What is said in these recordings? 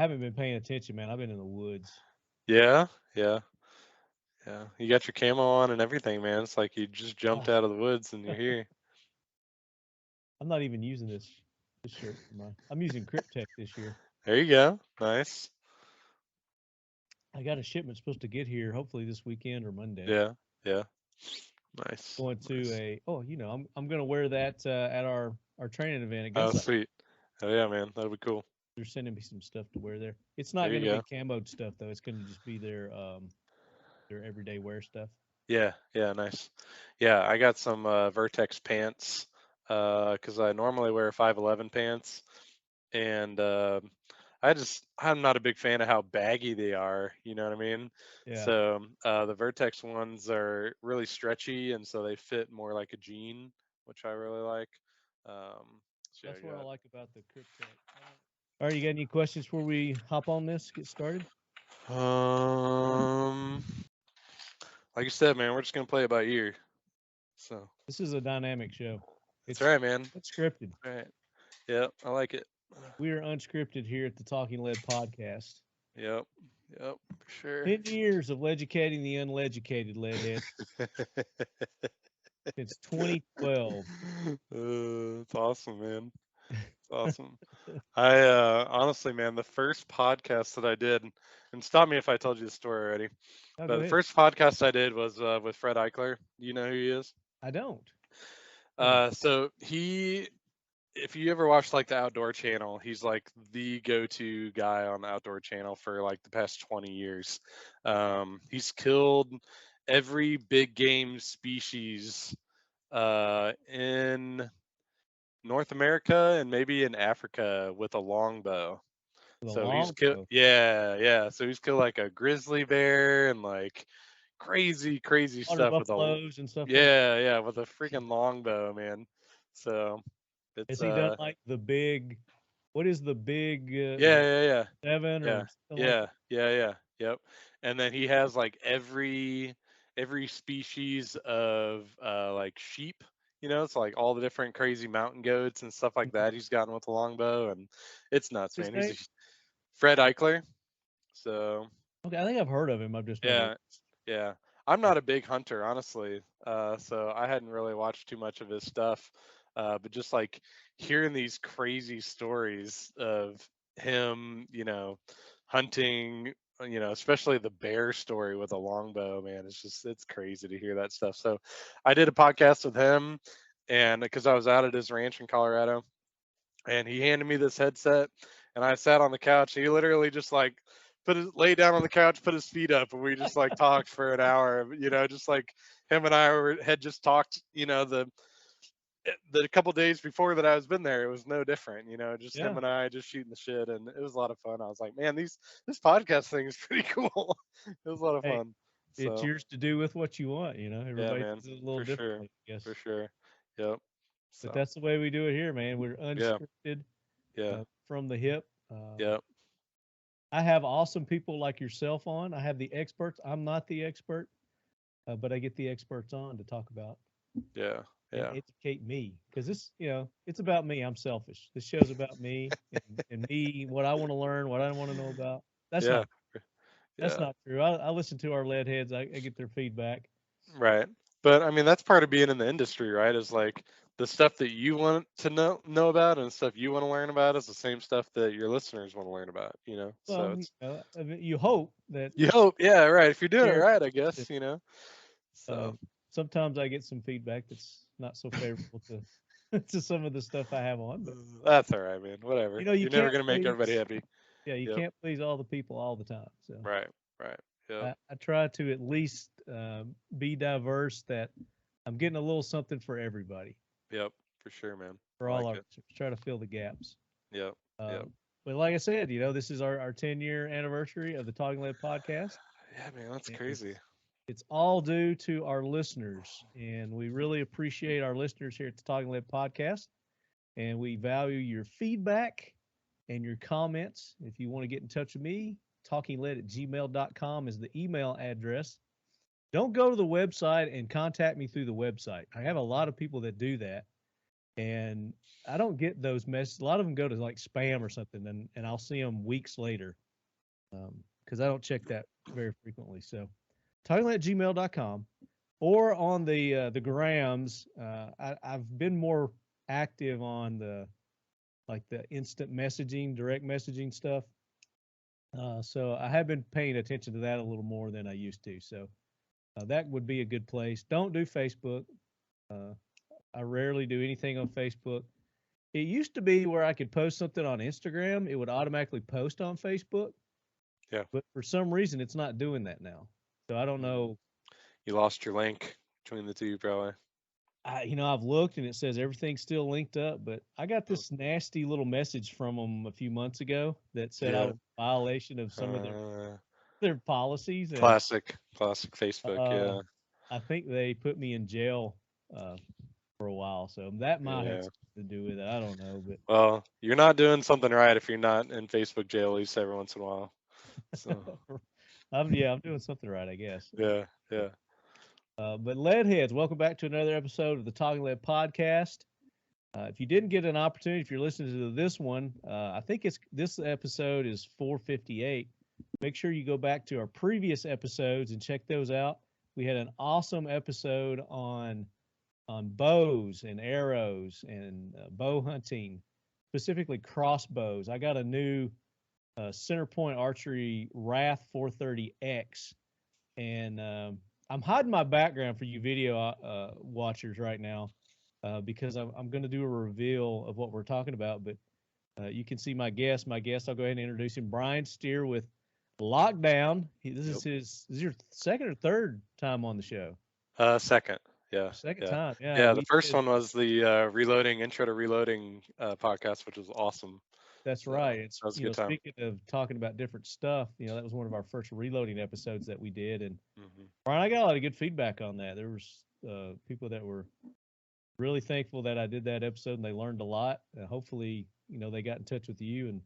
haven't been paying attention, man. I've been in the woods. Yeah, yeah, yeah. You got your camo on and everything, man. It's like you just jumped Oh, out of the woods and you're here. I'm not even using this shirt for my. I'm using Cryptek this year. There you go. Nice. I got a shipment supposed to get here hopefully this weekend or Monday. Yeah, yeah. Nice, Going to nice. a I'm going to wear that at our training event at Oh, Gunsight. sweet. Oh yeah, man. That'd be cool. They're sending me some stuff to wear there. It's There not you going to be go. camoed stuff though. It's going to just be their everyday wear stuff. Yeah, yeah, nice. Yeah, I got some Vertex pants because I normally wear 511 pants, and I'm not a big fan of how baggy they are. You know what I mean? Yeah, So the Vertex ones are really stretchy, and so they fit more like a jean, which I really like. So yeah, that's what I like about the Cryptek. All right, you got any questions before we hop on this? Get started. I like you said, man, we're just gonna play it by ear. So This is a dynamic show. that's It's right, man. unscripted. All right. Yep, I like it. We are unscripted here at the Talking Lead podcast. Yep, yep, for sure. 10 years of educating the uneducated leadhead since 2012. It's awesome, man. It's awesome. I honestly, man, the first podcast that I did, and stop me if I told you the story already, Oh, but go the ahead. first podcast I did was with Fred Eichler. Do you know who he is? I don't. No. So if you ever watch like the Outdoor Channel, he's like the go-to guy on the Outdoor Channel for like the past 20 years. He's killed every big game species in North America and maybe in Africa with a longbow. The So he's long killed, bow. yeah, yeah. So he's killed like a grizzly bear and like crazy Water stuff with a, buffaloes and stuff like yeah, yeah, with a freaking longbow, man. So that. Has it's he done like the big, what is the big yeah, yeah, yeah, seven yeah, or something like yeah, that? yeah, yeah, yep. And then he has like every species of like sheep, it's like all the different crazy mountain goats and stuff like Mhm. that he's gotten with the longbow, and it's nuts, His man. name? Fred Eichler. So Okay, I think I've heard of him. I've just never. yeah, yeah. I'm not a big hunter, honestly. So I hadn't really watched too much of his stuff. But just like hearing these crazy stories of him, hunting, especially the bear story with a longbow, man, it's crazy to hear that stuff. So I did a podcast with him, and because I was out at his ranch in Colorado, and he handed me this headset, and I sat on the couch. He literally just like lay down on the couch, put his feet up, and we just like talked for an hour. Just like him and had just talked. The couple days before that I was been there, it was no different. Just him Yeah. and I just shooting the shit, and it was a lot of fun. I was like, man, this podcast thing is pretty cool. It was a lot of Hey, fun. it's So yours to do with what you want. yeah, Everybody man, does it a little for sure, differently, I guess. for sure. Yep. But So that's the way we do it here, man. We're yeah, unscripted yeah, from the hip. Um, yep, I have awesome people like yourself on. I have the experts. I'm not the expert, but I get the experts on to talk about yeah, and yeah, educate me because it's about me. I'm selfish. This show's about me and me, what I want to learn, what I want to know about. That's yeah, not that's yeah. not true. I listen to our lead heads. I get their feedback. Right. But I mean, that's part of being in the industry, right? Is like the stuff that you want to know about and stuff you want to learn about is the same stuff that your listeners want to learn about. So Well, it's I mean, you hope that you hope, yeah, right. If you're doing it share right, I it. guess. Uh, So Sometimes I get some feedback that's not so favorable to to some of the stuff I have on, but that's all right, man. Whatever. you You're never can't gonna make everybody please. happy. Yeah, you Yep. can't please all the people all the time. So Right. Right. Yep. I try to at least be diverse. That I'm getting a little something for everybody, Yep. For sure, man. for I all like our it. listeners. Try to fill the gaps. Yep. Yep. But like I said, this is our 10-year anniversary of the Talking Lead podcast. Yeah, man. That's And crazy. it's all due to our listeners. And we really appreciate our listeners here at the Talking Lead podcast. And we value your feedback and your comments. If you want to get in touch with me, talkingled@gmail.com is the email address. Don't go to the website and contact me through the website. I have a lot of people that do that. and I don't get those messages. A lot of them go to like spam or something, and I'll see them weeks later because I don't check that very frequently. So talkinglet@gmail.com or on the grams. I've been more active on the like the instant messaging, direct messaging stuff. So I have been paying attention to that a little more than I used to. So that would be a good place. Don't do Facebook. Uh, I rarely do anything on Facebook. It used to be where I could post something on Instagram, it would automatically post on Facebook. Yeah. But for some reason, it's not doing that now. So I don't know. You lost your link between the two, probably. I've looked and it says everything's still linked up, but I got this nasty little message from them a few months ago that said I Yeah. was in violation of some of their policies, and Classic Facebook. uh, Yeah. I think they put me in jail uh, for a while. So that might have Yeah. something to do with it. I don't know, but Well, you're not doing something right if you're not in Facebook jail at least every once in a while. So I'm doing something right, I guess. yeah, yeah. But Leadheads, welcome back to another episode of the Talking Lead podcast. If you didn't get an opportunity, if you're listening to this one, I think this episode is 458. Make sure you go back to our previous episodes and check those out. We had an awesome episode on bows and arrows and bow hunting, specifically crossbows. I got a new center point archery Wrath 430X, and I'm hiding my background for you video watchers right now because I'm going to do a reveal of what we're talking about. But you can see my guest. I'll go ahead and introduce him. Brian Steer with Lockdown. This is your second or third time on the show. Second. Yeah. Second Yeah. time. Yeah. Yeah. The first one was the reloading intro to reloading podcast, which was awesome. That's So right. It's that was a good time. speaking of talking about different stuff, that was one of our first reloading episodes that we did, and Hmm. Brian, I got a lot of good feedback on that. There was people that were really thankful that I did that episode, and they learned a lot. Hopefully, they got in touch with you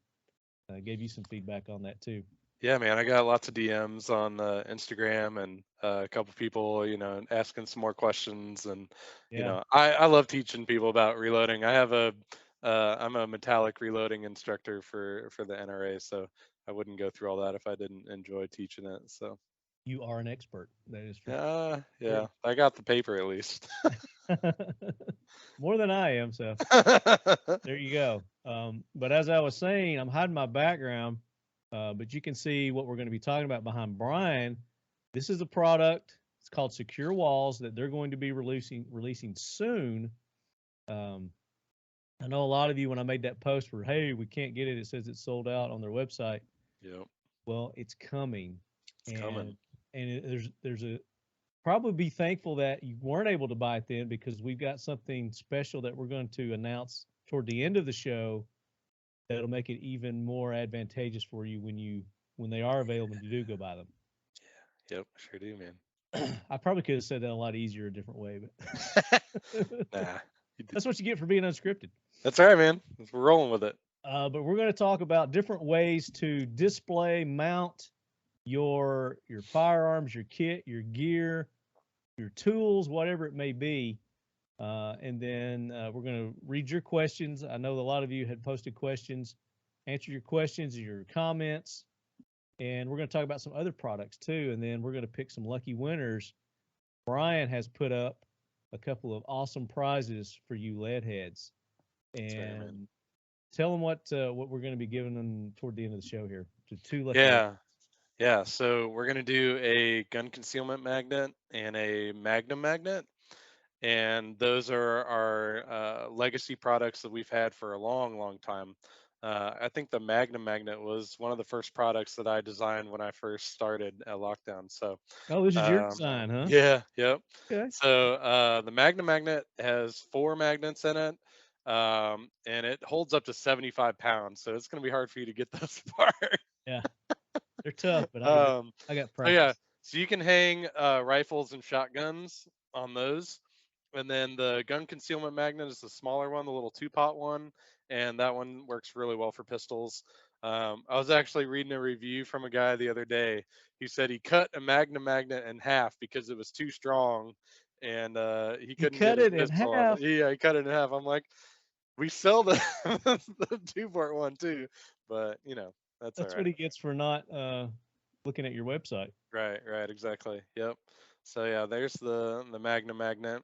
and gave you some feedback on that too. Yeah, man, I got lots of DMs on Instagram and a couple people, asking some more questions. And, Yeah, I love teaching people about reloading. I'm a metallic reloading instructor for the NRA, so I wouldn't go through all that if I didn't enjoy teaching it. So, you are an expert. That is for yeah, I got the paper at least. more than I am. So there you go. But as I was saying, I'm hiding my background, but you can see what we're going to be talking about behind Brian. This is a product. It's called Secure Walls that they're going to be releasing soon. I know a lot of you, when I made that post where, hey, we can't get it, it says it's sold out on their website. Yep. Well, it's coming. It's coming. And there's a probably be thankful that you weren't able to buy it then, because we've got something special that we're going to announce toward the end of the show that'll make it even more advantageous for you when they are available and you do go buy them. Yeah. Yep. Sure do, man. I probably could have said that a lot easier, a different way, but Nah. that's what you get for being unscripted. That's all right, man. We're rolling with it. But we're going to talk about different ways to display, mount your firearms, your kit, your gear, your tools, whatever it may be. And then we're going to read your questions. I know a lot of you had posted questions, answer your questions and your comments. And we're going to talk about some other products too. And then we're going to pick some lucky winners. Brian has put up a couple of awesome prizes for you lead heads. And right, tell them what we're going to be giving them toward the end of the show here. To two lucky Yeah. Yeah, so we're going to do a gun concealment magnet and a magnum magnet. And those are our legacy products that we've had for a long, long time. I think the magnum magnet was one of the first products that I designed when I first started at Lockdown. So, Oh, this is your design, huh? yeah, yep. Okay. So the magnum magnet has 4 magnets in it, and it holds up to 75 pounds. So it's going to be hard for you to get those apart. Yeah. They're tough, but I got So yeah, practice. so you can hang rifles and shotguns on those, and then the gun concealment magnet is the smaller one, the little 2-pot one, and that one works really well for pistols. I was actually reading a review from a guy the other day. He said he cut a magnum magnet in half because it was too strong, and he You couldn't get cut his it in pistol off. half. Yeah, he cut it in half. I'm like, we sell the the 2-part one too, but that's all That's what right. he gets for not looking at your website. Right, exactly. Yep. So yeah, there's the Magnum magnet,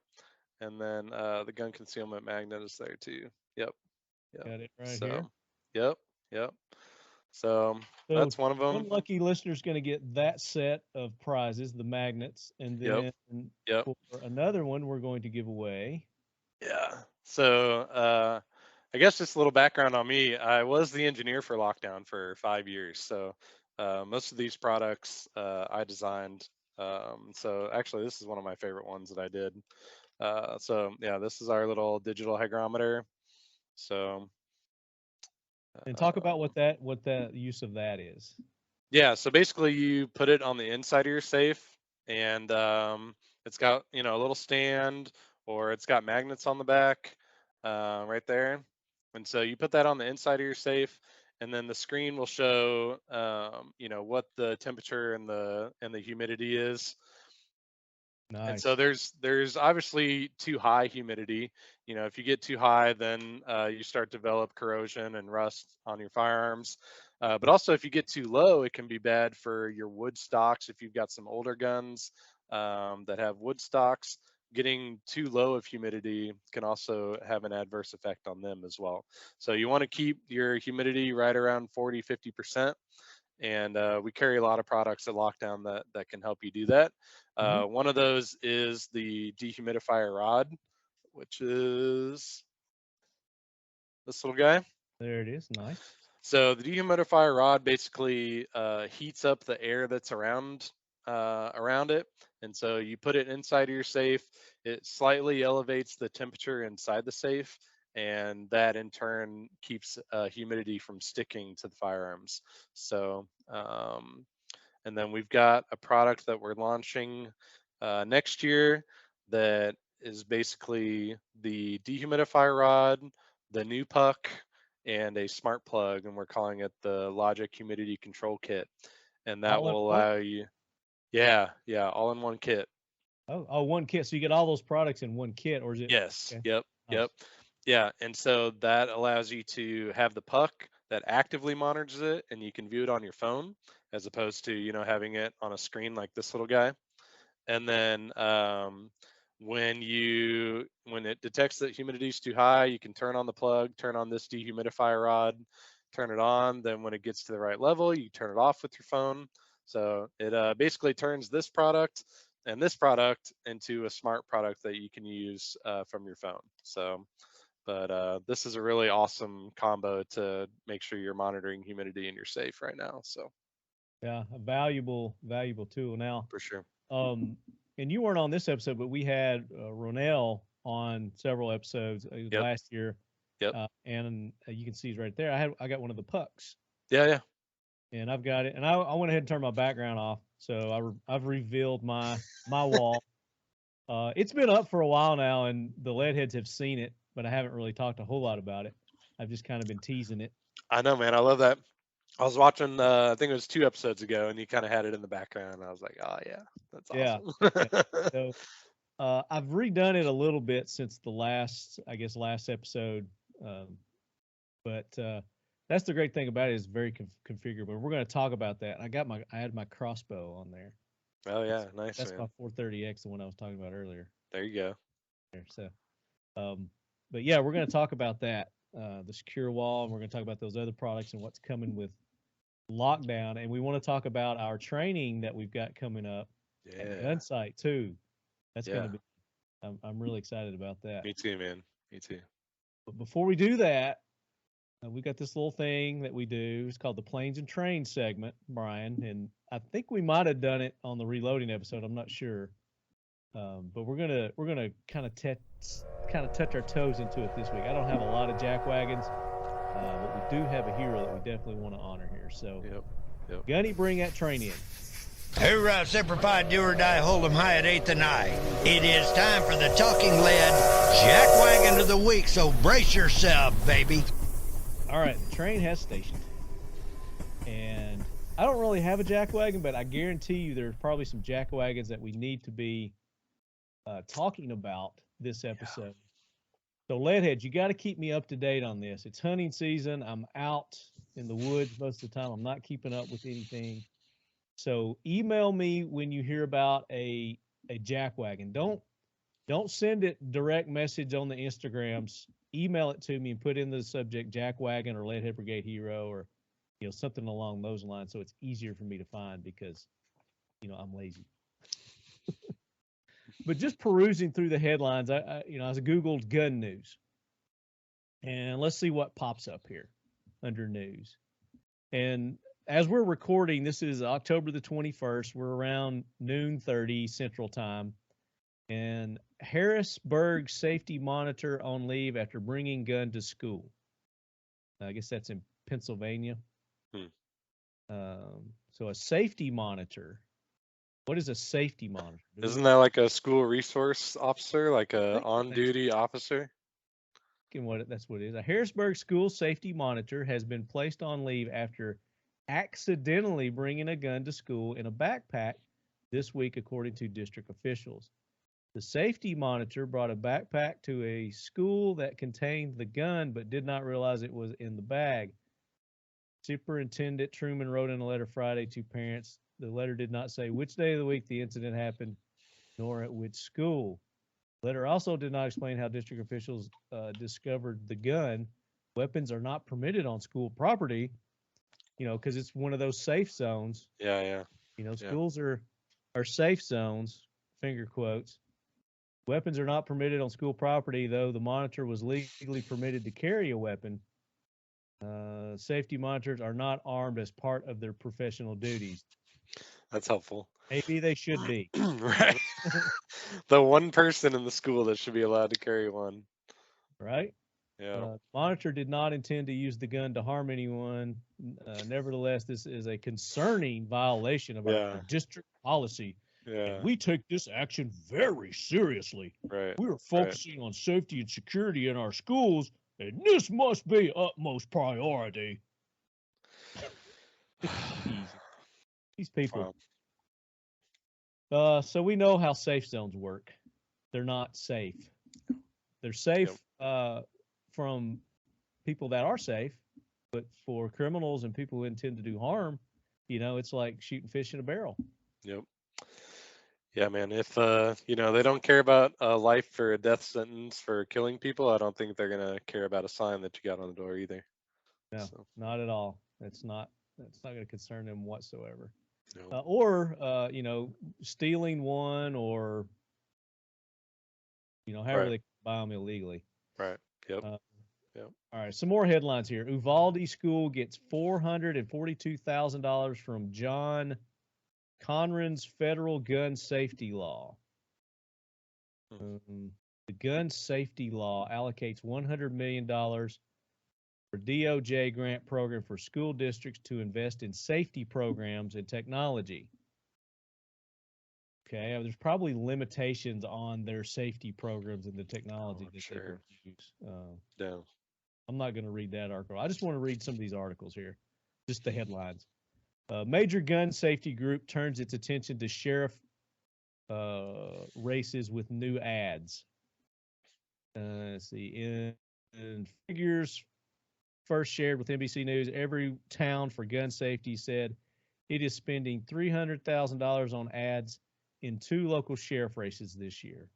and then the gun concealment magnet is there too. Yep. Yep. Got it right here. So, yep, yep. So So that's one of them. one lucky listener is going to get that set of prizes, the magnets, and Yep, then yep. for another one, we're going to give away. Yeah. So I guess just a little background on me. I was the engineer for Lockdown for 5 years. So most of these products I designed. So actually, this is one of my favorite ones that I did. So yeah, this is our little digital hygrometer. So And talk about what the use of that is. yeah, so basically you put it on the inside of your safe, and it's got a little stand, or it's got magnets on the back, right there. And so you put that on the inside of your safe, and then the screen will show what the temperature and the humidity is. And so Nice. there's obviously too high humidity. If you get too high, then you start to develop corrosion and rust on your firearms. But also, if you get too low, it can be bad for your wood stocks. If you've got some older guns that have wood stocks, getting too low of humidity can also have an adverse effect on them as well. So you want to keep your humidity right around 40-50%. And we carry a lot of products at Lockdown that can help you do that. Mm-hmm. One of those is the dehumidifier rod, which is this little guy. There it is. Nice. So the dehumidifier rod basically heats up the air that's around it, and so you put it inside of your safe. It slightly elevates the temperature inside the safe, and that in turn keeps humidity from sticking to the firearms. So, and then we've got a product that we're launching next year that is basically the dehumidifier rod, the new puck, and a smart plug, and we're calling it the Logic Humidity Control Kit. And that All in will one. allow you, yeah, all in one kit. Oh, one kit. So you get all those products in one kit, or is it? Yes. Okay. Yep. Nice. Yep. Yeah. And so that allows you to have the puck that actively monitors it, and you can view it on your phone as opposed to, having it on a screen like this little guy. And then when it detects that humidity is too high, you can turn on the plug, turn on this dehumidifier rod, turn it on. Then when it gets to the right level, you turn it off with your phone. So it basically turns this product and this product into a smart product that you can use from your phone. So, but this is a really awesome combo to make sure you're monitoring humidity in your safe right now. So Yeah, a valuable tool. Now, for sure. and you weren't on this episode, but we had Ronell on several episodes Yep. last year. Yep. And you can see he's right there. I got one of the pucks. Yeah. And I've got it. And I went ahead and turned my background off, so I've revealed my wall. It's been up for a while now, and the lead heads have seen it, but I haven't really talked a whole lot about it. I've just kind of been teasing it. I know, man. I love that. I was watching, I think it was 2 episodes ago, and you kind of had it in the background. And I was like, oh, yeah, that's Yeah. awesome. So I've redone it a little bit since the last episode. But that's the great thing about it, is very configurable. We're going to talk about that. I had my crossbow on there. Oh, yeah. Nice, That's man. my 430X, the one I was talking about earlier. There you go. So, but yeah, we're going to talk about that, the secure wall, and we're going to talk about those other products and what's coming with Lockdown. And we want to talk about our training that we've got coming up at Gunsight too. That's going to be, I'm really excited about that. Me too, man. Me too. But before we do that, we got this little thing that we do. It's called the Planes and Trains segment, Brian, and I think we might have done it on the reloading episode. I'm not sure, but we're gonna kind of touch our toes into it this week. I don't have a lot of jack wagons, but we do have a hero that we definitely want to honor here. So, Yep. Gunny, bring that train in. Hoorah, Semper Fi, do or die, hold 'em high at 8th and I. It is time for the Talking Lead Jack Wagon of the Week, so brace yourself, baby. All right, the train has stationed. And I don't really have a jack wagon, but I guarantee you there's probably some jack wagons that we need to be talking about this episode. So, Leadheads, you got to keep me up to date on this. It's hunting season. I'm out in the woods most of the time. I'm not keeping up with anything. So, email me when you hear about a jackwagon. Don't send it direct message on the Instagrams. Email it to me and put in the subject jackwagon or Leadhead Brigade Hero or something along those lines, so it's easier for me to find because I'm lazy. But just perusing through the headlines, I Googled gun news, and let's see what pops up here under news. And as we're recording, this is October the 21st. We're around noon 30 Central Time, and Harrisburg safety monitor on leave after bringing gun to school. I guess that's in Pennsylvania. So a safety monitor. What is a safety monitor? Isn't that like a school resource officer, like a on-duty officer? That's what it is. A Harrisburg school safety monitor has been placed on leave after accidentally bringing a gun to school in a backpack this week, according to district officials. The safety monitor brought a backpack to a school that contained the gun, but did not realize it was in the bag. Superintendent Truman wrote in a letter Friday to parents. The letter did not say which day of the week the incident happened, nor at which school. The letter also did not explain how district officials discovered the gun. Weapons are not permitted on school property, because it's one of those safe zones. Yeah. Schools are safe zones, finger quotes. Weapons are not permitted on school property, though the monitor was legally permitted to carry a weapon. Safety monitors are not armed as part of their professional duties. That's helpful. Maybe they should be. Right. The one person in the school that should be allowed to carry one. Right? Yeah. Monitor did not intend to use the gun to harm anyone. Nevertheless, this is a concerning violation of our district policy. Yeah. And we take this action very seriously. Right. We are focusing on safety and security in our schools, and this must be utmost priority. These people. Wow. So we know how safe zones work. They're not safe. They're safe from people that are safe, but for criminals and people who intend to do harm, it's like shooting fish in a barrel. Yep. Yeah, man. If they don't care about a life or a death sentence for killing people, I don't think they're gonna care about a sign that you got on the door either. No, not at all. That's not going to concern them whatsoever. No. Or stealing one, or however they buy them illegally. Right. Yep. All right. Some more headlines here. Uvalde School gets $442,000 from John Conran's federal gun safety law. The gun safety law allocates $100 million for DOJ grant program for school districts to invest in safety programs and technology. Okay, there's probably limitations on their safety programs and the technology that they can use. I'm not going to read that article. I just want to read some of these articles here, just the headlines. Major gun safety group turns its attention to sheriff races with new ads. Let's see. In figures first shared with NBC News, Every Town for Gun Safety said it is spending $300,000 on ads in 2 local sheriff races this year.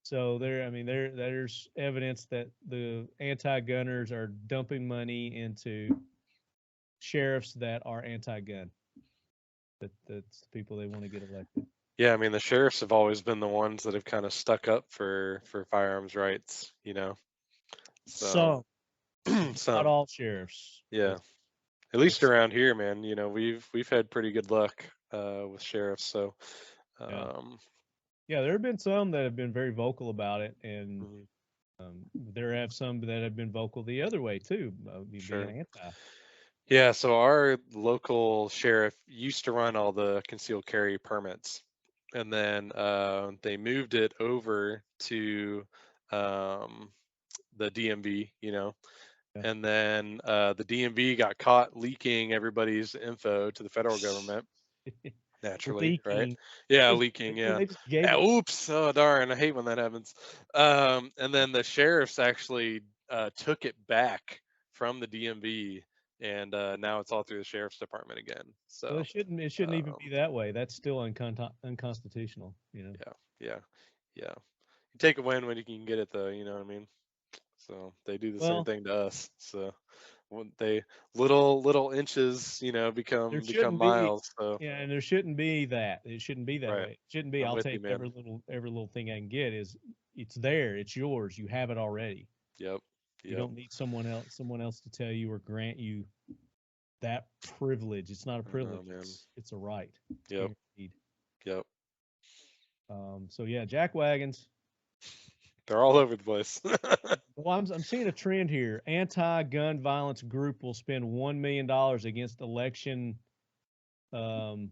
So there's evidence that the anti-gunners are dumping money into sheriffs that are anti-gun. That's the people they want to get elected. Yeah, I mean, the sheriffs have always been the ones that have kind of stuck up for firearms rights, So some. Not all sheriffs. Yeah. At least around here, man, we've had pretty good luck with sheriffs. So yeah, there have been some that have been very vocal about it, and there have some that have been vocal the other way too, being anti. Yeah, so our local sheriff used to run all the concealed carry permits, and then they moved it over to the DMV, and then the DMV got caught leaking everybody's info to the federal government. naturally, right? leaking. Yeah, Just- leaking. and Yeah. they just gave Yeah, it. oops. Oh darn! I hate when that happens. And then the sheriffs actually took it back from the DMV, and now it's all through the sheriff's department again. Well, So it shouldn't even um, be that way. That's still unconstitutional. You know. yeah, yeah, yeah. You take a win when you can get it, though. You know what I mean? So they do the same Well, thing to us. So when they little inches, there become shouldn't be. miles. So Yeah, and there shouldn't be that. It shouldn't be that right, way. It shouldn't be. I'm I'll with you, take man. every little thing I can get. It's there. It's yours. You have it already. Yep, You yep. don't need someone else to tell you or grant you that privilege. It's not a I know, privilege. man. It's a right. It's Yep, guaranteed. yep. So yeah, jack wagons. They're all over the place. Well, I'm seeing a trend here. Anti-gun violence group will spend $1 million against election um,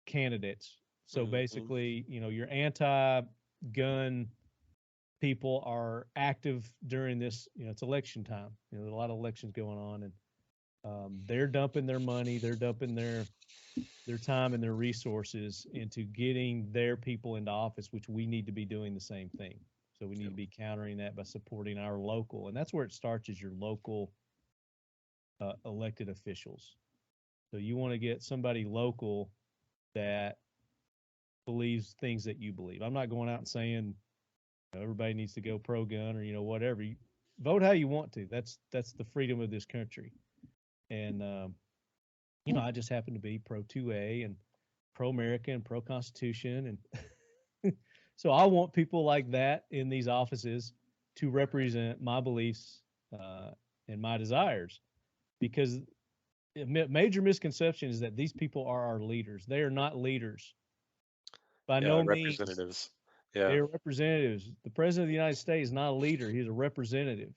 candidates. So hmm basically, your anti-gun people are active during this. It's election time. There's a lot of elections going on, and they're dumping their money, they're dumping their time and their resources into getting their people into office, which we need to be doing the same thing. So we need Yep. to be countering that by supporting our local, and that's where it starts, is your local elected officials. So you want to get somebody local that believes things that you believe. I'm not going out and saying everybody needs to go pro gun or whatever. You vote how you want to. That's the freedom of this country. And I just happen to be pro 2A and pro America and pro Constitution, and so I want people like that in these offices to represent my beliefs and my desires, because a major misconception is that these people are our leaders. They are not leaders by Yeah, no means. representatives. Yeah, They are representatives. The president of the United States is not a leader. He's a representative,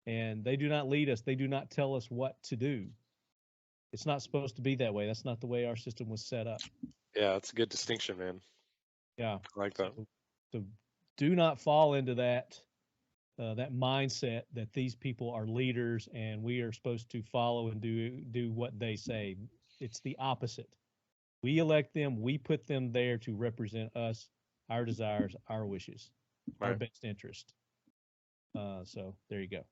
and they do not lead us. They do not tell us what to do. It's not supposed to be that way. That's not the way our system was set up. yeah. It's a good distinction, man. Yeah. I like that. So do not fall into that mindset that these people are leaders and we are supposed to follow and do what they say. It's the opposite. We elect them. We put them there to represent us, our desires, our wishes, our Right. best interest. So there you go.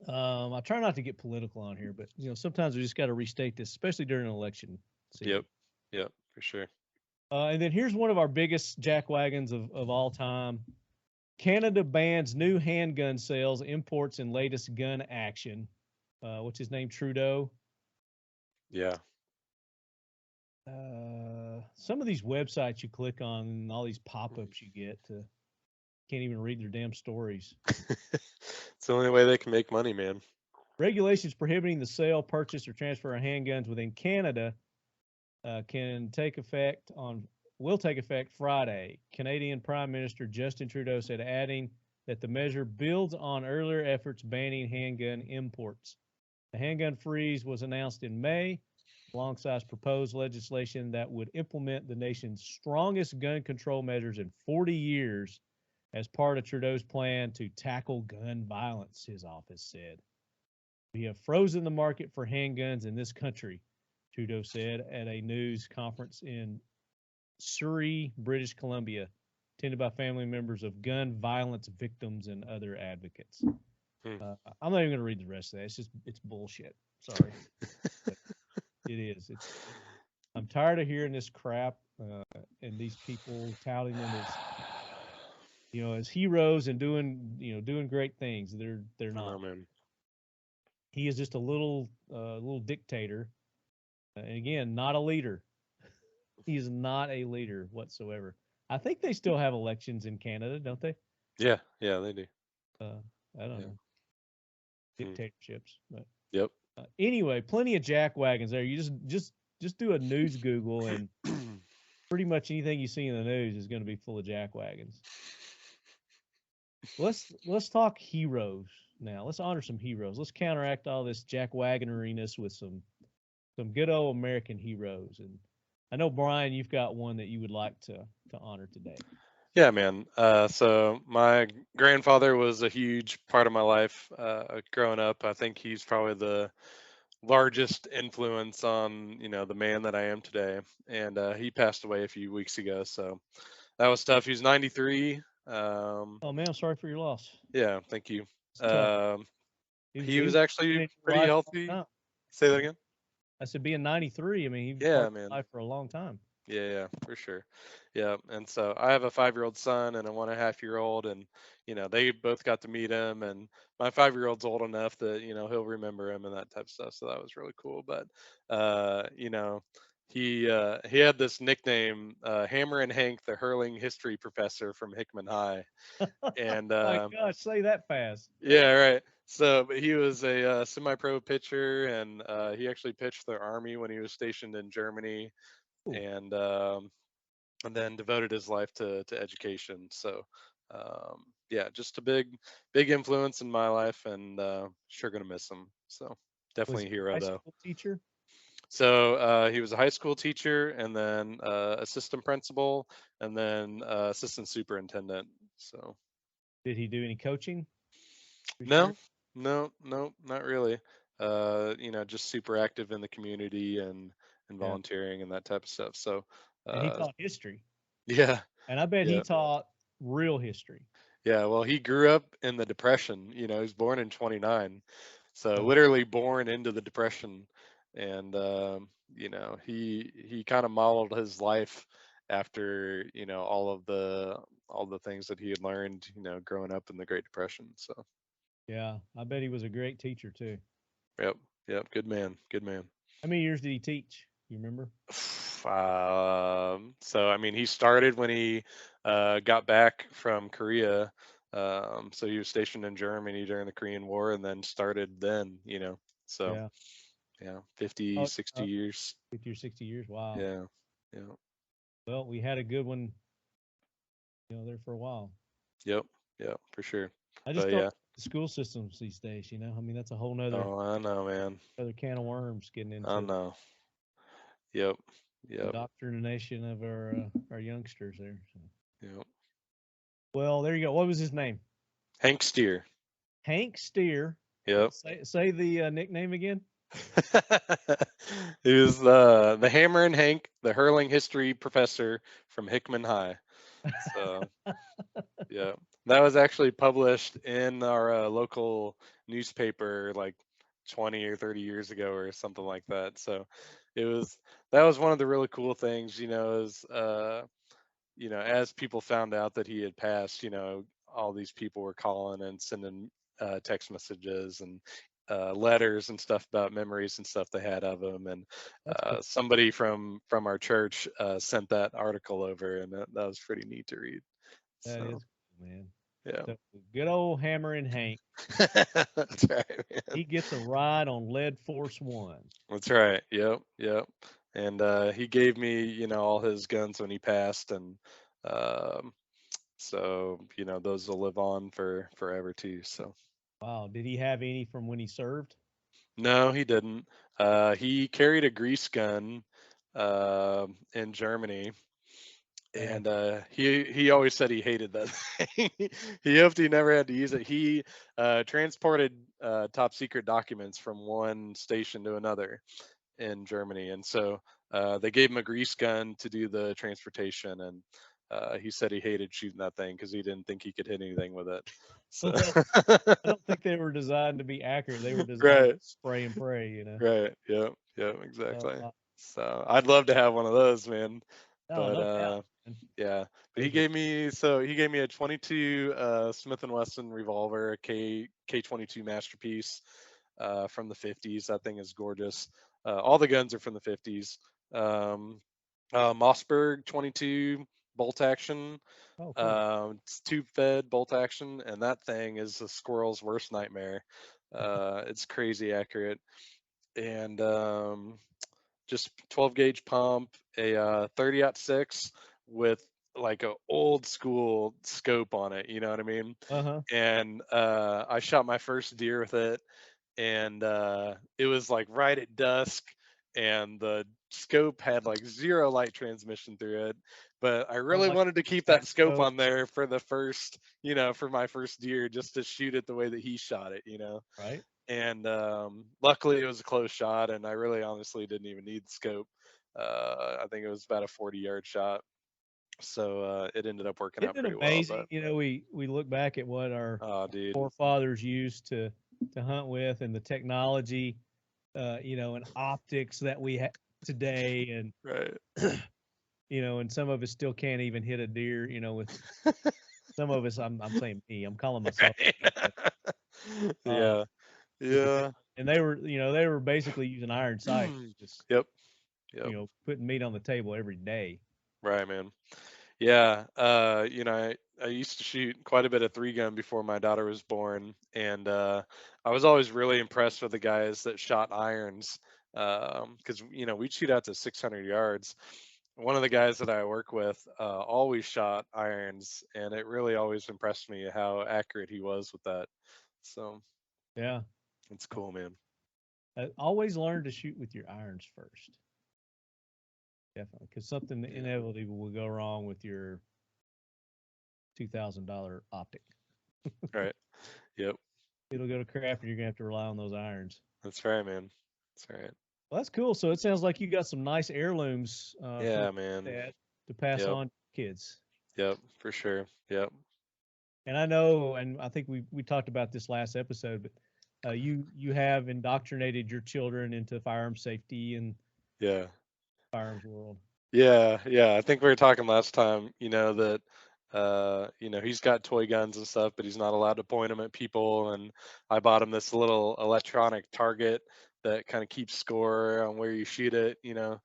I try not to get political on here, but sometimes we just got to restate this, especially during an election season. Yep. Yep. For sure. And then here's one of our biggest jack wagons of all time. Canada bans new handgun sales, imports, and latest gun action. What's his name? Trudeau. Yeah. Some of these websites you click on and all these pop-ups you get, can't even read their damn stories. It's the only way they can make money, man. Regulations prohibiting the sale, purchase, or transfer of handguns within Canada will take effect Friday. Canadian Prime Minister Justin Trudeau said, adding that the measure builds on earlier efforts banning handgun imports. The handgun freeze was announced in May, alongside proposed legislation that would implement the nation's strongest gun control measures in 40 years as part of Trudeau's plan to tackle gun violence, his office said. We have frozen the market for handguns in this country, Trudeau said at a news conference in Surrey, British Columbia, attended by family members of gun violence victims and other advocates. I'm not even going to read the rest of that. It's bullshit. Sorry. It is. I'm tired of hearing this crap and these people touting them as heroes and doing great things. They're not. Oh, man. He is just a little dictator, and again, not a leader. He is not a leader whatsoever. I think they still have elections in Canada, don't they? Yeah. Yeah, they do. I don't know. Dictatorships, but Yep. Anyway, plenty of jack wagons there. You just do a news Google, and pretty much anything you see in the news is going to be full of jack wagons. Let's talk heroes now. Let's honor some heroes. Let's counteract all this jack wagoneriness with some good old American heroes. And I know, Brian, you've got one that you would like to honor today. Yeah, man. So my grandfather was a huge part of my life growing up. I think he's probably largest influence on, the man that I am today. And he passed away a few weeks ago, so that was tough. He was 93. Oh man, I'm sorry for your loss. Yeah, thank you. It's tough. He was in actually your pretty life a long healthy. time. Say that again. I said being 93. I mean, he was Yeah, part of man. life for a long time. Yeah, for sure. Yeah, and so I have a 5-year-old son and a 1.5-year-old, and they both got to meet him, and my 5-year-old's old enough that he'll remember him and that type of stuff. So that was really cool. But he had this nickname, Hammer and Hank, the hurling history professor from Hickman High, and My gosh, say that fast. yeah, right. So, but he was a semi-pro pitcher, and he actually pitched the Army when he was stationed in Germany, Ooh. and then devoted his life to education. So, yeah, just a big influence in my life, and sure gonna miss him. So, Was definitely a he hero a high though. school teacher? So he was a high school teacher, and then assistant principal, and then assistant superintendent. So. Did he do any coaching? No, no, not really. Just super active in the community and Yeah. volunteering and that type of stuff. So, And he taught history. yeah, And I bet he yeah, taught real history. yeah. Well, he grew up in the Depression. He was born in '29, so Uh-huh. literally born into the Depression. And he kind of modeled his life after all the things that he had learned, growing up in the Great Depression. So. Yeah, I bet he was a great teacher too. Yep. Good man. Good man. How many years did he teach? You remember? So I mean, he started when he got back from Korea. So he was stationed in Germany during the Korean War, and then started then. So Yeah. yeah, 50, Oh, 60 years. 50 or 60 years. Wow. Yeah, yeah, Well, we had a good one, there for a while. yep, for sure. I just But don't yeah. like the school systems these days. I mean, that's a whole nother Oh, I know, man. can of worms getting I into know. Yep, the yep, indoctrination of our youngsters there. So. yep. Well, there you go. What was his name? Hank Steer. Hank Steer. Yep. Say the nickname again. He was the Hammer and Hank, the hurling history professor from Hickman High. So yeah, that was actually published in our local newspaper like 20 or 30 years ago or something like that. So that was one of the really cool things, is as people found out that he had passed, all these people were calling and sending text messages and letters and stuff about memories and stuff they had of him. And That's cool. somebody from our church sent that article over, and that was pretty neat to read. That So, is cool, man. yeah. So, good old Hammer and Hank. That's right, man. He gets a ride on Lead Force One. That's right. Yep. And he gave me, all his guns when he passed, and um, so those will live on for forever too. So. Wow. Did he have any from when he served? No, he didn't. He carried a grease gun in Germany, Yeah. and he always said he hated that thing. He hoped he never had to use it. He transported top secret documents from one station to another in Germany, and so they gave him a grease gun to do the transportation, and he said he hated shooting that thing because he didn't think he could hit anything with it. So. Well, I don't think they were designed to be accurate. They were designed Right. to spray and pray, Right. Yep. Exactly. wow. So I'd love to have one of those, man. No, But no doubt. yeah. But he Those gave me a 22 Smith and Wesson revolver, a K22 masterpiece from the 50s. That thing is gorgeous. All the guns are from the 50s. Mossberg 22 bolt action. Oh, cool. It's tube fed bolt action, and that thing is a squirrel's worst nightmare. It's crazy accurate. And just 12 gauge pump, a 30-06 with like a old school scope on it, you know what I mean? Uh-huh. And I shot my first deer with it, and it was like right at dusk, and the scope had like zero light transmission through it, but I really like wanted to keep that scope on there for the first, for my first deer, just to shoot it the way that he shot it, Right. And luckily it was a close shot, and I really honestly didn't even need the scope. I think it was about a 40-yard shot, so it ended up working out Isn't it pretty well. amazing? But You know, we look back at what our oh, dude, forefathers used to hunt with, and the technology, you know, and optics that we have today, and right. you know, and some of us still can't even hit a deer. You know, with some of us, I'm saying me, I'm calling myself. Yeah, yeah. And they were, you know, they were basically using iron sight, just Yep, you yep. know, putting meat on the table every day. Right, man. Yeah, you know, I used to shoot quite a bit of 3-gun before my daughter was born, and I was always really impressed with the guys that shot irons, because you know we'd shoot out to 600 yards. One of the guys that I work with always shot irons, and it really always impressed me how accurate he was with that. So Yeah, it's cool, man. always learn to shoot with your irons first. Definitely, because something inevitably will go wrong with your $2,000 optic. Right. Yep. It'll go to crap, and you're gonna have to rely on those irons. That's right, man. That's right. Well, that's cool. So it sounds like you got some nice heirlooms Yeah, from man. Dad to pass Yep. on to kids. Yep. For sure. Yep. And I know, and I think we talked about this last episode, but you have indoctrinated your children into firearm safety and Yeah. firearms world. Yeah, yeah. I think we were talking last time, you know, that you know, he's got toy guns and stuff, but he's not allowed to point them at people. And I bought him this little electronic target that kind of keeps score on where you shoot it, you know,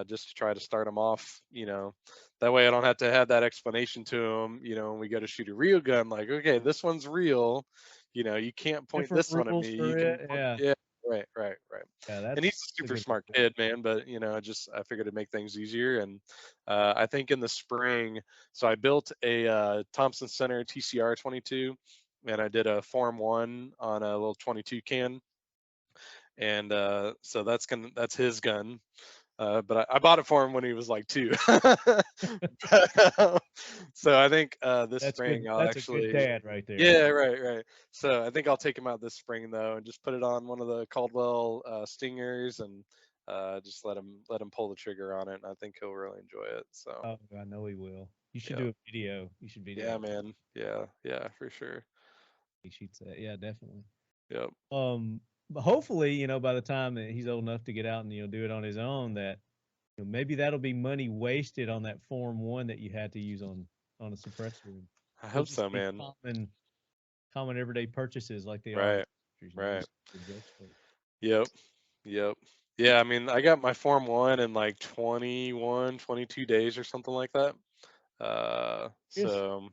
just to try to start him off, you know. That way I don't have to have that explanation to him, you know, when we go to shoot a real gun, like, okay, this one's real, you know, you can't point Different this one at rules me. for You can it. point, Yeah, yeah, right, right, right. yeah, And he's that's a a super good. smart kid, man. But you know, I figured it'd make things easier. And I think in the spring, so I built a Thompson Center TCR 22, and I did a Form 1 on a little 22 can, and so that's his gun. But I bought it for him when he was like 2. So I think this That's good. spring I'll That's a good actually, dad right there. yeah, right, right. So I think I'll take him out this spring though, and just put it on one of the Caldwell Stingers, and just let him pull the trigger on it, and I think he'll really enjoy it. So Oh, I know he will. You should yeah, do a video. You should video. yeah, man, yeah, yeah, for sure. He shoots that. Yeah, definitely. Yep, But hopefully, you know, by the time that he's old enough to get out and do it on his own, that you know, maybe that'll be money wasted on that Form 1 that you had to use on a suppressor. I They'll hope just so, be man. common everyday purchases like they are. Right, You know, right. just for jokes sake. Yep, yep. Yeah, I mean, I got my Form 1 in like 21, 22 days or something like that. Yes, So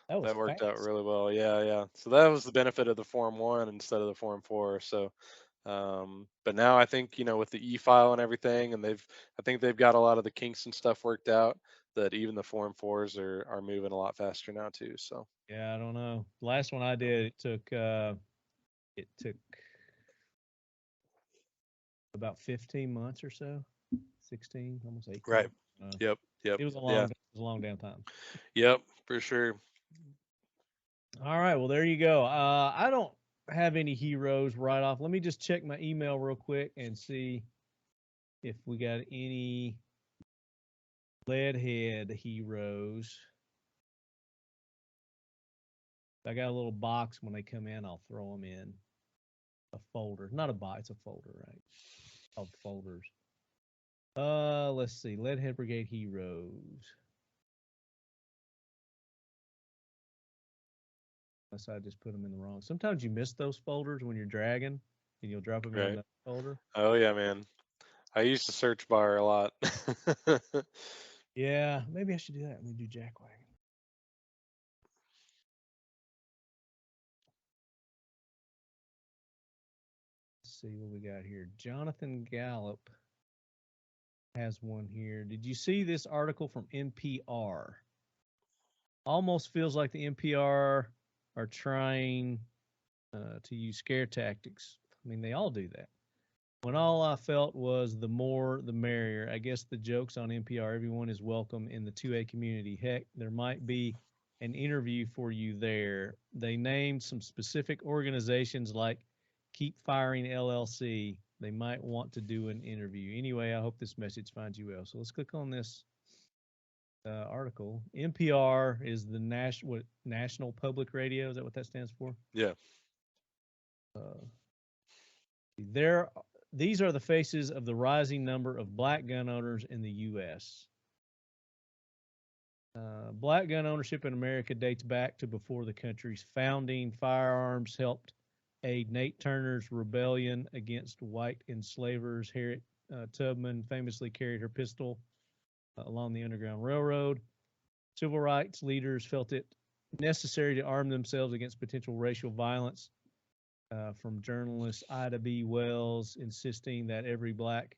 that was that worked out fast. really well. Yeah, yeah. So that was the benefit of the Form 1 instead of the Form 4. So, but now I think, you know, with the e-file and everything, and I think they've got a lot of the kinks and stuff worked out, that even the Form 4s are moving a lot faster now too. So, Yeah, I don't know. The last one I did, it took about 15 months or so, 16, almost 18. right. Yep, yep. It was Yeah, a long damn time. yep, for sure. All right, well there you go. I don't have any heroes right off. Let me just check my email real quick and see if we got any leadhead heroes. I got a little box. When they come in, I'll throw them in a folder. Not a box, it's a folder, right? Called folders. Let's see. Leadhead Brigade heroes. Unless I just put them in the wrong. Sometimes you miss those folders when you're dragging, and you'll drop them in Right. another folder. Oh yeah, man. I use the search bar a lot. Yeah, maybe I should do that. Let me do jackwagon. Let's see what we got here. Jonathan Gallup has one here. Did you see this article from NPR? Almost feels like the NPR are trying to use scare tactics. I mean, they all do that. When all I felt was the more the merrier. I guess the joke's on NPR. Everyone is welcome in the 2A community. Heck, there might be an interview for you there. They named some specific organizations like Keep Firing LLC. They might want to do an interview. Anyway, I hope this message finds you well. So let's click on this article. NPR is the National Public Radio. Is that what that stands for? Yeah. These are the faces of the rising number of black gun owners in the U.S. Black gun ownership in America dates back to before the country's founding. Firearms helped aid Nate Turner's rebellion against white enslavers. Harriet Tubman famously carried her pistol along the Underground Railroad. Civil rights leaders felt it necessary to arm themselves against potential racial violence, from journalist Ida B. Wells insisting that every black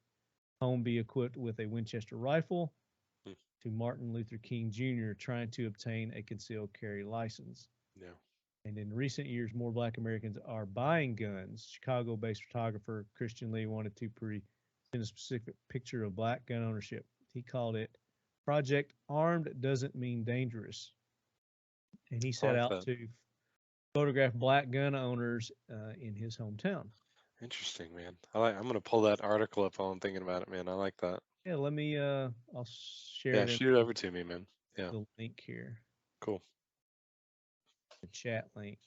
home be equipped with a Winchester rifle, to Martin Luther King Jr. trying to obtain a concealed carry license. Yeah. And in recent years, more black Americans are buying guns. Chicago-based photographer Christian Lee wanted to present a specific picture of black gun ownership. He called it Project Armed Doesn't Mean Dangerous. And he set out to photograph black gun owners in his hometown. Interesting, man. I'm gonna pull that article up while I'm thinking about it, man. I like that. Yeah, let me I'll share Yeah, it. shoot it over to me, man. Yeah. The link here. Cool. The chat link.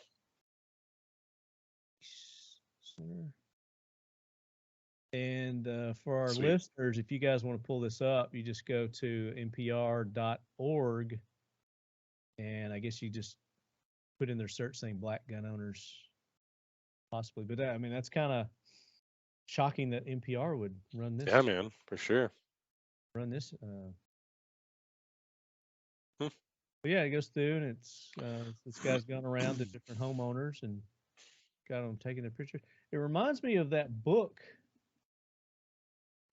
And for our listeners, if you guys want to pull this up, you just go to npr.org, and I guess you just put in their search saying black gun owners, possibly. But I mean, that's kind of shocking that NPR would run this. Yeah, man, for sure. Run this. But yeah, it goes through, and it's this guy's gone around to different homeowners and got them taking their pictures. It reminds me of that book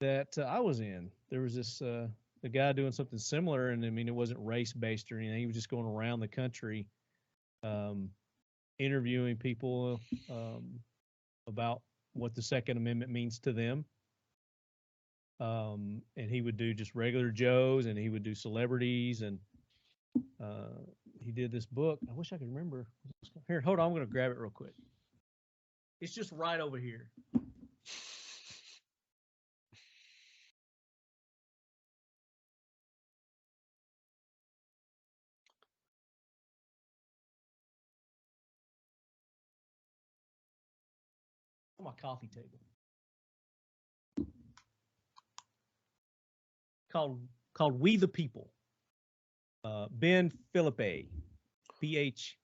that I was in. There was this a guy doing something similar, and I mean, it wasn't race based or anything. He was just going around the country, interviewing people about what the Second Amendment means to them. And he would do just regular Joes, and he would do celebrities, and he did this book. I wish I could remember. Here, hold on. I'm going to grab it real quick. It's just right over here. On my coffee table. Called We the People. Ben Philippi, Philippi.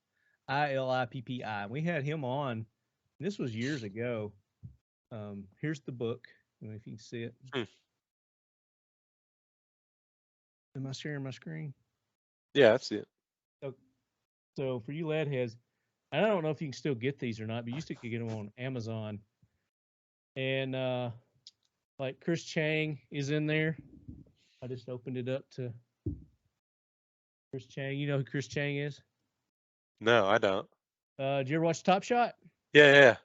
We had him on. This was years ago. Here's the book. I don't know if you can see it. Am I sharing my screen? Yeah, I see it. So for you lead heads, I don't know if you can still get these or not, but you used to get them on Amazon. And like Chris Chang is in there. I just opened it up to Chris Chang. You know who Chris Chang is? No, I don't. Did you ever watch Top Shot? Yeah.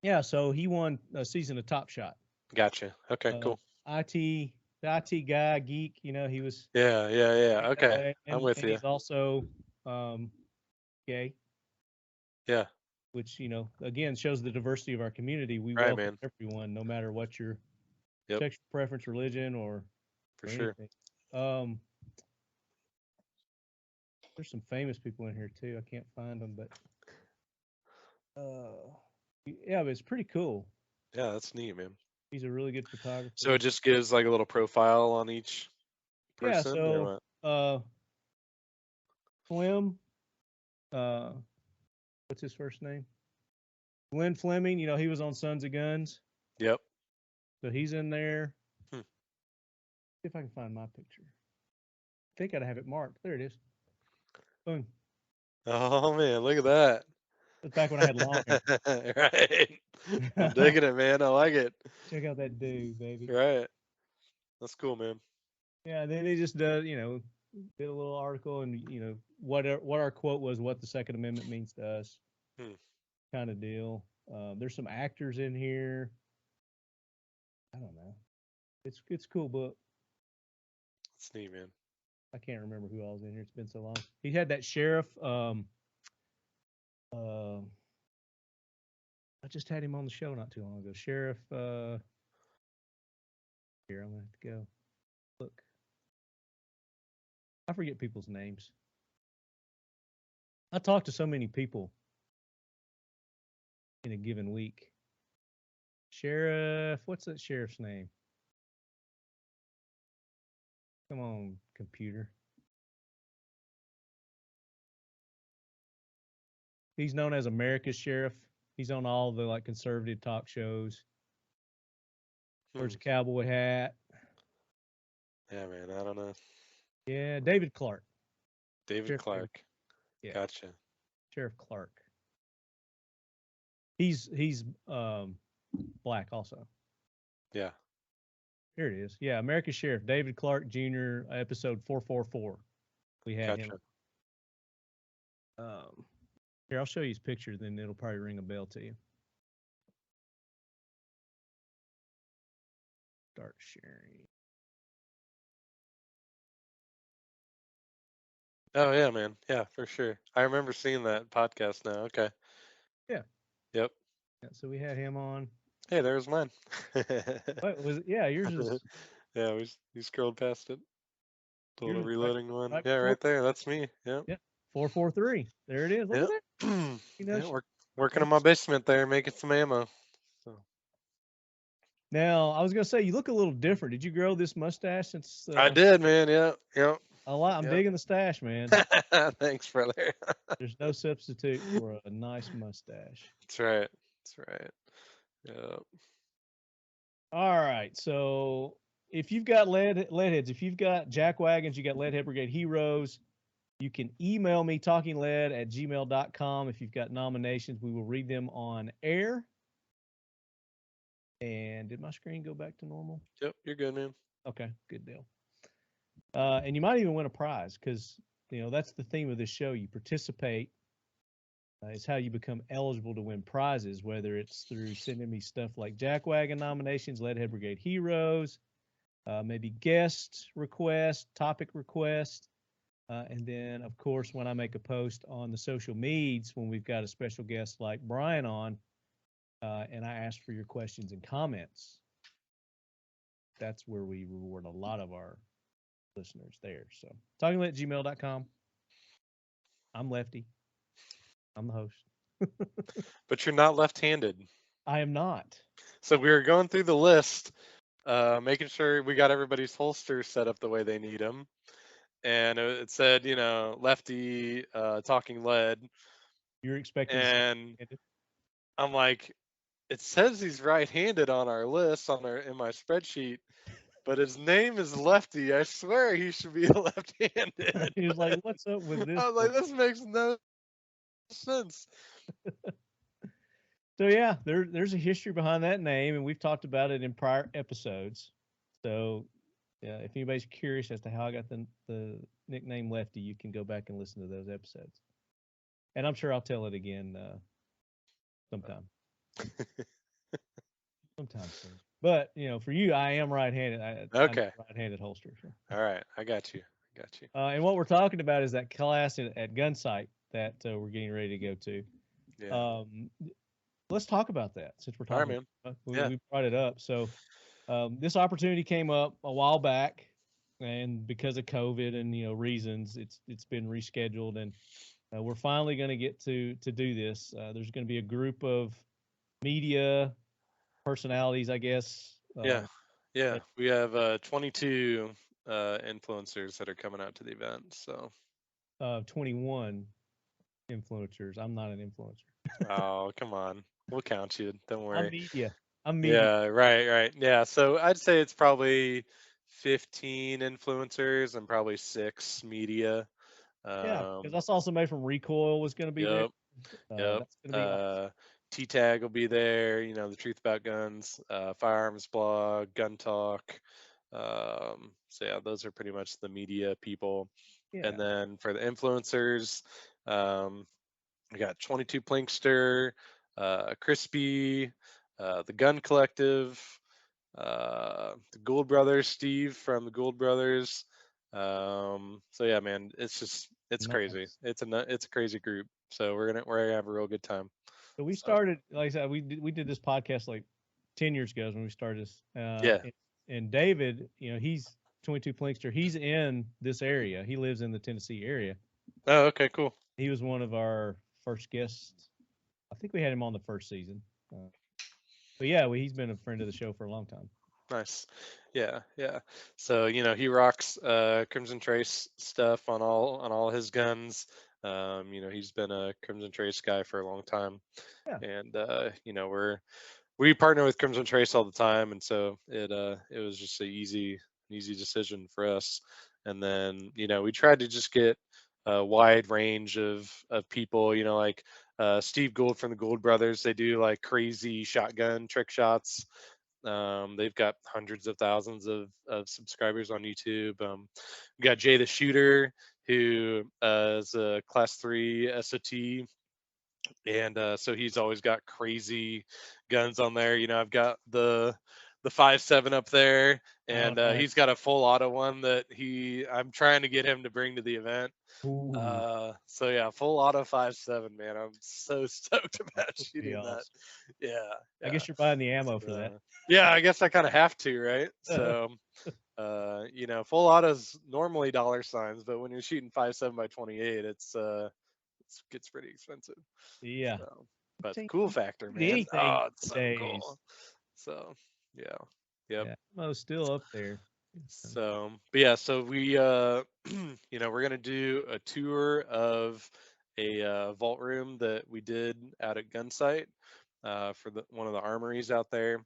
Yeah, so he won a season of Top Shot. Gotcha. Okay, cool. The IT guy, geek, you know, he was. Yeah. Okay, I'm with you. He's also gay. Yeah. Which, you know, again, shows the diversity of our community. We right, welcome man. everyone, no matter what your sexual preference, religion, or sure. There's some famous people in here too. I can't find them, but yeah, but it's pretty cool. Yeah, that's neat, man. He's a really good photographer. So it just gives like a little profile on each person. Yeah. So Flim, what's his first name? Glenn Fleming. You know, he was on Sons of Guns. Yep. So he's in there. See if I can find my picture. I think I'd have it marked. There it is. Boom. Oh man, look at that. That's back when I had long hair. Right. I'm digging it, man. I like it. Check out that dude, baby. Right. That's cool, man. Yeah, then he just does, you know, did a little article, and you know what our quote was, what the Second Amendment means to us, kind of deal. There's some actors in here. I don't know. It's a cool book. It's neat, man. I can't remember who all was in here. It's been so long. He had that sheriff. I I just had him on the show not too long ago. Sheriff. Here, I'm gonna have to go look. I forget people's names. I talk to so many people in a given week. Sheriff, what's that sheriff's name? Come on, computer. He's known as America's Sheriff. He's on all the like conservative talk shows. Wears a cowboy hat. Yeah, man. I don't know. Yeah, David Clark. David Sheriff Clark. Yeah. Gotcha. Sheriff Clark. He's black also. Yeah. Here it is. Yeah, America's Sheriff, David Clark Jr., episode 444. We had him. Here, I'll show you his picture, then it'll probably ring a bell to you. Start sharing. Oh yeah, man. Yeah, for sure. I remember seeing that podcast now. Okay. Yeah. Yep. Yeah, so we had him on. Hey, there's mine. What was it? Yeah, yours is. Yeah, we scrolled past it. The little reloading one. right yeah, before- right there. That's me. Yep. Yeah. 443. There it is. Look Yep. at that. You know, Yeah, working on my basement there, making some ammo. So now, I was gonna say you look a little different. Did you grow this mustache since? I did, man. Yep. I'm Yep. digging the stash, man. Thanks, brother. There's no substitute for a nice mustache. That's right. That's right. Yep. All right. So if you've got lead heads, if you've got jack wagons, you got Leadhead Brigade Heroes, you can email me talkingled@gmail.com. If you've got nominations, we will read them on air. And did my screen go back to normal? Yep. You're good, man. Okay, good deal. And you might even win a prize because, that's the theme of this show. You participate. It's how you become eligible to win prizes, whether it's through sending me stuff like Jackwagon nominations, Leadhead Brigade Heroes, maybe guest request, topic request. And then, of course, when I make a post on the social medias, when we've got a special guest like Brian on, and I ask for your questions and comments, that's where we reward a lot of our listeners there. So talkinglet@gmail.com. I'm Lefty. I'm the host. But you're not left-handed. I am not. So we were going through the list, making sure we got everybody's holsters set up the way they need them. And it said, lefty, talking lead. You're expecting. And I'm like, it says he's right-handed on our list in my spreadsheet, but his name is Lefty. I swear he should be left-handed. He was like, "What's up with this?" I was like, "This makes no sense." So yeah, there's a history behind that name, and we've talked about it in prior episodes. So yeah, if anybody's curious as to how I got the nickname Lefty, you can go back and listen to those episodes. And I'm sure I'll tell it again sometime. Sometime soon. But for you, I am right-handed. Okay. I'm right-handed holster. So. All right, I got you. And what we're talking about is that class at Gunsight that we're getting ready to go to. Yeah. Let's talk about that since we're talking. All right, man. We brought it up. So this opportunity came up a while back, and because of COVID and reasons, it's been rescheduled, and we're finally going to get to do this. There's going to be a group of media personalities, I guess. Yeah. We have 22 influencers that are coming out to the event. So 21 influencers. I'm not an influencer. Oh, come on. We'll count you. Don't worry. I'm media. Yeah, right. Yeah, so I'd say it's probably 15 influencers and probably 6 media. Yeah, because I saw somebody from Recoil was going to be there. Yep. That's gonna be awesome. T-Tag will be there. The Truth About Guns, Firearms blog, Gun Talk. So yeah, those are pretty much the media people. Yeah. And then for the influencers, we got 22 Plinkster, Crispy, the Gun Collective, the Gould Brothers, Steve from the Gould Brothers. So yeah, man, it's Nice. crazy. It's a crazy group. So we're gonna have a real good time. So we started, like I said, we did this podcast like 10 years ago when we started this. Yeah. And David, he's 22 Plinkster. He's in this area. He lives in the Tennessee area. Oh, okay, cool. He was one of our first guests. I think we had him on the first season. But yeah, he's been a friend of the show for a long time. Nice. Yeah. So, he rocks Crimson Trace stuff on all his guns. He's been a Crimson Trace guy for a long time. Yeah. And we partner with Crimson Trace all the time, and so it was just an easy decision for us. And then, we tried to just get a wide range of people, like Steve Gould from the Gould Brothers. They do like crazy shotgun trick shots. They've got hundreds of thousands of subscribers on YouTube. We got Jay the Shooter, who is a Class 3 SOT, and so he's always got crazy guns on there. I've got the 5.7 up there, and nice. he's got a full auto one that I'm trying to get him to bring to the event. So yeah, full auto 5.7, man. I'm so stoked about shooting awesome. that. Yeah. I guess you're buying the ammo for that. Yeah, I guess I kind of have to, right? So, full autos normally $signs, but when you're shooting 5.7 by 28, it gets pretty expensive. Yeah. So, but the cool factor, man. Oh, it's so cool. So, yeah. Yep. Yeah, ammo's still up there. So, but yeah, so we, we're gonna do a tour of a vault room that we did out at Gunsight for one of the armories out there,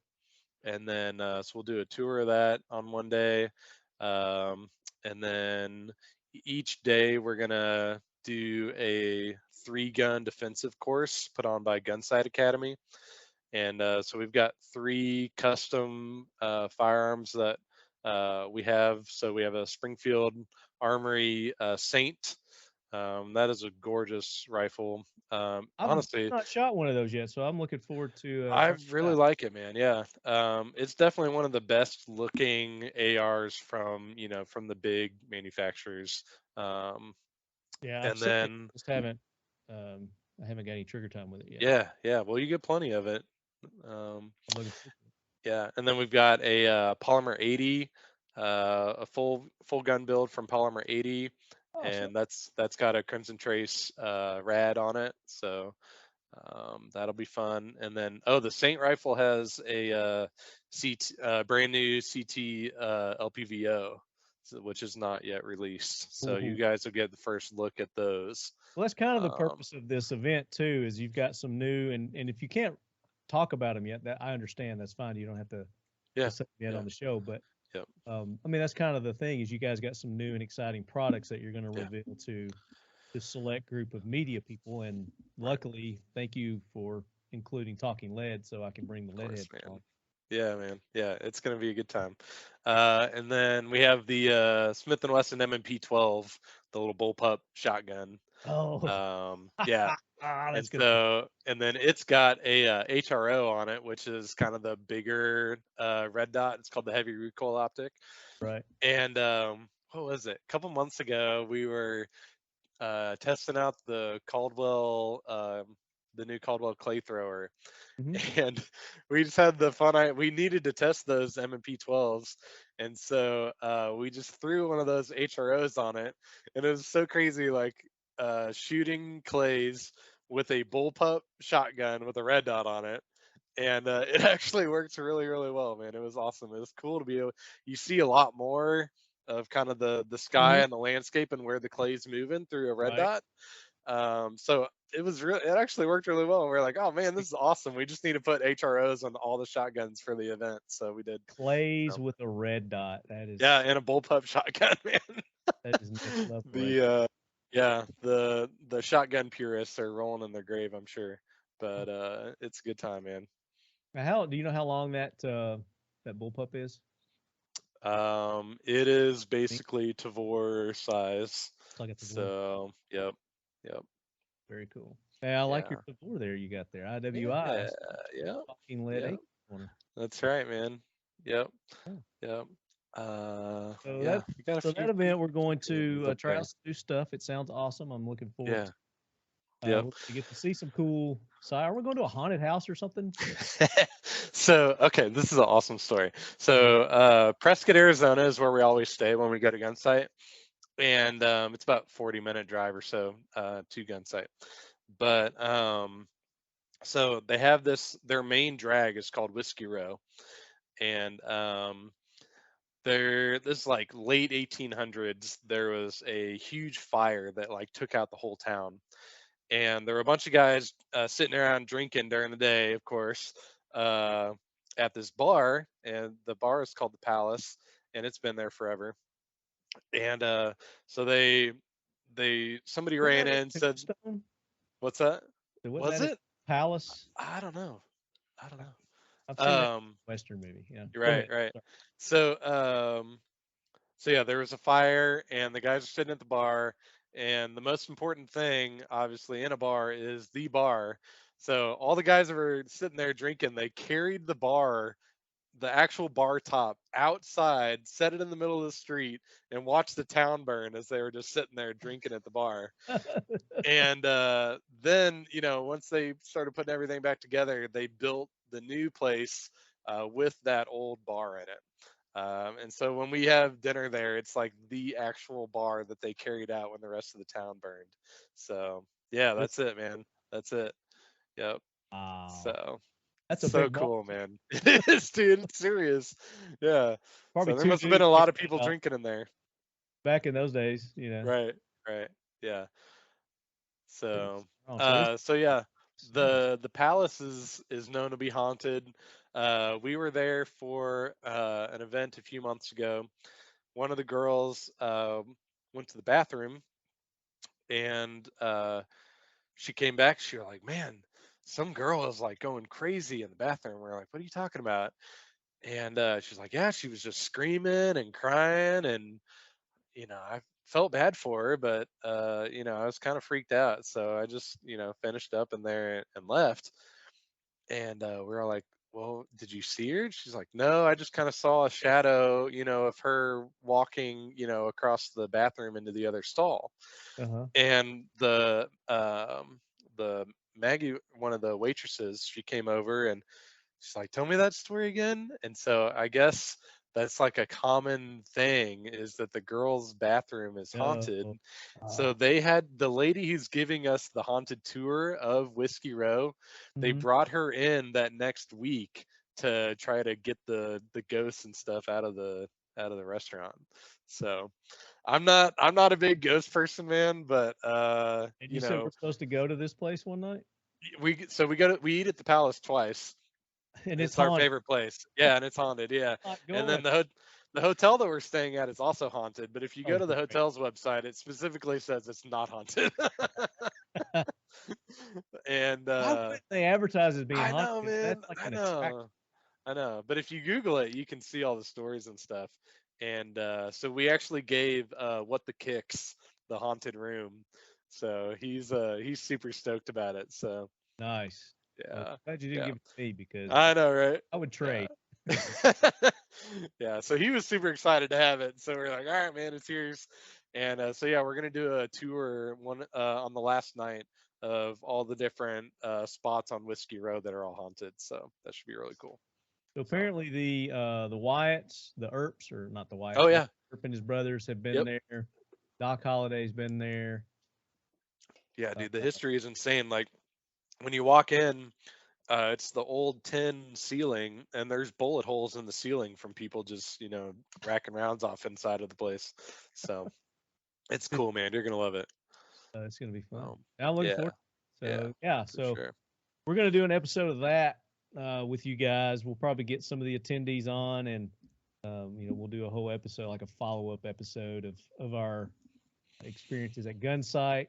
and then so we'll do a tour of that on one day, and then each day we're gonna do a 3-gun defensive course put on by Gunsight Academy, and so we've got 3 custom firearms that we have. So we have a Springfield Armory Saint. That is a gorgeous rifle. Honestly, I've not shot one of those yet, so I'm looking forward to. I really like it, man. Yeah, it's definitely one of the best looking ARs from the big manufacturers. Yeah, and then just haven't. I haven't got any trigger time with it yet. Yeah. Well, you get plenty of it. Yeah, and then we've got a Polymer 80, a full gun build from Polymer 80, and that's got a Crimson Trace rad on it, so that'll be fun. And then the Saint rifle has a brand new CT LPVO, which is not yet released, so you guys will get the first look at those. Well, that's kind of the purpose of this event too, is you've got some new, and if you can't talk about them yet, that I understand, that's fine. You don't have to set them yet on the show, but I mean, that's kind of the thing, is you guys got some new and exciting products that you're going to reveal to this select group of media people, and luckily, thank you for including Talking Lead, so I can bring the lead head on. Yeah, man. Yeah, it's going to be a good time. And then we have the Smith & Wesson M&P 12, the little bullpup shotgun. Yeah. That's good. So, and then it's got a HRO on it, which is kind of the bigger red dot. It's called the heavy recoil optic. Right. And what was it? A couple months ago, we were testing out the Caldwell, the new Caldwell clay thrower. And we just had the fun. We needed to test those M&P 12s, and so we just threw one of those HROs on it, and it was so crazy, like shooting clays with a bullpup shotgun with a red dot on it, and it actually works really, really well, man. It was awesome. It was cool to be able. You see a lot more of kind of the sky and the landscape and where the clay's moving through a red dot. So it actually worked really well. And we're like, oh man, this is awesome. We just need to put HROs on all the shotguns for the event. So we did clays with a red dot. That is and a bullpup shotgun, man. That is next level. The shotgun purists are rolling in their grave, I'm sure. But it's a good time, man. Now, do you know how long that bullpup is? It is basically Tavor size. Like a Tavor. So yep. Very cool. Hey, I like your Tavor there you got there. IWI. Talking Lead. That's right, man. Yep. So that event, we're going to try out some new stuff. It sounds awesome. I'm looking forward to get to see some cool Are we going to a haunted house or something? So, okay, this is an awesome story. So, Prescott, Arizona is where we always stay when we go to gun site. And it's about 40-minute drive or so to gun site. But so they have their main drag is called Whiskey Row. And this like late 1800s, there was a huge fire that like took out the whole town. And there were a bunch of guys sitting around drinking during the day, of course, at this bar, and the bar is called the Palace, and it's been there forever. And so somebody ran in and said, Tombstone? "What's that? Wasn't Was that it? Palace? I don't know. I don't know." I've seen that Um, Western movie. Yeah. Go right, ahead. right. Sorry. So yeah, there was a fire, and the guys are sitting at the bar. And the most important thing, obviously, in a bar is the bar. So all the guys that were sitting there drinking, they carried the actual bar top outside, set it in the middle of the street, and watched the town burn as they were just sitting there drinking at the bar. And then, once they started putting everything back together, they built the new place with that old bar in it. And so when we have dinner there, it's like the actual bar that they carried out when the rest of the town burned. So yeah, that's it, man. That's it. Yep. Wow. So That's a so big bar. cool, man. It is, dude. It's serious. Yeah. Probably So there two must have been dudes a lot of kicking it people up. drinking in there. Back in those days, Right. Right. Yeah. So So yeah, serious. the palace is known to be haunted. We were there for an event a few months ago. One of the girls went to the bathroom, and she came back. She was like, "Man, some girl is like going crazy in the bathroom." We're like, "What are you talking about?" And she's like, "Yeah, she was just screaming and crying, and I felt bad for her, but I was kind of freaked out, so I just finished up in there and left." And we were all like, "Well, did you see her?" She's like, "No, I just kind of saw a shadow, of her walking, across the bathroom into the other stall." Uh-huh. And the Maggie, one of the waitresses, she came over and she's like, "Tell me that story again." And so I guess that's like a common thing, is that the girls' bathroom is haunted. Oh, So they had the lady who's giving us the haunted tour of Whiskey Row. They mhm. brought her in that next week to try to get the ghosts and stuff out of the restaurant. So I'm not a big ghost person, man, but And you said we're supposed to go to this place one night, we eat at the Palace twice. and it's It's our haunted. favorite place. Yeah, and it's haunted. Yeah, Not and then going. the hotel that we're staying at is also haunted. But if you go Oh, to the great. hotel's website, it specifically says it's not haunted. And Why wouldn't they advertise as being I haunted? know, 'Cause man. that's like I an attraction. know. I know. But if you Google it, you can see all the stories and stuff. And so we actually gave What the Kicks the haunted room. So he's super stoked about it. So Nice. Well, yeah, glad you didn't yeah. give it to me because I know, right? I would Yeah. trade. Yeah, so he was super excited to have it. So we're like, all right, man, it's yours. And so yeah, we're gonna do a tour on the last night of all the different spots on Whiskey Road that are all haunted. So that should be really cool. So So, apparently the Wyatts, the Earps, or not the Wyatts, oh yeah, Earp and his brothers have been yep, there. Doc Holliday's been there. yeah, Uh, dude, the history is insane. Like when you walk in, it's the old tin ceiling, and there's bullet holes in the ceiling from people just racking rounds off inside of the place. So it's cool, man. You're gonna love it. it's gonna be fun. Um, I'm looking yeah, forward. yeah, So yeah, for so sure. we're gonna do an episode of that with you guys. We'll probably get some of the attendees on, and we'll do a whole episode, like a follow-up episode of our experiences at Gunsight,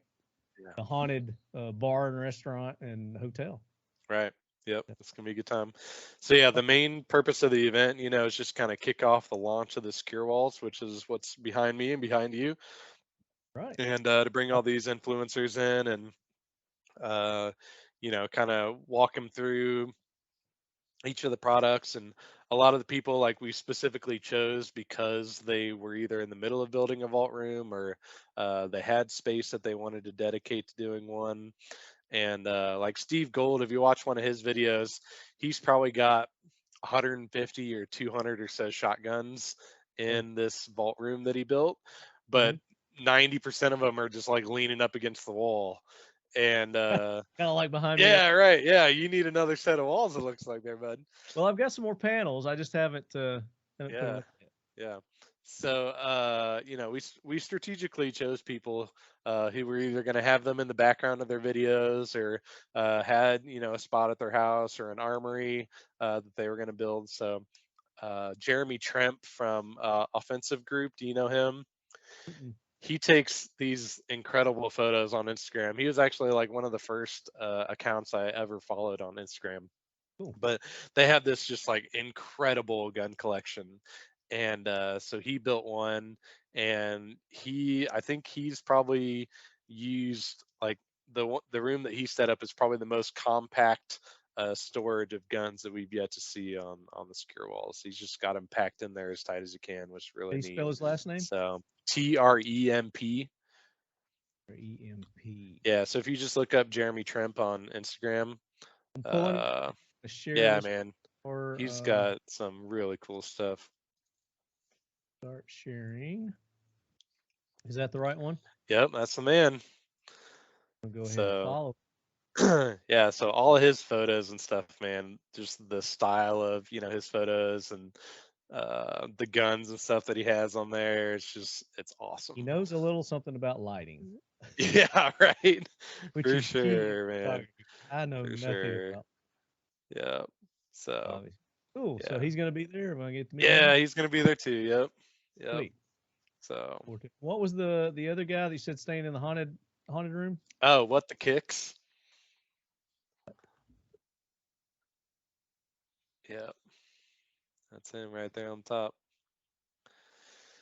Yeah. the haunted bar and restaurant and hotel. Right. Yep. It's gonna be a good time. So yeah, the main purpose of the event, is just kind of kick off the launch of the secure walls, which is what's behind me and behind you, Right. and to bring all these influencers in and kind of walk them through each of the products. And a lot of the people, like, we specifically chose because they were either in the middle of building a vault room, or they had space that they wanted to dedicate to doing one. And like Steve Gold, if you watch one of his videos, he's probably got 150 or 200 or so shotguns in this vault room that he built, but 90% of them are just like leaning up against the wall. And Kind of like behind me. yeah, right. Yeah, you need another set of walls, it looks like there, bud. Well, I've got some more panels. I just haven't put them Yeah. up yet. Yeah. So, you know, we strategically chose people who were either going to have them in the background of their videos or had, you know, a spot at their house or an armory that they were going to build. So, Jeremy Tremp from Offensive Group, do you know him? Mm-mm. He takes these incredible photos on Instagram. He was actually like one of the first accounts I ever followed on Instagram. Cool. But they have this just like incredible gun collection. And so he built one, and I think he's probably used like the room that he set up is probably the most compact storage of guns that we've yet to see on the secure walls. He's just got them packed in there as tight as he can, which is really Can you neat. spell his last name? So TREMP. EMP. Yeah. So if you just look up Jeremy Tremp on Instagram, I'm pulling a share yeah, this man, or he's got some really cool stuff. start sharing. Is that the right one? Yep, that's the man. I'll go ahead and follow. Yeah, so all of his photos and stuff, man, just the style of, you know, his photos and the guns and stuff that he has on there, it's awesome. He knows a little something about lighting. Yeah, right. Which For is key in sure, man. photography. I know For nothing sure. about Yeah. So obviously. Cool. yeah. So he's gonna be there. Am I get to meet Yeah, him? he's gonna be there too. Yep. Yep. Sweet. So What was the other guy that you said staying in the haunted room? oh, what the kicks? Yep. That's him right there on top.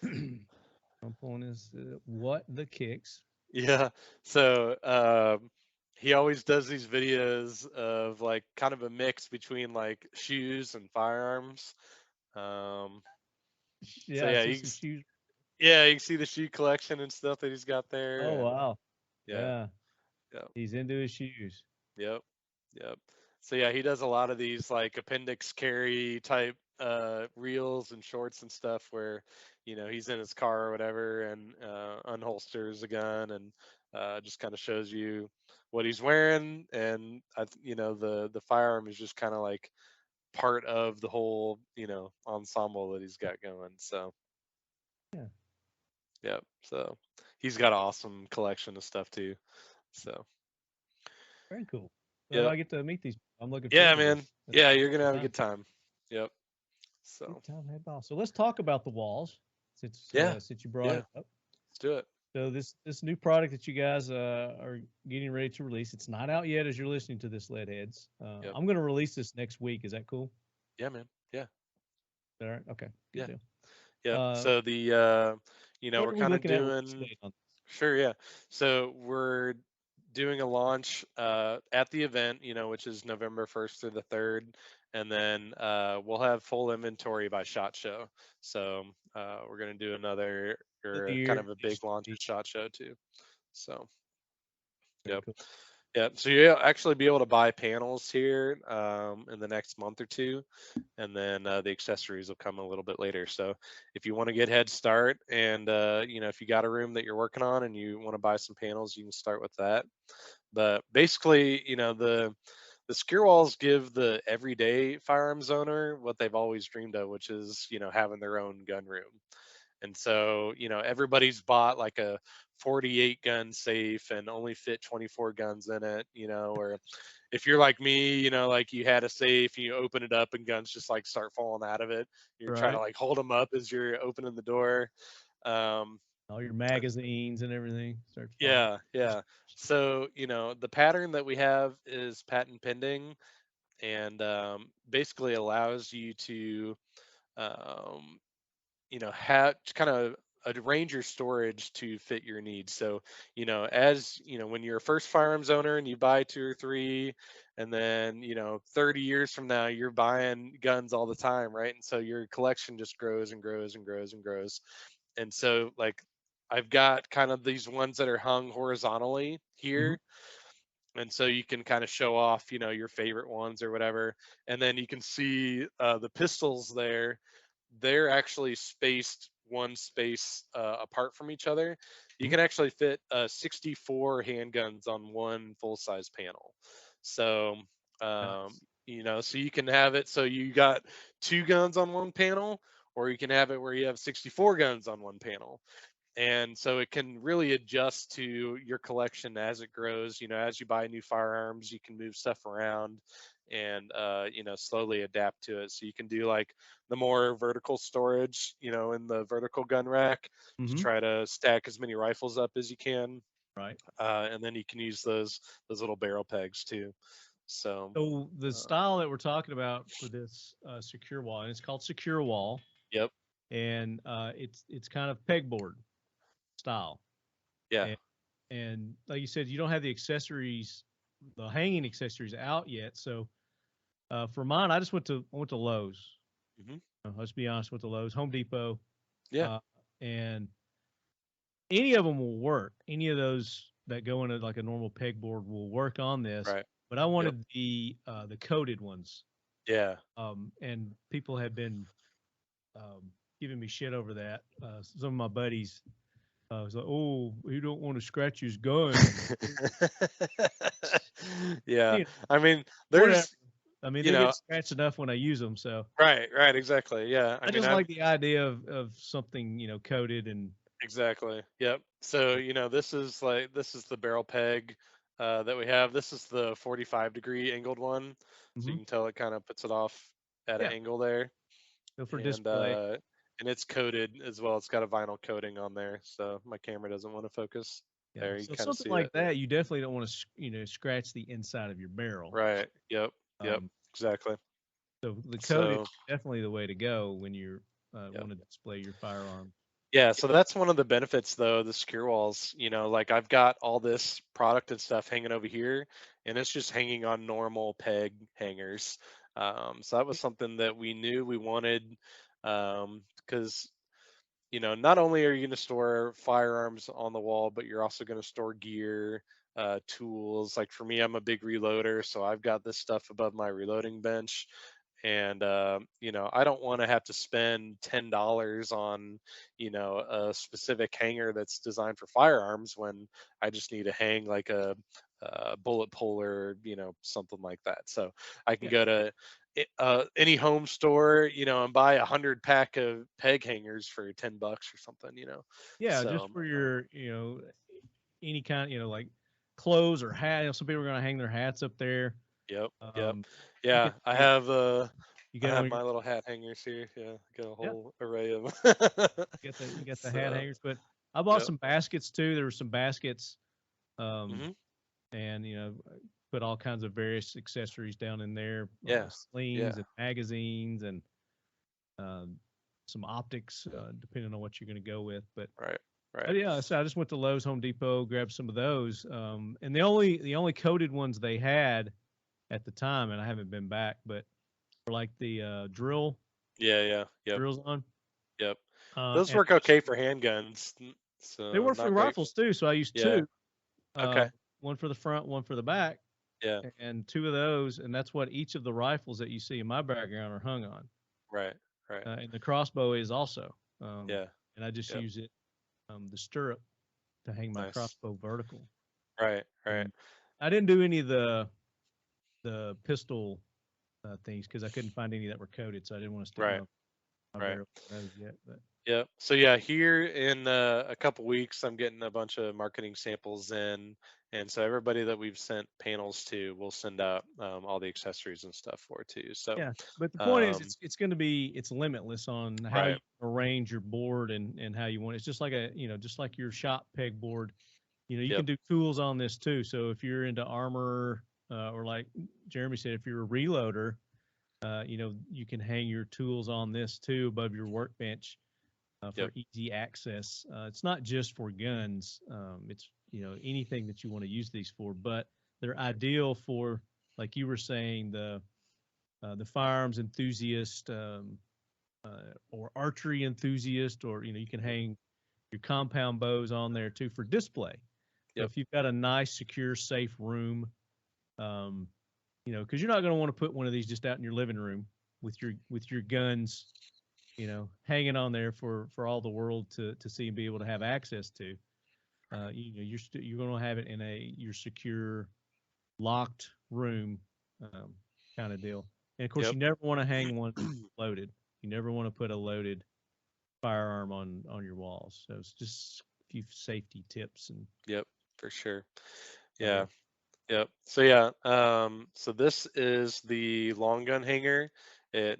I'm pulling his what the kicks. Yeah. So he always does these videos of like kind of a mix between like shoes and firearms. Yeah, so I yeah, see some shoes. Yeah, you can see the shoe collection and stuff that he's got there. Oh and, wow. Yeah. Yeah. He's into his shoes. Yep. Yep. So yeah, he does a lot of these like appendix carry type reels and shorts and stuff where, you know, he's in his car or whatever and unholsters a gun and just kind of shows you what he's wearing, and you know, the firearm is just kind of like part of the whole, you know, ensemble that he's got going. So Yeah. yep. So he's got an awesome collection of stuff too. So Very cool. yeah, I get to meet these. I'm looking. yeah, forward to man. this. Yeah, you're gonna have a good time. Yep. So good time, head boss. So let's talk about the walls since you brought it up. Let's do it. So this new product that you guys are getting ready to release, it's not out yet as you're listening to this, Leadheads. Yep. I'm going to release this next week. Is that cool? Yeah, man. Yeah. All right. Okay. Good deal. Yeah. So the you know, what we're are we kind of looking at with doing this date on this? sure, yeah. So we're doing a launch at the event, you know, which is November 1st through the 3rd, and then we'll have full inventory by SHOT Show. So we're gonna do another kind of a big launch at SHOT Show too. So yep. Cool. Yeah, so you'll actually be able to buy panels here in the next month or two, and then the accessories will come a little bit later. So if you want to get head start, and you know, if you got a room that you're working on and you want to buy some panels, you can start with that. But basically, you know, the secure walls give the everyday firearms owner what they've always dreamed of, which is, you know, having their own gun room. And so, you know, everybody's bought like a 48 gun safe and only fit 24 guns in it, you know, or if you're like me, you know, like you had a safe, you open it up and guns just like start falling out of it. You're trying to like hold them up as you're opening the door. All your magazines and everything starts falling. Yeah, yeah. So, you know, the pattern that we have is patent pending, and basically allows you to you know, have kind of arrange your storage to fit your needs. So, you know, as you know, when you're a first firearms owner and you buy 2 or 3, and then, you know, 30 years from now, you're buying guns all the time, right? And so your collection just grows and grows and grows and grows. And so, like, I've got kind of these ones that are hung horizontally here. And so you can kind of show off, your favorite ones or whatever. And then you can see the pistols there. They're actually spaced one space apart from each other. You Mhm. can actually fit 64 handguns on one full-size panel. So, Nice. so you can have it so you got 2 guns on one panel, or you can have it where you have 64 guns on one panel. And so it can really adjust to your collection as it grows. As you buy new firearms, you can move stuff around and slowly adapt to it. So you can do like the more vertical storage, in the vertical gun rack, to Hmm. try to stack as many rifles up as you can. Right. And then you can use those little barrel pegs too. So So the uh, style that we're talking about for this secure wall, and it's called secure wall, yep. and it's kind of pegboard style. Yeah. And, and like you said, you don't have the accessories, the hanging accessories out yet. So for mine, I went to Lowe's. Hmm. Let's be honest, with the Lowe's, Home Depot, Yeah. uh, and any of them will work. Any of those that go into like a normal pegboard will work on this. Right. But I Yep. wanted the coated ones. Yeah. And people have been giving me shit over that. Some of my buddies was like, "Oh, you don't want to scratch his gun." Yeah. You know, I mean, whatever. there's, I mean, you they get know, scratched enough when I use them. So right, exactly. Yeah. I I mean, just like the idea of something coated and exactly. Yep. So, this is the barrel peg that we have. This is the 45-degree angled one. So you mhm. can tell it kind of puts it off at an Yeah, angle there. so for And display. uh and it's coated as well. It's got a vinyl coating on there. So my camera doesn't want to focus. Yeah, There, you so kind of something see like it. that, you definitely don't want to scratch the inside of your barrel. Right. Yep. Yep. Um, Exactly. so the coated So, definitely the way to go when you're yep. want to display your firearm. Yeah, so that's one of the benefits though, the secure walls, like I've got all this product and stuff hanging over here, and it's just hanging on normal peg hangers. So that was something that we knew we wanted, because not only are you going to store firearms on the wall, but you're also going to store gear, tools. Like for me, I'm a big reloader, so I've got this stuff above my reloading bench. And I don't want to have to spend $10 on a specific hanger that's designed for firearms when I just need to hang like a bullet puller, something like that. So I can Yeah, go to any home store, and buy 100 pack of peg hangers for $10 or something. yeah, just So for your any kind like clothes or hat. Some people are going to hang their hats up there. yep, Um, you yeah. get you I get have on your my little hat hangers here. Yeah, got a yeah whole array of. you get the hat So hangers. But I bought yep. some baskets too. There were some baskets, um, Hmm. and put all kinds of various accessories down in there, Yeah, slings yeah. and magazines and um, some optics, depending on what you're going to go with. Right, right. But yeah, so I just went to Lowe's, Home Depot, grabbed some of those, and the only coated ones they had at the time, and I haven't been back, but were like the Yeah, yeah, yep, drills on, yep. Those and work okay for handguns, they so work for not great. rifles too. So I used Yeah. two, uh, Okay. one for the front, one for the back, Yeah. and two of those, and that's what each of the rifles that you see in my background are hung on. Right. Right. And the crossbow is also, um, Yeah. and I just Yep. use it, the stirrup to hang my Nice. crossbow vertical. Right. Right. Um, I didn't do any of the pistol things because I couldn't find any that were coated, so I didn't want to stick Right. my Right. barrel in those yet. But Yep. So yeah, here in a couple weeks, I'm getting a bunch of marketing samples in, and so everybody that we've sent panels to, we'll send out all the accessories and stuff for too. So, yeah, but the point is, um, it's going to be it's limitless on how right. you arrange your board and how you want it. It's just like just like your shop peg board. You Yep. can do tools on this too. So if you're into armor, or like Jeremy said, if you're a reloader, you can hang your tools on this too above your workbench for Yep. easy access. It's not just for guns. It's anything that you want to use these for, but they're ideal for, like you were saying, the firearms enthusiast, or archery enthusiast, or you can hang your compound bows on there too for display. So Yep. if you've got a nice, secure, safe room, You know, because you're not going to want to put one of these just out in your living room with your guns, you know, hanging on there for all the world to see and be able to have access to. You know, you're going to have it in your secure, locked room, kind of deal. And of course, Yep. you never want to hang one loaded. You never want to put a loaded firearm on your walls. So it's just a few safety tips and. Yep, for sure. Oh, Yeah. Yep. So yeah, so this is the long gun hanger. The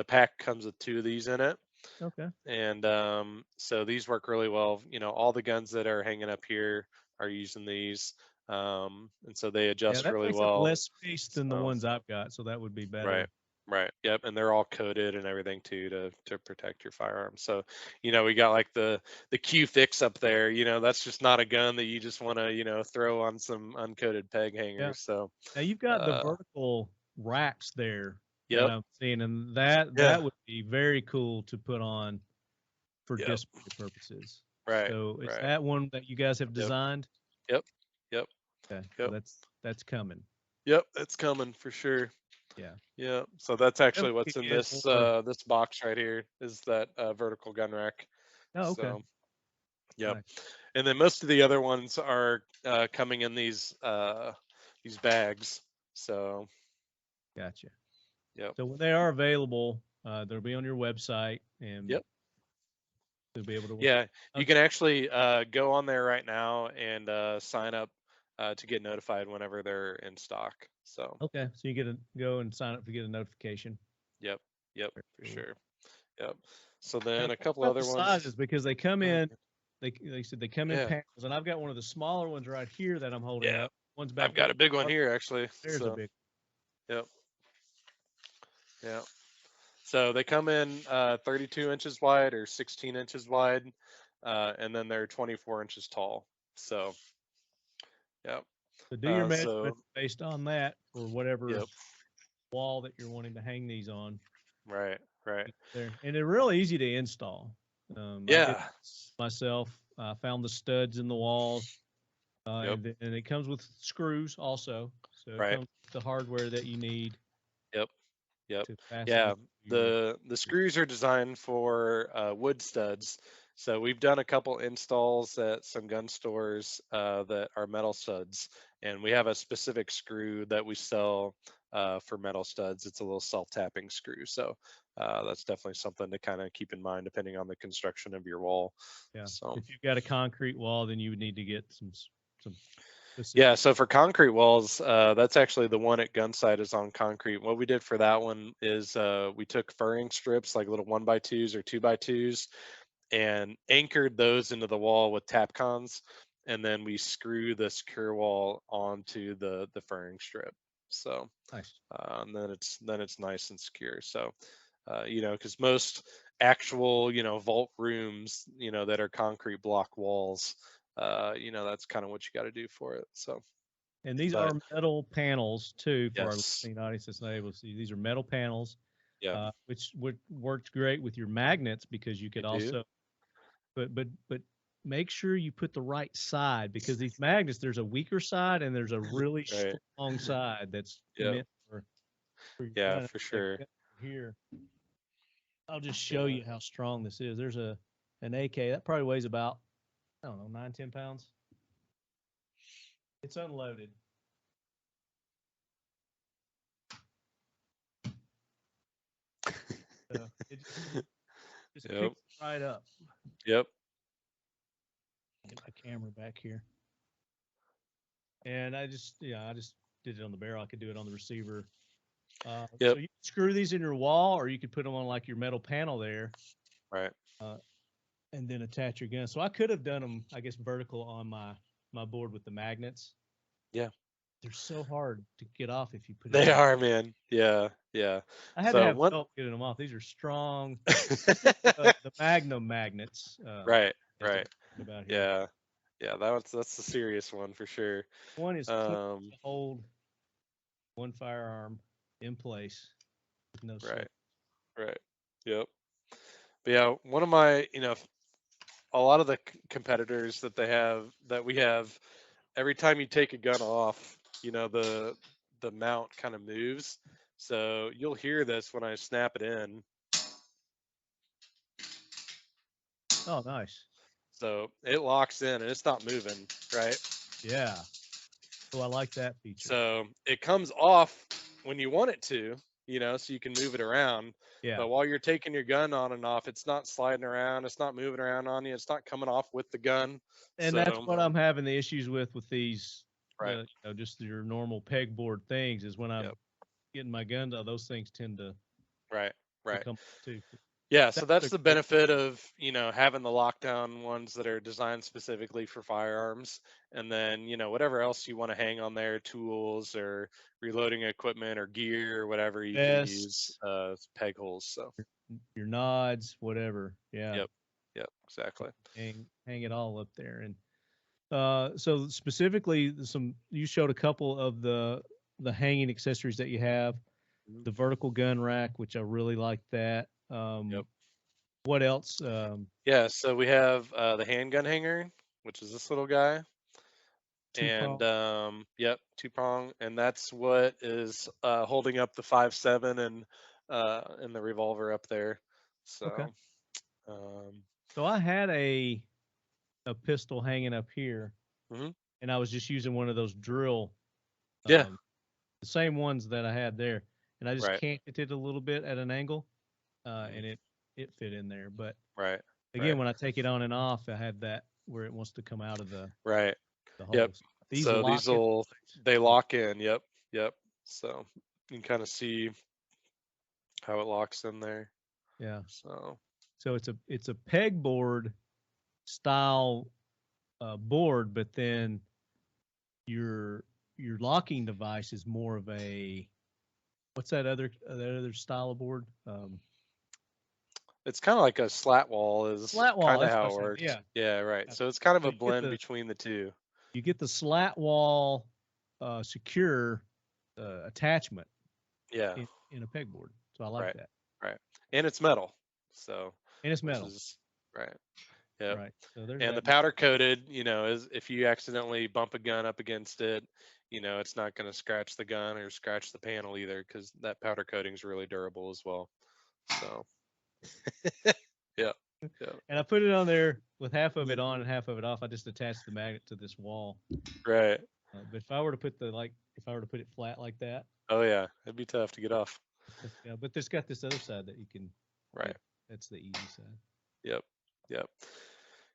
pack comes with 2 of these in it. okay. And so these work really well. You know, all the guns that are hanging up here are using these. And so they Yeah, adjust that really takes up well. less space than the So, ones I've got, so that would be better. right. Right. Yep. And they're all coated and everything too to protect your firearm. So, you know, we got like the Q fix up there, you know, that's just not a gun that you just want to, you know, throw on some uncoated peg Yeah. hangers. So Now you've got the vertical racks there that yep. I'm seeing, and Yeah. that would be very cool to put on for Yep. display purposes. Right. So is Right. that one that you guys have Yep. designed? Yep. Yep. Okay. So Yep. that's coming. Yep. It's coming for sure. Yeah. Yeah. So that's actually Definitely what's could in get this more. this box right here is that vertical gun rack. Oh, okay. So yep. Nice. And then most of the other ones are coming in these bags. So Gotcha. yep. So when they are available, they'll be on your website, and Yep. they'll be able to. Yeah, you Okay. can actually go on there right now and sign up to get notified whenever they're in stock. So Okay. So you get to go and sign up to get a notification. yep, yep, Very for cool. sure. Yep. So Now, then a what couple about the other ones. sizes? Because they come in, they said they come in Yeah, panels, and I've got one of the smaller ones right here that I'm holding yeah. up. One's back I've got there. a big one here actually. There's a So big. yep, yeah. So they come in 32 inches wide or 16 inches wide, and then they're 24 inches tall. So yep. So do your So measurements based on that for whatever yep. wall that you're wanting to hang these on. Right. Right. There, and they're really easy to install. I did Yeah. this myself. I found the studs in the walls, Yep. and it comes with screws also. So it Right. comes with the hardware that you need Yep. Yep. to fasten. Yeah. your- The screws are designed for wood studs. So we've done a couple installs at some gun stores that are metal studs, and we have a specific screw that we sell for metal studs. It's a little self-tapping screw. So that's definitely something to kind of keep in mind depending on the construction of your wall. Yeah. So If you've got a concrete wall, then you would need to get some. yeah, so for concrete walls, that's actually the one at Gunsight is on concrete. What we did for that one is we took furring strips, like little 1x2s or 2x2s, and anchored those into the wall with tapcons, and then we screw the secure wall onto the furring strip. So Nice. and then it's nice and secure. So you know, because most actual vault rooms that are concrete block walls, that's kind of what you got to do for it. So And these but are metal panels too for our yes, listening audience that's not able to see. These are metal panels, yeah, which worked great with your magnets because you could they do. also, but make sure you put the right side because these magnets, there's a weaker side and there's a really Right. strong side that's Yeah. meant for your Yeah, gun. for sure. Here, I'll just show you how strong this is. There's an AK that probably weighs about, I don't know, 9-10 pounds. It's unloaded. So it just Yep. picks right up. Yep. Get my camera back here. And I just did it on the barrel. I could do it on the receiver. Yep. So you can screw these in your wall, or you could put them on like your metal panel there. Right. And then attach your gun. So I could have done them, I guess, vertical on my board with the magnets. Yeah. They're so hard to get off if you put it. They are, man. Yeah. Yeah. I had to have help getting them off. These are strong. The Magnum magnets. Right. Right. About here. Yeah. Yeah. That's the serious one for sure. One is to hold one firearm in place with no right. Right. Yep. But yeah, one of my, a lot of the competitors that we have, every time you take a gun off, you know, the mount kind of moves. So you'll hear this when I snap it in. Oh, nice. So it locks in and it's not moving, right? Yeah. Oh, I like that feature. So it comes off when you want it to, you know, so you can move it around. Yeah. But while you're taking your gun on and off, it's not sliding around. It's not moving around on you. It's not coming off with the gun. And that's what I'm having the issues with these, Right. you know, just your normal pegboard things is when I'm Yep. getting my gun to those things tend to Right. come off too. Yeah, so that's a the great benefit of, you know, having the lockdown ones that are designed specifically for firearms. And then, you know, whatever else you want to hang on there, tools or reloading equipment or gear or whatever, you can use peg holes. So your nods, whatever. Yeah. Yep, exactly. Hang it all up there. And so specifically you showed a couple of the hanging accessories that you have. The vertical gun rack, which I really like that. Yep. What else? Yeah, so we have the handgun hanger, which is this little guy. Two-prong. And yep, 2-prong, and that's what is holding up the 5.7 and the revolver up there. So Okay. So I had a pistol hanging up here, and I was just using one of those drill. Yeah. The same ones that I had there, and I just Right. canted it a little bit at an angle, and it fit in there. But Right. again, when I take it on and off, I had that where it wants to come out of the the holes. Yep. These so lock they lock in. Yep. So you can kind of see how it locks in there. Yeah. So it's a pegboard style board, but then your locking device is more of a what's that other style of board? it's kind of like a slat wall is kind of how it works. Yeah, right. So it's kind of a blend between the two. You get the slat wall secure attachment. Yeah. In a pegboard. So I like that. Right. And it's metal. So and it's metal. Right. Yeah. Right. So and the powder coated, you know, is if you accidentally bump a gun up against it, you know, it's not going to scratch the gun or scratch the panel either, because that powder coating is really durable as well. So yeah. And I put it on there with half of it on and half of it off. I just attached the magnet to this wall. Right. But if I were to put it flat like that. Oh yeah, it'd be tough to get off. Yeah, but there's got this other side that you can. Right. That's the easy side. Yep.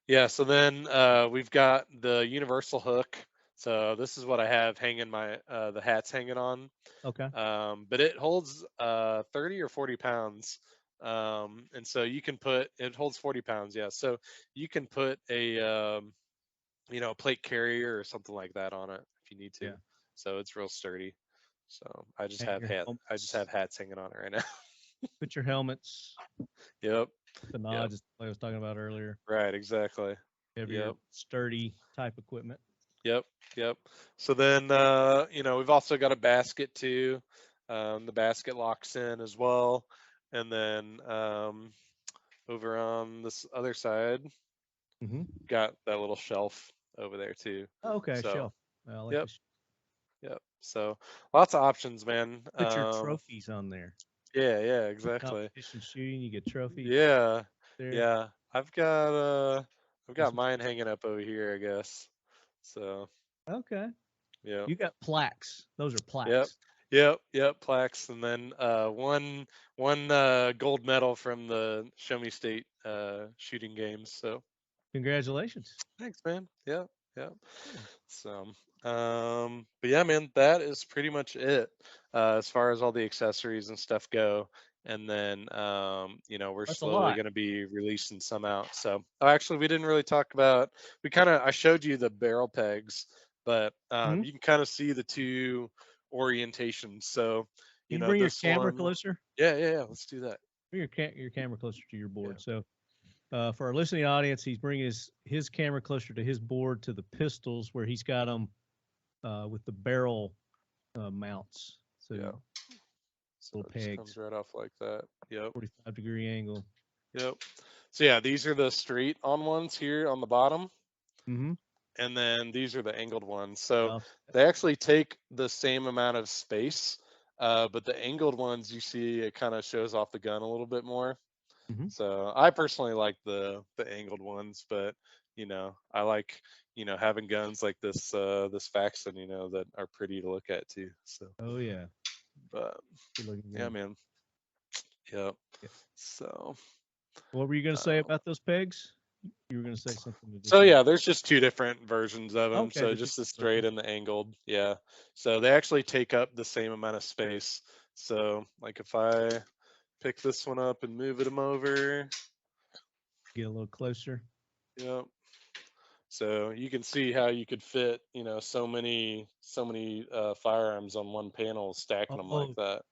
Yeah. So then we've got the universal hook. So this is what I have hanging my the hats hanging on. Okay. But it holds 30 or 40 pounds. And so you can it holds 40 pounds. Yeah. So you can put a plate carrier or something like that on it if you need to. Yeah. So it's real sturdy. So I just have hats hanging on it right now. Put your helmets. Yep. The nods like I was talking about earlier. Right, exactly. Your sturdy type equipment. Yep. So then we've also got a basket too. The basket locks in as well. And then over on this other side, got that little shelf over there too. Oh, okay, so, shelf. I like Yep. So lots of options, man. Put your trophies on there. Yeah, exactly. Competition shooting, you get trophies. Yeah. Yeah. I've got mine hanging up over here, I guess. So. Okay. Yeah. You got plaques. Those are plaques. Yep, plaques, and then one gold medal from the Show Me State shooting games. So congratulations. Thanks, man. Yeah. So but yeah, man, that is pretty much it as far as all the accessories and stuff go. And then we're slowly going to be releasing some out. So actually we didn't really talk about, I showed you the barrel pegs, but you can kind of see the two orientations. So you bring your camera closer. Yeah, let's do that. Bring your camera closer to your board. So for our listening audience, he's bringing his camera closer to his board, to the pistols where he's got them with the barrel mounts. So little pegs. Comes right off like that. Yep. 45-degree angle. Yep. So yeah, these are the straight on ones here on the bottom. and then these are the angled ones. So Oh, they actually take the same amount of space, but the angled ones, you see, it kind of shows off the gun a little bit more. mhm. So I personally like the angled ones, but I like having guns like this Faxon, that are pretty to look at too. So, Oh yeah, but good looking yeah, gun. man. Yep. Yeah. So, What were you gonna say um, about those pegs? You were gonna say something so additional. yeah, there's just two different versions of them. Okay, So the two just the straight versions. and the angled. Yeah. So they actually take up the same amount of space. So like if I pick this one up and move them over, Get a little closer. yep. So you can see how you could fit, so many firearms on one panel, stacking them like Oh, that.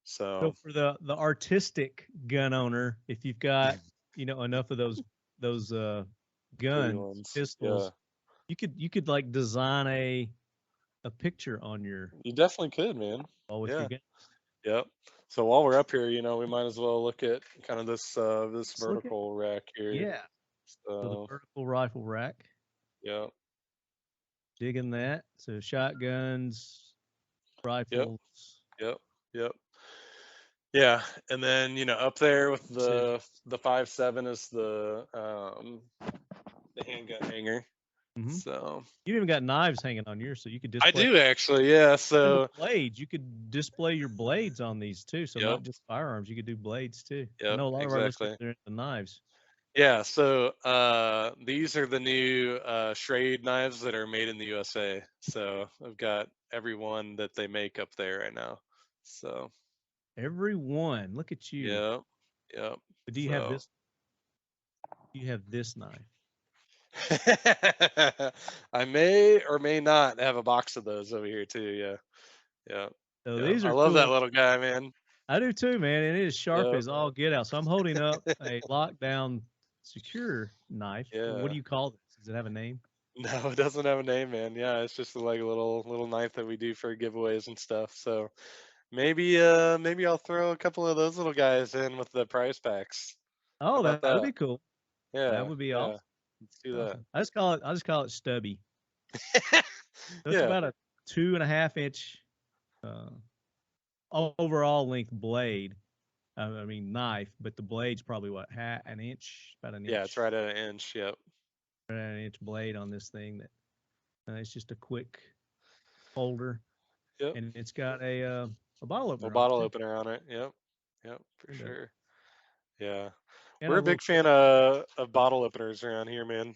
so So for the artistic gun owner, if you've got enough of those pretty guns, ones, yeah, pistols, you could like design a picture on your you definitely could, man. wall with your Yeah, gun. yep. So while we're up here, we might as well look at kind of this Let's look at vertical rack here. yeah. So the So vertical rifle rack, yeah, digging that. So shotguns, yep, rifles, yep, yep. Yeah, and then up there with precision. the 5.7 is the handgun hanger. Hmm. So You even got knives hanging on yours, so you could I display do actually, yeah. and the So blades. You could display your blades on these too. So yep, not just firearms, you could do blades too. I yep, know a lot of our listeners exactly. are into knives. Yeah, so these are the new Schrade knives that are made in the USA. So I've got every one that they make up there right now. So Every one. Look at you. yep, yep. But do you have So this? You have this knife. I may or may not have a box of those over here too. Yeah, yeah, So yeah. these I are love that cool. little guy, man. I do too, man. And it is sharp Yep, as all get out. So I'm holding up a lockdown secure knife. What yeah. do you call this? Does it have a name? No, it doesn't have a name, man. Yeah, it's just like a little knife that we do for giveaways and stuff. So maybe I'll throw a couple of those little guys in with the prize packs. How Oh, about that'd that? be cool. That Yeah, would be yeah. awesome. Let's do that. Awesome. I just call it stubby. So it's Yeah, about a 2.5 inch uh, overall length blade. I mean knife, but the blade's probably what an inch, about an yeah, it's inch, right at an inch. Yep, right at an inch blade on this thing. That it's just a quick holder, yep. and it's got a bottle A opener on it bottle too, opener on it. Yep, yep, for and sure. Yeah, a we're a little big fan of bottle openers around here, man.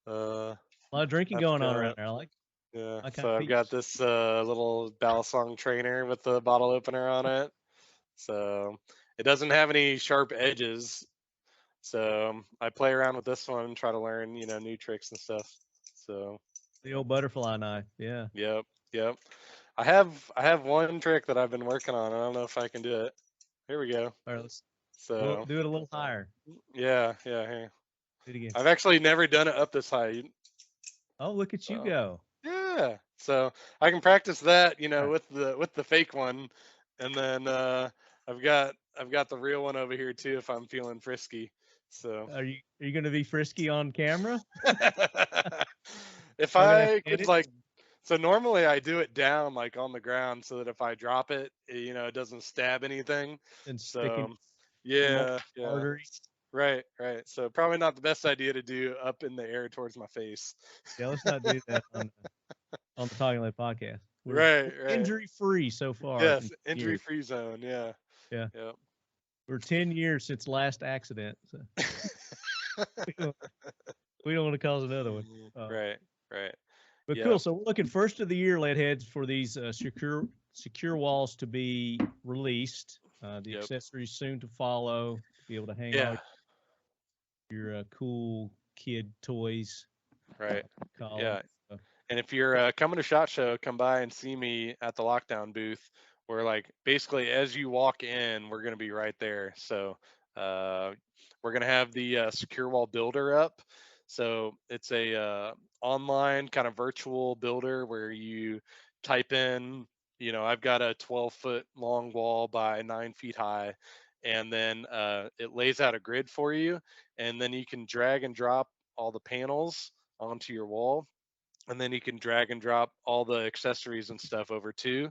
Uh, lot of drinking I've going on around got there. I like yeah. my kind So of I've got peeps. this little Balisong trainer with the bottle opener on it. So it doesn't have any sharp edges. So I play around with this one, try to learn, new tricks and stuff. So The old butterfly knife. Yeah. yep, yep. I have one trick that I've been working on. I don't know if I can do it. Here we go. All right, we'll So do it a little higher. yeah, yeah. Here. Do it again. I've actually never done it up this high. Oh, look at you So go. yeah. So I can practice that, All right. with the fake one, and then I've got the real one over here too if I'm feeling frisky. So Are you going to be frisky on camera? if Am I going to I hit could it like, so normally I do it down like on the ground so that if I drop it, it doesn't stab anything. and stick in So femoral yeah, yeah, artery? right, right. So probably not the best idea to do up in the air towards my face. Yeah, let's not do that on the Talking Lead podcast. We're Right, right. injury free so far in Yes, injury 10 years. free zone. Yeah, Yeah, yep. we're 10 years since last accident, so we don't, we don't want to cause another one. Right, right. But Yep, cool. So we're looking first of the year, lead heads, for these secure walls to be released. The yep. accessories soon to follow. Be able to hang all Yeah, your cool kid toys, right. call them. Yeah. And if you're coming to SHOT Show, come by and see me at the lockdown booth. Where like basically as you walk in, we're gonna be right there. So uh, we're gonna have the secure wall builder up. So it's a online kind of virtual builder where you type in, I've got a 12-foot long wall by 9 feet high, and then it lays out a grid for you, and then you can drag and drop all the panels onto your wall, and then you can drag and drop all the accessories and stuff over too.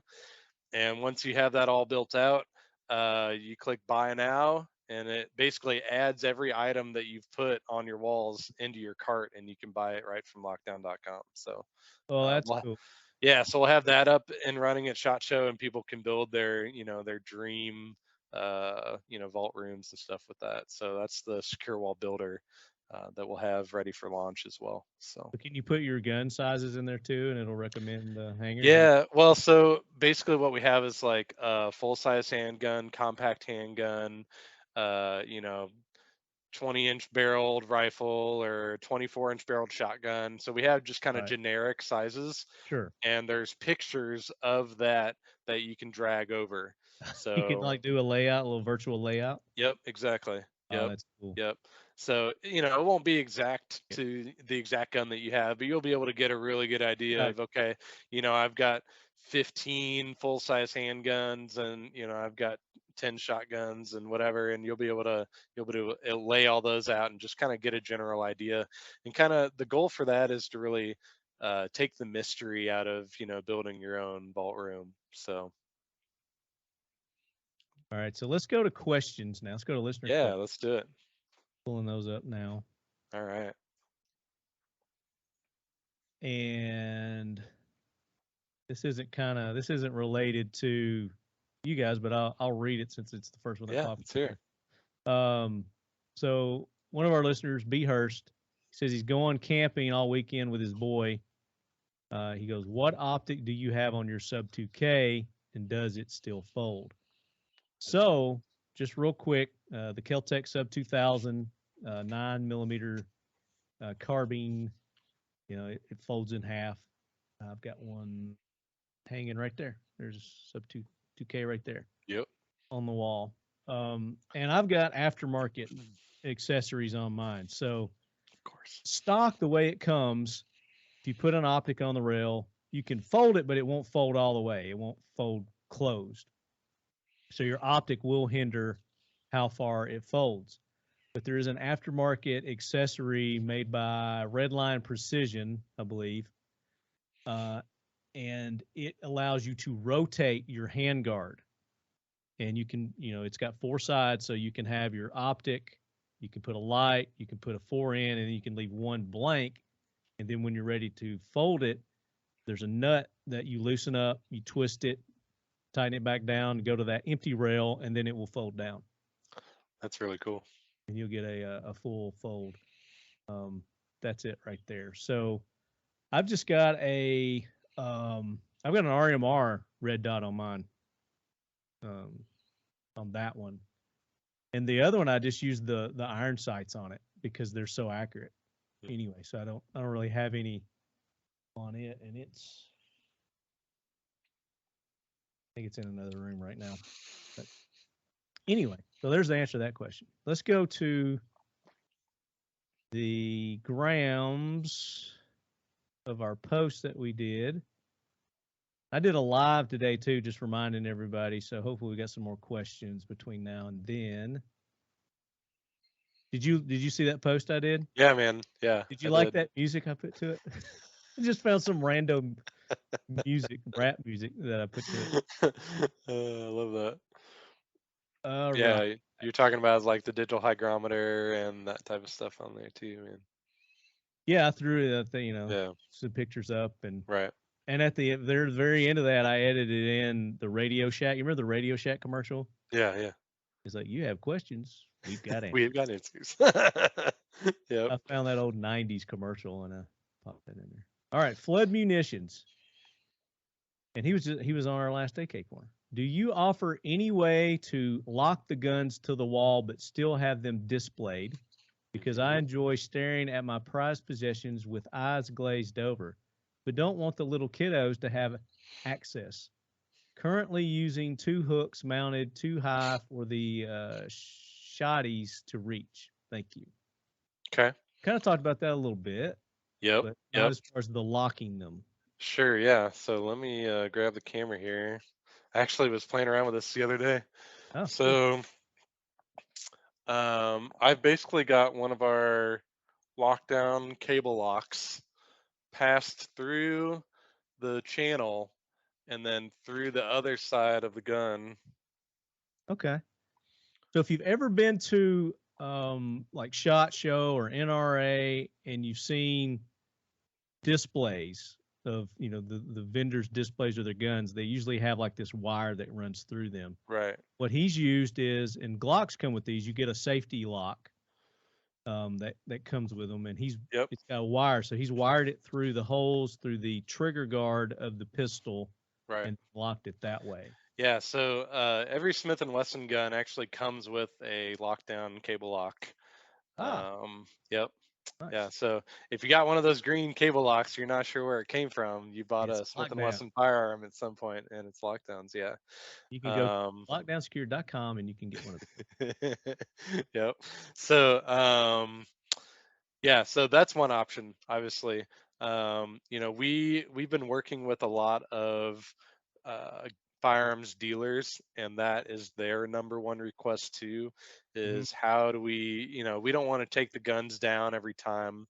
And once you have that all built out, you click buy now, and it basically adds every item that you've put on your walls into your cart, and you can buy it right from lockdown.com. So Oh, that's we'll, cool. yeah, so we'll have that up and running at SHOT Show, and people can build their, their dream, vault rooms and stuff with that. So that's the secure wall builder that we'll have ready for launch as well. So But can you put your gun sizes in there too, and it'll recommend the hangers? yeah, well, so basically what we have is like a full-size handgun, compact handgun, 20-inch barreled rifle or 24-inch barreled shotgun. So we have just kind of Right. generic sizes, Sure. and there's pictures of that you can drag over. You can So like do a layout, a little virtual layout. yep, exactly. Oh, Yep. that's cool. Yep. So, it won't be exact Yeah. to the exact gun that you have, but you'll be able to get a really good idea Right. of, okay, I've got 15 full-size handguns, and I've got 10 shotguns and whatever, and you'll be able to lay all those out and just kind of get a general idea. And kind of the goal for that is to really take the mystery out of, building your own vault room. So All right. So let's go to questions now. Let's go to listener yeah, questions. let's do it. Pulling those up now. All right. And this isn't related to you guys, but I'll read it since it's the first one that Yeah, popped let's hear it. up. So one of our listeners, B Hurst, says he's going camping all weekend with his boy. He goes, "What optic do you have on your Sub 2K, and does it still fold?" So just real quick, the Keltec Sub 2000 9mm carbine, it folds in half. I've got one hanging right there. There's Sub 2K right there. Yep. On the wall. And I've got aftermarket accessories on mine. So Of course. stock the way it comes, if you put an optic on the rail, you can fold it, but it won't fold all the way. It won't fold closed. So your optic will hinder how far it folds. But there is an aftermarket accessory made by Redline Precision, I believe. And it allows you to rotate your handguard. And you can, it's got 4 sides, so you can have your optic, you can put a light, you can put a 4 in, and then you can leave one blank. And then when you're ready to fold it, there's a nut that you loosen up, you twist it, tighten it back down, go to that empty rail, and then it will fold down. That's really cool. And you'll get a full fold. That's it right there. So I've just got I've got an RMR red dot on mine. On that one, and the other one I just used the iron sights on it because they're so accurate. Anyway, so I don't really have any on it, and I think it's in another room right now. But anyway, so there's the answer to that question. Let's go to the grams of our post that we did. I did a live today too, just reminding everybody. So hopefully we got some more questions between now and then. Did you see that post I did? Yeah, man. Yeah. Did you like that music I put to it? I just found some random music, rap music that I put to it. I love that. Yeah, right. You're talking about like the digital hygrometer and that type of stuff on there too, man. Yeah, I threw some pictures up and right. And at the very end of that, I edited in the Radio Shack. You remember the Radio Shack commercial? Yeah. It's like, you have questions, we've got answers. We've got answers. Yeah. I found that old 90s commercial and I popped that in there. All right, Flood Munitions. And he was on our last AK corner. Do you offer any way to lock the guns to the wall but still have them displayed? Because I enjoy staring at my prized possessions with eyes glazed over, but don't want the little kiddos to have access. Currently using 2 hooks mounted too high for the shotties to reach. Thank you. Okay. Kind of talked about that a little bit. Yep. But not as far as the locking them. Sure. Yeah. So let me grab the camera here. I actually was playing around with this the other day. Oh, so I've basically got one of our lockdown cable locks passed through the channel and then through the other side of the gun. Okay. So if you've ever been to like SHOT Show or NRA and you've seen displays of, you know, the vendors' displays of their guns, they usually have like this wire that runs through them. Right. What he's used is, and Glocks come with these, you get a safety lock that comes with them, and Yep. it's got a wire, so he's wired it through the holes through the trigger guard of the pistol, Right. and locked it that way. Yeah. So every Smith & Wesson gun actually comes with a lockdown cable lock. Yep. Nice. Yeah. So if you got one of those green cable locks, you're not sure where it came from. You bought It's a Smith & lockdown. Wesson firearm at some point, and it's lockdowns. Yeah. You can go to lockdownsecure.com and you can get one of them. Yep. So yeah, so that's one option, obviously. You know, we've been working with a lot of firearms dealers, and that is their number one request too, is how do we, you know, we don't want to take the guns down every time.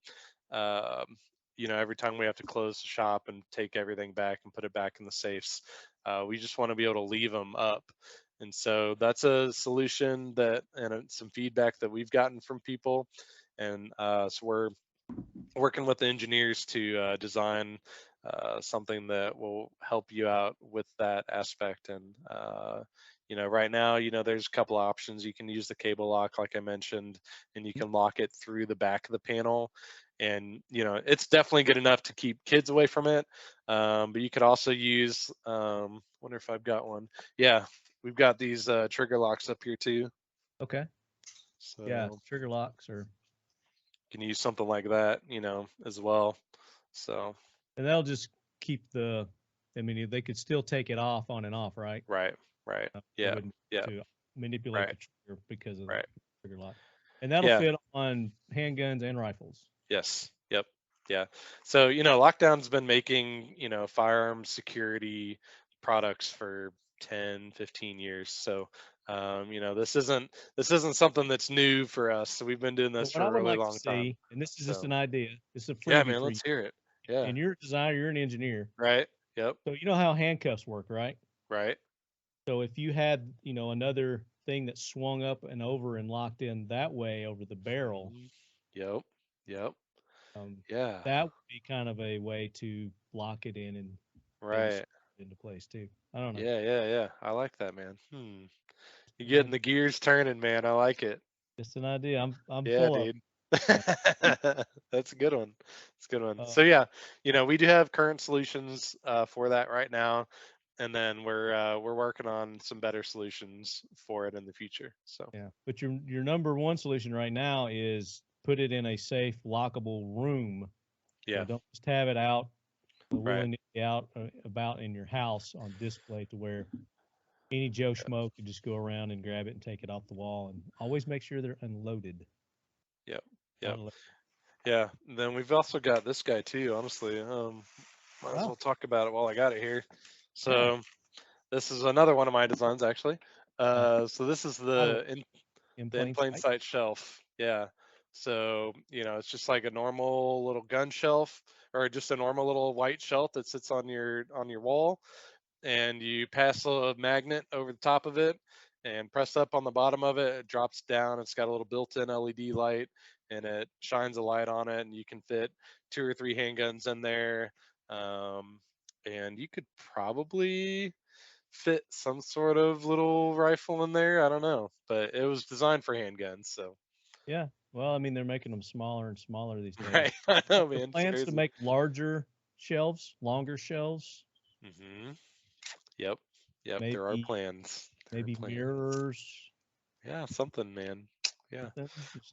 You know, every time we have to close the shop and take everything back and put it back in the safes. We just want to be able to leave them up. And so that's a solution that, and some feedback that we've gotten from people. And so we're working with the engineers to design something that will help you out with that aspect. And you know, right now, you know, there's a couple of options. You can use the cable lock, like I mentioned, and you can lock it through the back of the panel. And you know, it's definitely good enough to keep kids away from it. But you could also use, wonder if I've got one. Yeah, we've got these trigger locks up here too. Okay. So Yeah, trigger locks or you can use something like that, you know, as well. So and that'll just keep the, I mean, they could still take it off on and off, right? right. They Yeah. wouldn't Yeah. to manipulate Right. the trigger because of Right. the trigger lock. And that'll Yeah. fit on handguns and rifles. Yes. Yep. Yeah. So, you know, Lockdown's been making, you know, firearm security products for 10, 15 years. So, you know, this isn't something that's new for us. So we've been doing But this what I for a would really like to long time. see, and this is just So, an idea, it's a yeah, freebie man, for you. let's hear it. Yeah. And you're a designer, you're an engineer. Right. Yep. So you know how handcuffs work, right? Right. So if you had, you know, another thing that swung up and over and locked in that way over the barrel, Yep. Yep. Yeah. that would be kind of a way to lock it in and maybe Right. screw it into place too. I don't know. Yeah. I like that, man. You're getting the gears turning, man. I like it. Just an idea. I'm Yeah, full dude. of. That's a good one. It's a good one. Uh, So yeah, you know, we do have current solutions for that right now, and then we're working on some better solutions for it in the future. So yeah, but your number one solution right now is put it in a safe, lockable room. yeah, So don't just have it out, right. willing to be out about in your house on display to where any Joe Schmo could just go around and grab it and take it off the wall, and always make sure they're unloaded. Yep. Unloaded. Yeah. And then we've also got this guy too. Honestly, might as well talk about it while I got it here. So this is another one of my designs, actually. So this is the in plain sight shelf. Yeah. So, you know, it's just like a normal little gun shelf, or just a normal little white shelf that sits on your wall, and you pass a magnet over the top of it and press up on the bottom of it. It drops down. It's got a little built-in LED light, and it shines a light on it, and you can fit 2 or 3 handguns in there. And you could probably fit some sort of little rifle in there. I don't know, but it was designed for handguns. So yeah, well, I mean, they're making them smaller and smaller these days. right. I know, man. Plans to make larger shelves, longer shelves. Yep. Maybe, there are plans. Maybe mirrors. Yeah, something, man. Yeah.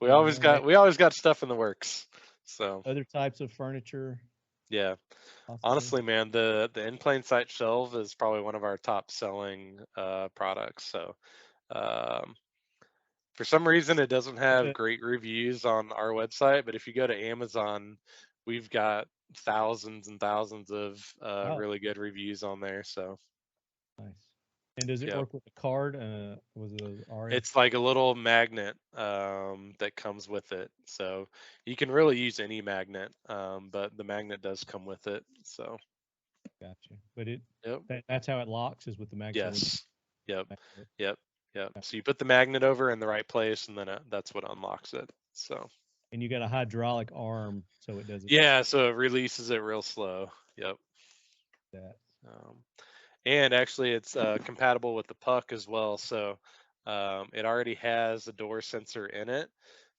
We always got stuff in the works. So other types of furniture. Yeah. Possibly. Honestly, man, the in plain sight shelf is probably one of our top selling products. So for some reason it doesn't have great reviews on our website, but if you go to Amazon, we've got thousands and thousands of really good reviews on there. So nice. And does it Yep. work with a card? Was it a RF? It's like a little magnet that comes with it. So you can really use any magnet, but the magnet does come with it. So Gotcha. But yep. that's how it locks, is with the magnet. Yes. Yep. Magnet. Yep. Yep. So you put the magnet over in the right place, and then that's what unlocks it. So. And you got a hydraulic arm, so it doesn't. Yeah. So it releases it real slow. Yep. That. And actually, it's compatible with the puck as well. So it already has a door sensor in it.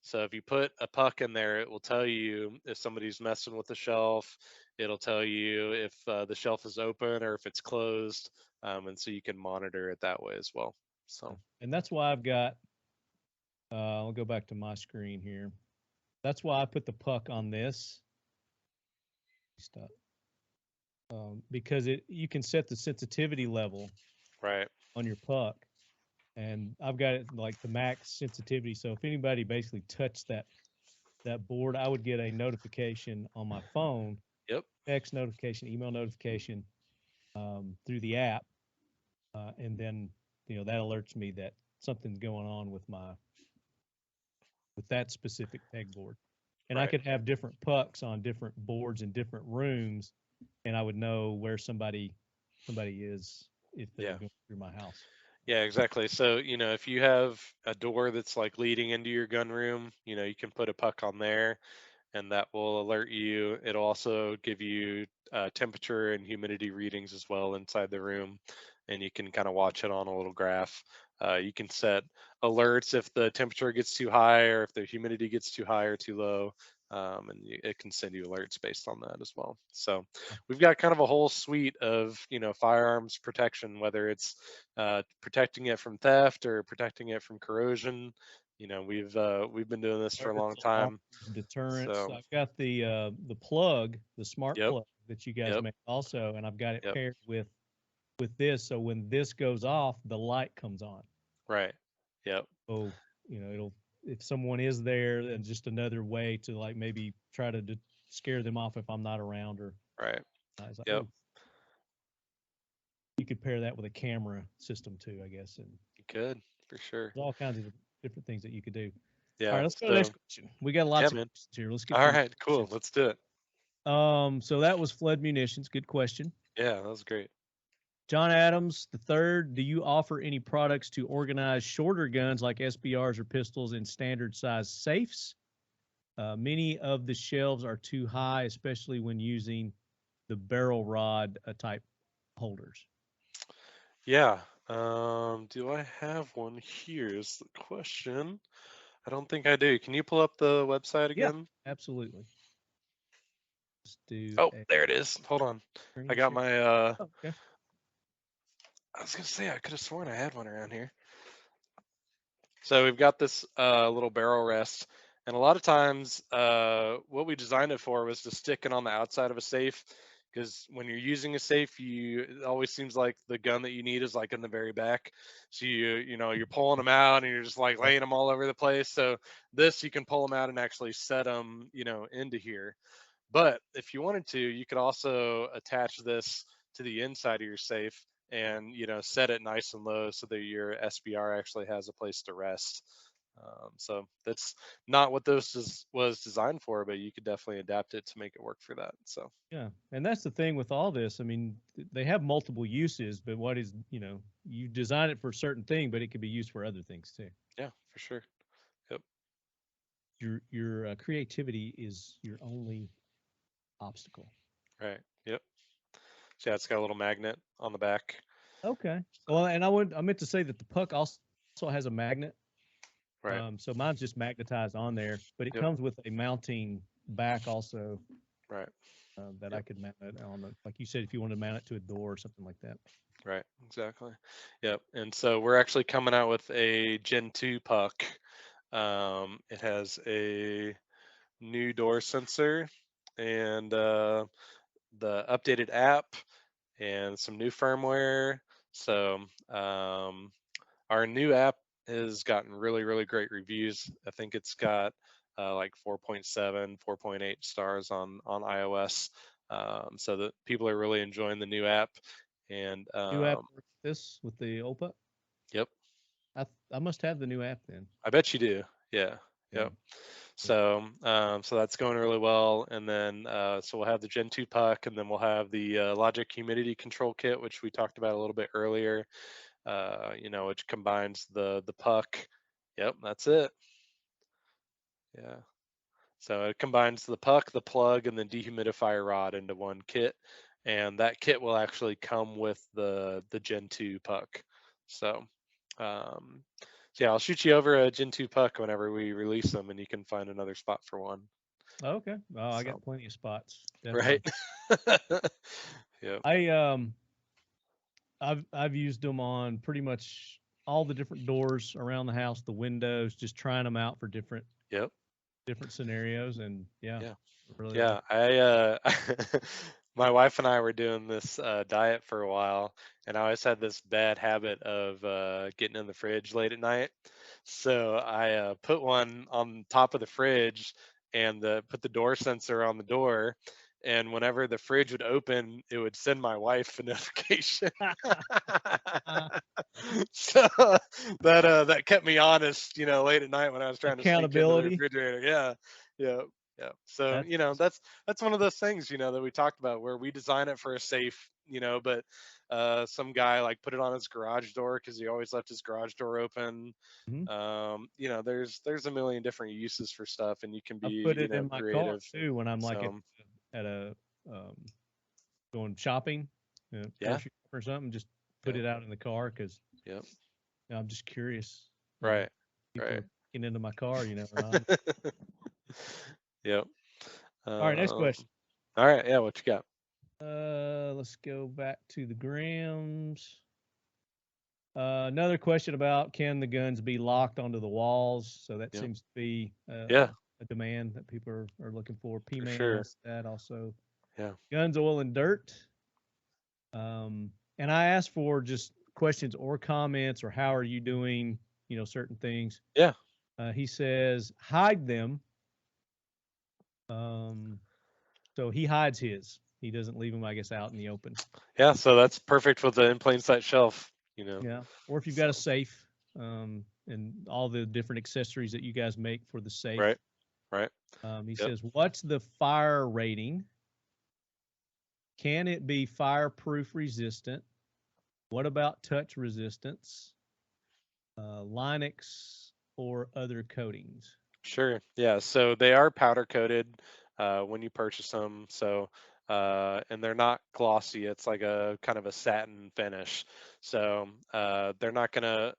So if you put a puck in there, it will tell you if somebody's messing with the shelf. It'll tell you if the shelf is open or if it's closed. And so you can monitor it that way as well. So. And that's why I've got. I'll go back to my screen here. That's why I put the puck on this. Stop. Because you can set the sensitivity level Right. on your puck, and I've got it like the max sensitivity. So if anybody basically touched that board, I would get a notification on my phone. Yep. Text notification, email notification through the app, and then that alerts me that something's going on with that specific pegboard. And I Right. could have different pucks on different boards in different rooms, and I would know where somebody is if they're going through my house. Yeah, exactly. So, if you have a door that's like leading into your gun room, you can put a puck on there and that will alert you. It'll also give you temperature and humidity readings as well inside the room, and you can kind of watch it on a little graph. You can set alerts if the temperature gets too high or if the humidity gets too high or too low, and it can send you alerts based on that as well. So we've got kind of a whole suite of firearms protection, whether it's protecting it from theft or protecting it from corrosion. We've been doing this for a long time. Deterrence. So, I've got the plug, the smart Yep. plug that you guys Yep. make also, and I've got it Yep. paired with this. So when this goes off, the light comes on. Right. Yep. So it'll, if someone is there, then just another way to like maybe try to scare them off if I'm not around, or Right. like, Yep. oh. You could pair that with a camera system too, I guess, and You could, for sure. there's all kinds of different things that you could do. Yeah. All right, let's go to the next question. We got lots of man. questions here. Let's get All through right. Cool. questions. Let's do it. So that was flood munitions. Good question. Yeah, that was great. John Adams III, do you offer any products to organize shorter guns like SBRs or pistols in standard size safes? Many of the shelves are too high, especially when using the barrel rod type holders. Yeah. Do I have one here is the question. I don't think I do. Can you pull up the website again? Yeah, absolutely. Let's do there it is. Hold on. I got my okay. I was gonna say I could have sworn I had one around here. So we've got this little barrel rest, and a lot of times what we designed it for was to stick it on the outside of a safe, because when you're using a safe, it always seems like the gun that you need is like in the very back. So you're pulling them out and you're just like laying them all over the place. So this, you can pull them out and actually set them into here. But if you wanted to, you could also attach this to the inside of your safe and set it nice and low so that your SBR actually has a place to rest. So that's not what this was designed for, but you could definitely adapt it to make it work for that. So yeah, and that's the thing with all this. I mean, they have multiple uses, but what is you design it for a certain thing, but it could be used for other things too. Yeah, for sure. Yep. Your creativity is your only obstacle. Right. Yep. So yeah, it's got a little magnet on the back. Okay. Well, and I meant to say that the puck also has a magnet. Right. So mine's just magnetized on there, but it comes with a mounting back also. Right. That I could mount it on, like you said, if you wanted to mount it to a door or something like that. Right. Exactly. Yep. And so we're actually coming out with a Gen 2 puck. It has a new door sensor and the updated app and some new firmware. So our new app has gotten really, really great reviews. I think it's got like 4.7, 4.8 stars on iOS. So that people are really enjoying the new app. And New app works this with the OPA? yep, I must have the new app then. I bet you do. Yeah. Yep. So so that's going really well. And then so we'll have the Gen 2 puck, and then we'll have the Logic humidity control kit, which we talked about a little bit earlier. Which combines the puck. Yep, that's it. Yeah. So it combines the puck, the plug, and the dehumidifier rod into one kit, and that kit will actually come with the Gen 2 puck. So, yeah, I'll shoot you over a Gen 2 puck whenever we release them, and you can find another spot for one. Okay. Oh, I So, got plenty of spots. right? Definitely. Yeah. I've used them on pretty much all the different doors around the house, the windows, just trying them out for different Yep. scenarios, and yeah. Really Yeah, I my wife and I were doing this diet for a while, and I always had this bad habit of getting in the fridge late at night. So I put one on top of the fridge and put the door sensor on the door, and whenever the fridge would open, it would send my wife a notification. So that kept me honest, late at night when I was trying to sneak into the accountability. refrigerator. Yeah. So that's one of those things, that we talked about where we design it for a safe, but some guy like put it on his garage door because he always left his garage door open. There's a million different uses for stuff, and you can I be put it in my car creative. too when I'm like So, at a going shopping, Yeah. or something. Just put it out in the car because Yep. I'm just curious. Right. People Right. are getting into my car, Yep. All right, next question. All right, yeah, what you got? Let's go back to the Grams. Another question about can the guns be locked onto the walls? So that seems to be a demand that people are looking for. P-Man asked that also. Yeah. Guns, oil, and dirt. And I asked for just questions or comments or how are you doing, certain things. Yeah. He says hide them. So he hides his. He doesn't leave them, I guess, out in the open. Yeah, so that's perfect with the in plain sight shelf, Yeah. Or if you've got a safe, and all the different accessories that you guys make for the safe. Right. He says, what's the fire rating? Can it be fireproof resistant? What about touch resistance? Linux or other coatings? Sure. Yeah. So they are powder coated when you purchase them. So and they're not glossy. It's like a kind of a satin finish. So they're not gonna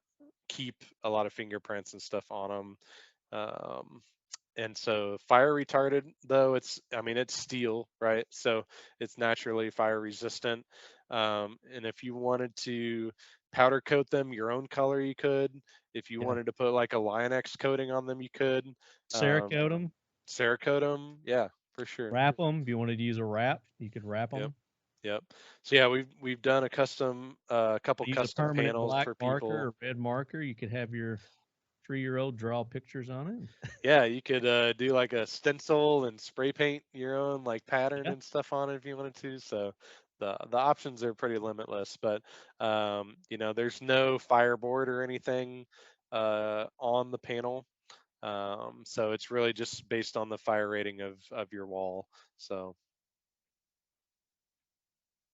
keep a lot of fingerprints and stuff on them. And so fire retarded, though, it's steel, right? So it's naturally fire resistant. And if you wanted to powder coat them your own color, you could. If you wanted to put like a Line-X coating on them, you could. Cerakote them? Cerakote them, yeah, for sure. Wrap them. If you wanted to use a wrap, you could wrap them. Yep. So yeah, we've done a custom, couple Use custom a permanent panels black for marker people. or red marker. You could have your 3-year-old draw pictures on it. Yeah, you could do like a stencil and spray paint your own like pattern and stuff on it if you wanted to. So the options are pretty limitless, but there's no fireboard or anything on the panel. So it's really just based on the fire rating of your wall. So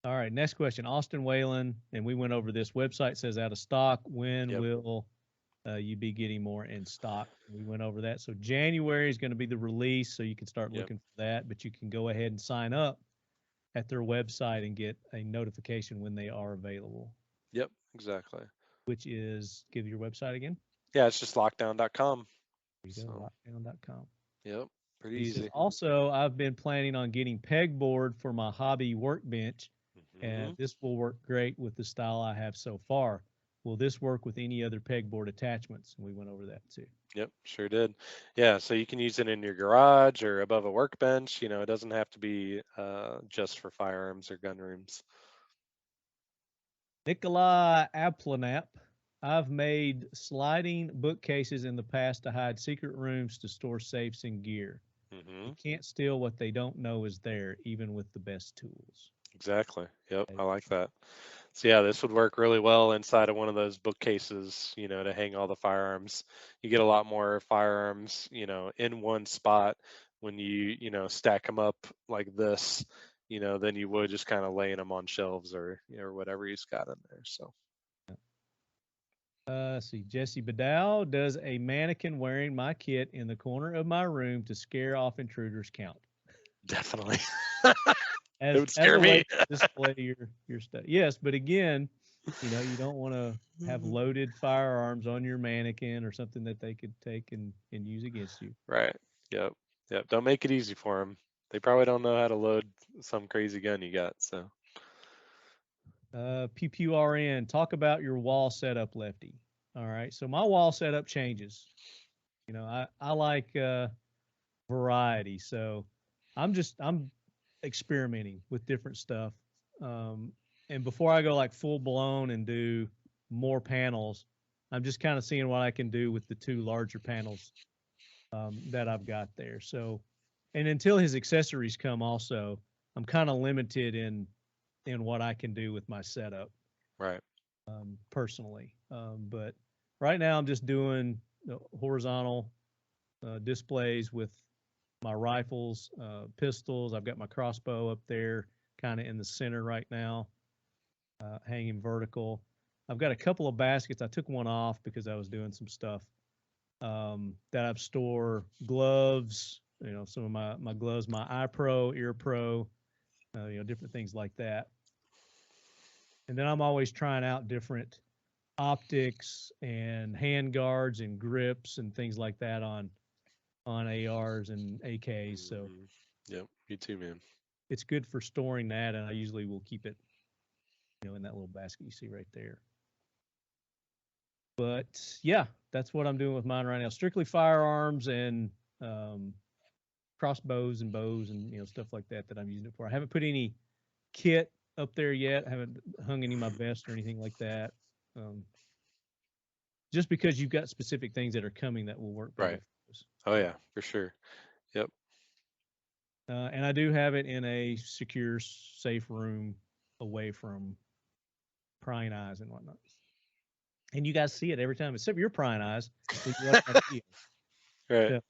all right, next question. Austin Whalen, and we went over this. Website says out of stock. When will you be getting more in stock? We went over that. So January is going to be the release, so you can start looking for that. But you can go ahead and sign up at their website and get a notification when they are available. Yep, exactly. Which is, give your website again. Yeah, it's just lockdown.com. There you go, lockdown.com. Yep, pretty easy. Also, I've been planning on getting pegboard for my hobby workbench, and this will work great with the style I have so far. Will this work with any other pegboard attachments? And we went over that too. Yep, sure did. Yeah, so you can use it in your garage or above a workbench. It doesn't have to be just for firearms or gun rooms. Nikolai Aplanap. I've made sliding bookcases in the past to hide secret rooms to store safes and gear. You can't steal what they don't know is there, even with the best tools. Exactly. Yep, I like that. So yeah, this would work really well inside of one of those bookcases, to hang all the firearms. You get a lot more firearms, in one spot when you stack them up like this, than you would just kind of laying them on shelves or whatever he's got in there. So. Let's see. Jesse Badal, does a mannequin wearing my kit in the corner of my room to scare off intruders count? Definitely. As, It would scare as a way me. to display your stuff. Yes, but again, you don't want to have loaded firearms on your mannequin or something that they could take and use against you. Right. Yep. Don't make it easy for them. They probably don't know how to load some crazy gun you got. So. PPRN, talk about your wall setup, Lefty. All right. So my wall setup changes. I like variety. So I'm experimenting with different stuff. And before I go like full blown and do more panels, I'm just kind of seeing what I can do with the two larger panels that I've got there. So, and until his accessories come also, I'm kind of limited in what I can do with my setup. Right. Personally. But right now I'm just doing horizontal displays with my rifles, pistols. I've got my crossbow up there kind of in the center right now, hanging vertical. I've got a couple of baskets. I took one off because I was doing some stuff that I've store gloves, some of my gloves, my eye pro, ear pro, different things like that. And then I'm always trying out different optics and hand guards and grips and things like that on ARs and AKs. So yep, me too, man. It's good for storing that, and I usually will keep it, in that little basket you see right there. But yeah, that's what I'm doing with mine right now. Strictly firearms and crossbows and bows and stuff like that I'm using it for. I haven't put any kit up there yet. I haven't hung any of my vests or anything like that. Just because you've got specific things that are coming that will work better. Right. Oh yeah, for sure. Yep. And I do have it in a secure, safe room away from prying eyes and whatnot. And you guys see it every time, except your prying eyes. Right.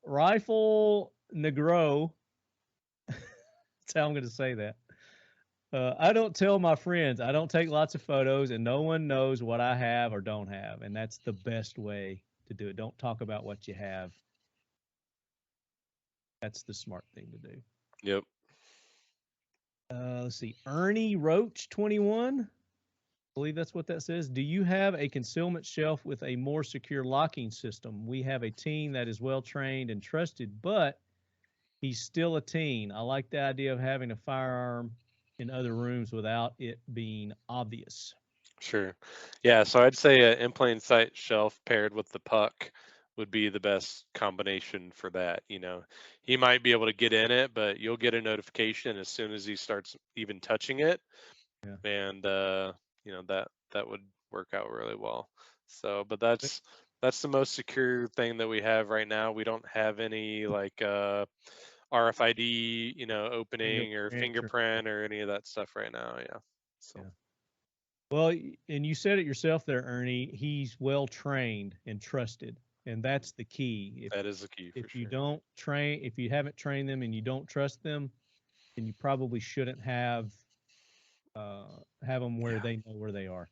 Rifle Negro. That's how I'm going to say that. I don't tell my friends. I don't take lots of photos, and no one knows what I have or don't have. And that's the best way to do it. Don't talk about what you have. That's the smart thing to do. Yep. Let's see. Ernie Roach 21. I believe that's what that says. Do you have a concealment shelf with a more secure locking system? We have a teen that is well trained and trusted, but he's still a teen. I like the idea of having a firearm in other rooms without it being obvious. Sure. Yeah, so I'd say an in plain sight shelf paired with the puck would be the best combination for that. He might be able to get in it, but you'll get a notification as soon as he starts even touching it. Yeah. And that would work out really well. So, but that's the most secure thing that we have right now. We don't have any like RFID, opening or fingerprint or any of that stuff right now. Yeah. So. Yeah. Well, and you said it yourself there, Ernie. He's well trained and trusted, and that's the key. That is the key. If you don't train, if you haven't trained them and you don't trust them, then you probably shouldn't have them where they know where they are.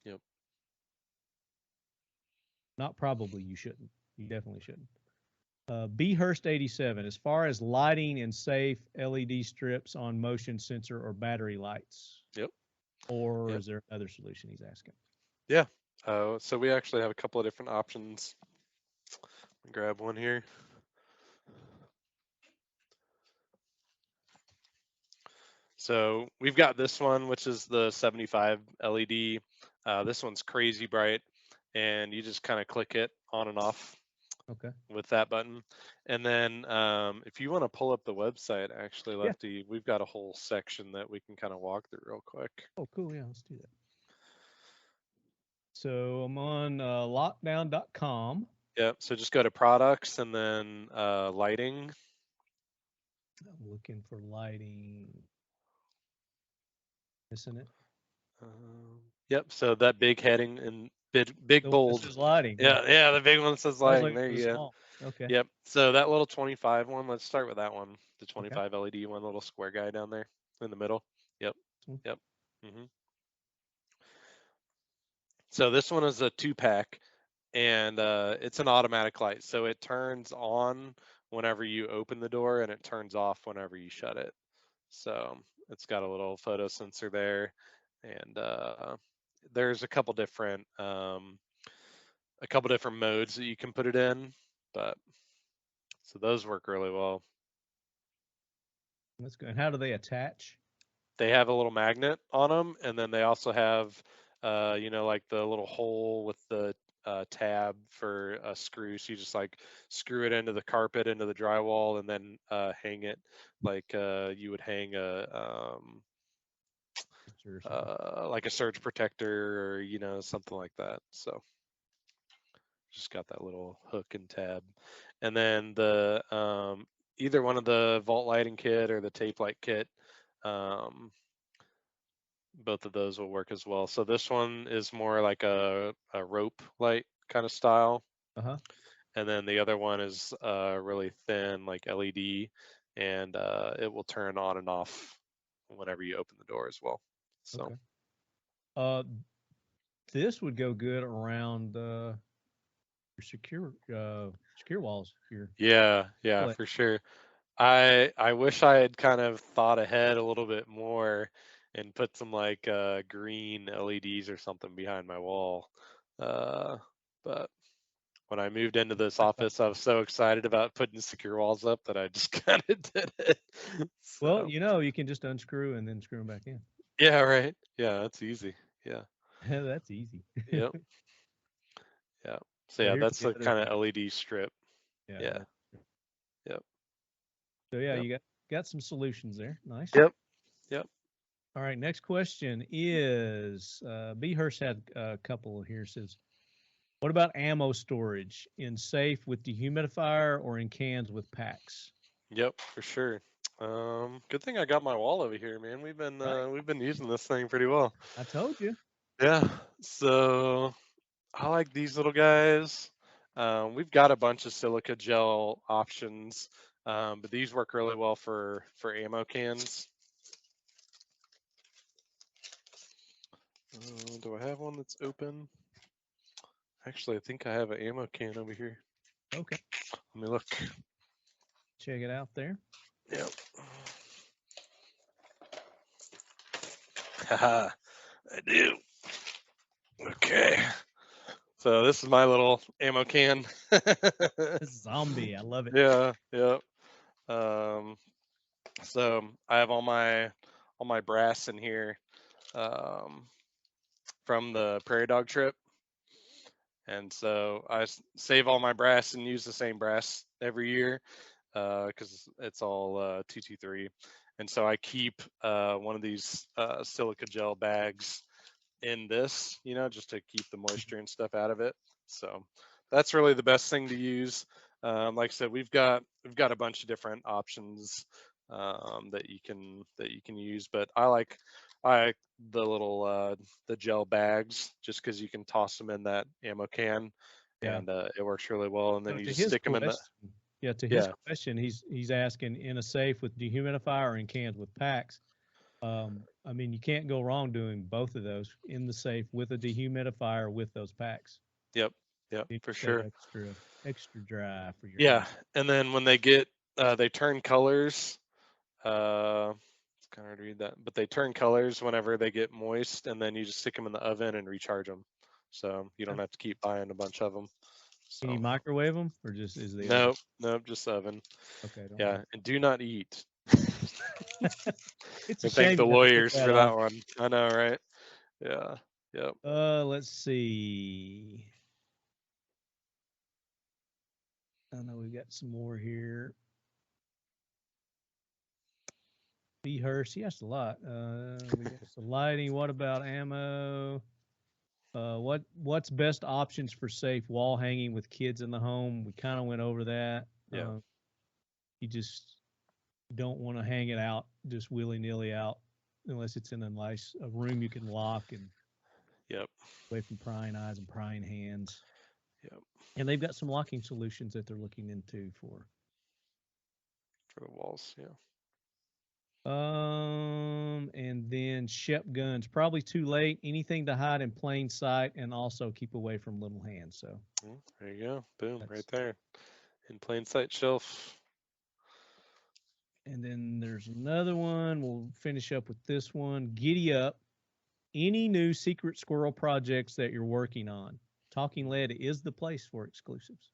Yep. Not probably. You shouldn't. You definitely shouldn't. B Hurst 87. As far as lighting and safe LED strips on motion sensor or battery lights. Yep. Or is there another solution he's asking? Yeah. So we actually have a couple of different options. Grab one here. So we've got this one, which is the 75 LED. This one's crazy bright, and you just kind of click it on and off. Okay. With that button. And then if you want to pull up the website, actually, Lefty, we've got a whole section that we can kind of walk through real quick. Oh, cool. Yeah, let's do that. So I'm on lockdown.com. Yeah, so just go to products and then lighting. I'm looking for lighting. Missing it. Yep. So that big heading and big The one that bold. says lighting. Yeah, the big one that says I was lighting. looking There for the you go. small. Okay. Yep. So that little 25 one. Let's start with that one. The Okay. 25 LED one, little square guy down there in the middle. Yep. Mm. Yep. So this one is a 2-pack, and it's an automatic light. So it turns on whenever you open the door, and it turns off whenever you shut it. So it's got a little photo sensor there, and there's a couple different modes that you can put it in, but so those work really well. That's good. And how do they attach? They have a little magnet on them, and then they also have, like the little hole with the tab for a screw. So you just like screw it into the carpet, into the drywall, and then hang it like you would hang like a surge protector or something like that. So just got that little hook and tab, and then the either one of the vault lighting kit or the tape light kit. Both of those will work as well. So this one is more like a rope light kind of style. And then the other one is really thin, like LED, and it will turn on and off whenever you open the door as well. So this would go good around your secure walls here. Yeah, for sure. I wish I had kind of thought ahead a little bit more and put some like green LEDs or something behind my wall. But when I moved into this office, I was so excited about putting secure walls up that I just kind of did it. Well, you can just unscrew and then screw them back in. Yeah, right. Yeah, that's easy. Yeah. That's easy. Yep. Yeah. So yeah, that's the kind of LED strip. Yeah. Yep. So yeah, you got some solutions there. Nice. Yep. All right. Next question is B. Hurst had a couple here. Says, what about ammo storage in safe with dehumidifier or in cans with packs? Yep, for sure. Good thing I got my wall over here, man. We've been using this thing pretty well. I told you. Yeah. So I like these little guys. We've got a bunch of silica gel options, but these work really well for ammo cans. Do I have one that's open? Actually, I think I have an ammo can over here. Okay. Let me look. Check it out there. Yep. Haha, I do. Okay. So this is my little ammo can. Zombie, I love it. Yeah, yep. So I have all my brass in here from the prairie dog trip, and so I save all my brass and use the same brass every year because it's all 223, and so I keep one of these silica gel bags in this, just to keep the moisture and stuff out of it. So that's really the best thing to use. Like I said, we've got a bunch of different options that you can use, but I like the little the gel bags just because you can toss them in that ammo can, and it works really well. And then you just stick them in the. Yeah, to his question, he's asking in a safe with dehumidifier or in cans with packs. I mean, you can't go wrong doing both of those in the safe with a dehumidifier with those packs. Yep, for sure. Extra dry for your. Yeah, and then when they get they turn colors. It's kind of hard to read that, but they turn colors whenever they get moist, and then you just stick them in the oven and recharge them, so you don't have to keep buying a bunch of them. So. Can you microwave them, or just is the nope, just oven. Okay. Yeah, and do not eat. It's a shame. Thank the lawyers for that one. I know, right? Yeah. Yep. Let's see. I know we've got some more here. B. Hurst, he asked a lot. We got some lighting. What about ammo? What's best options for safe wall hanging with kids in the home? We kind of went over that. Yeah. You just don't want to hang it out just willy-nilly out unless it's in a room you can lock and Yep. away from prying eyes and prying hands. Yep. And they've got some locking solutions that they're looking into for the walls. Yeah. And then Shep guns, probably too late. Anything to hide in plain sight and also keep away from little hands. So there you go. Boom, that's, right there. In plain sight shelf. And then there's another one. We'll finish up with this one. Giddy up. Any new secret squirrel projects that you're working on? Talking Lead is the place for exclusives.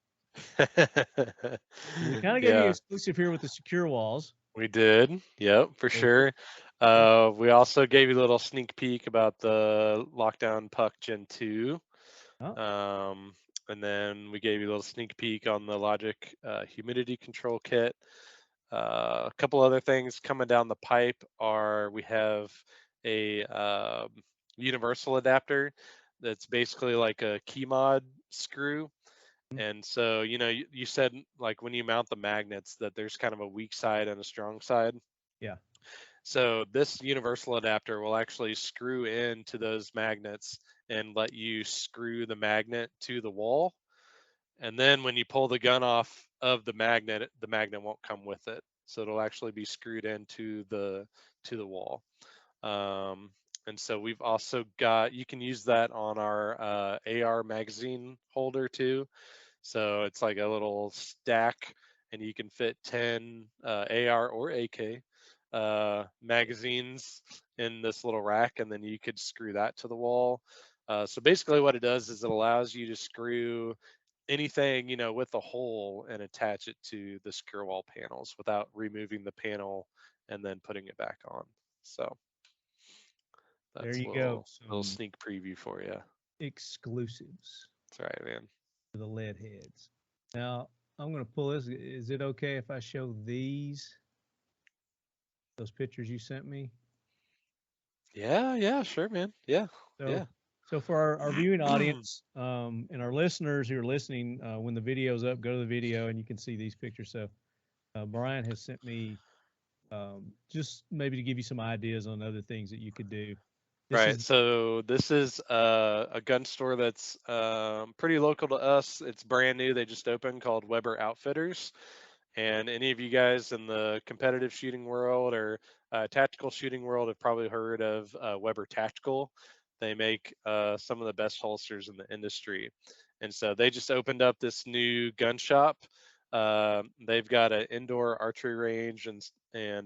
We kind of gave you an exclusive here with the secure walls. We did. Yep, for sure. We also gave you a little sneak peek about the Lockdown Puck Gen 2. And then we gave you a little sneak peek on the Logic humidity control kit. A couple other things coming down the pipe are we have a universal adapter that's basically like a key mod screw. And so, you said like when you mount the magnets that there's kind of a weak side and a strong side. Yeah. So this universal adapter will actually screw into those magnets and let you screw the magnet to the wall. And then when you pull the gun off of the magnet won't come with it. So it'll actually be screwed into the wall. And so we've also got, you can use that on our AR magazine holder too. So it's like a little stack and you can fit 10 AR or AK magazines in this little rack, and then you could screw that to the wall. So basically what it does is it allows you to screw anything, with a hole and attach it to the secure wall panels without removing the panel and then putting it back on. So that's there you go. Little sneak preview for you. Exclusives. That's right, man. For the lead heads. Now I'm going to pull this. Is it okay if I show those pictures you sent me? Yeah, sure, man. Yeah. So for our viewing audience and our listeners who are listening, when the video's up, go to the video and you can see these pictures. So Brian has sent me just maybe to give you some ideas on other things that you could do. So this is a gun store that's pretty local to us. It's brand new. They just opened, called Weber Outfitters. And any of you guys in the competitive shooting world or tactical shooting world have probably heard of Weber Tactical. They make some of the best holsters in the industry. And so they just opened up this new gun shop. They've got an indoor archery range and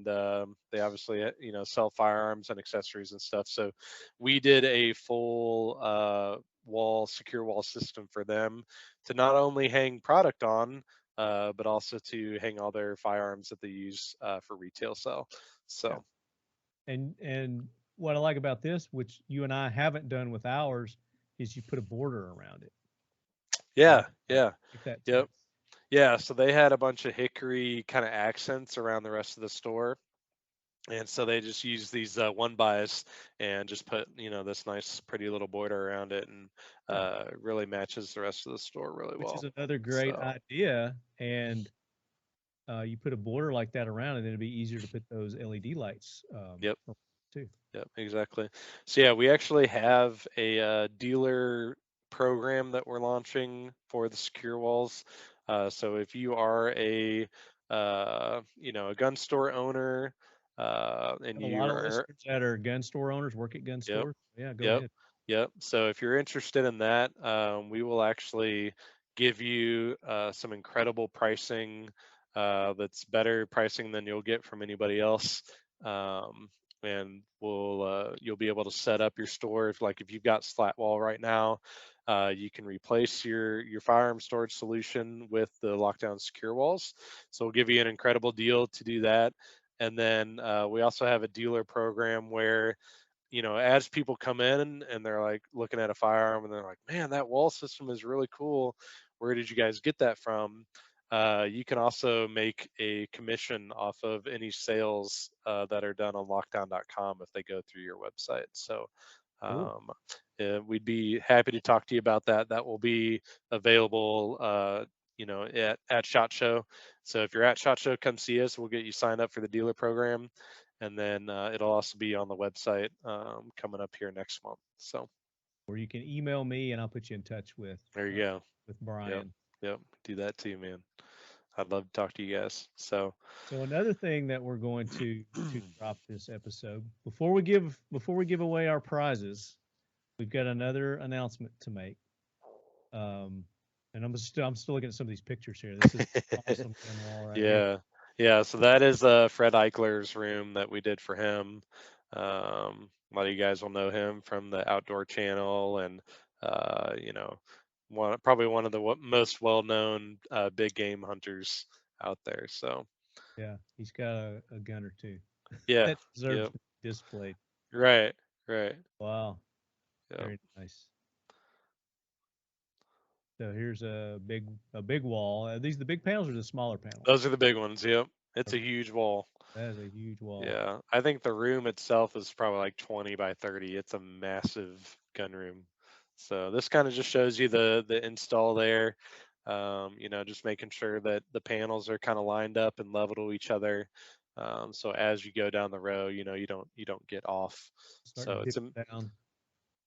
they obviously sell firearms and accessories and stuff. So we did a full secure wall system for them to not only hang product on, but also to hang all their firearms that they use for retail sale. So, and what I like about this, which you and I haven't done with ours, is you put a border around it. Yeah. Yep. Yeah, so they had a bunch of hickory kind of accents around the rest of the store. And so they just use these 1-bys and just put, this nice, pretty little border around it, and really matches the rest of the store really well. Which is another great idea. And you put a border like that around it, and it'd be easier to put those LED lights. Too. Yep, exactly. So yeah, we actually have a dealer program that we're launching for the secure walls. So if you are a gun store owner, and you are listeners that are gun store owners, work at gun stores. Yeah, go ahead. Yep. So if you're interested in that, we will actually give you some incredible pricing. That's better pricing than you'll get from anybody else. And you'll be able to set up your store if you've got slat wall right now. You can replace your firearm storage solution with the Lockdown Secure Walls. So we'll give you an incredible deal to do that. And then we also have a dealer program where, as people come in and they're like looking at a firearm and they're like, man, that wall system is really cool. Where did you guys get that from? You can also make a commission off of any sales that are done on lockdown.com if they go through your website. So we'd be happy to talk to you about that. That will be available, at SHOT Show. So if you're at SHOT Show, come see us. We'll get you signed up for the dealer program. and then it'll also be on the website coming up here next month. So, or you can email me and I'll put you in touch with there you go. with Brian. Yep, do that too, man. I'd love to talk to you guys. So another thing that we're going to drop this episode before we give away our prizes, we've got another announcement to make. And I'm still looking at some of these pictures here. This is awesome gun wall right here. Yeah. So that is Fred Eichler's room that we did for him. A lot of you guys will know him from the Outdoor Channel, and probably one of the most well-known big game hunters out there. So yeah, he's got a gun or two. Yeah. that deserves to be displayed. Right. Wow. Yep. Very nice. So here's a big wall. Are these the big panels or the smaller panels? Those are the big ones. Yep. It's a huge wall. That is a huge wall. Yeah. I think the room itself is probably like 20 by 30. It's a massive gun room. So this kind of just shows you the install there. Just making sure that the panels are kind of lined up and level to each other. So as you go down the row, you don't get off. So it's down.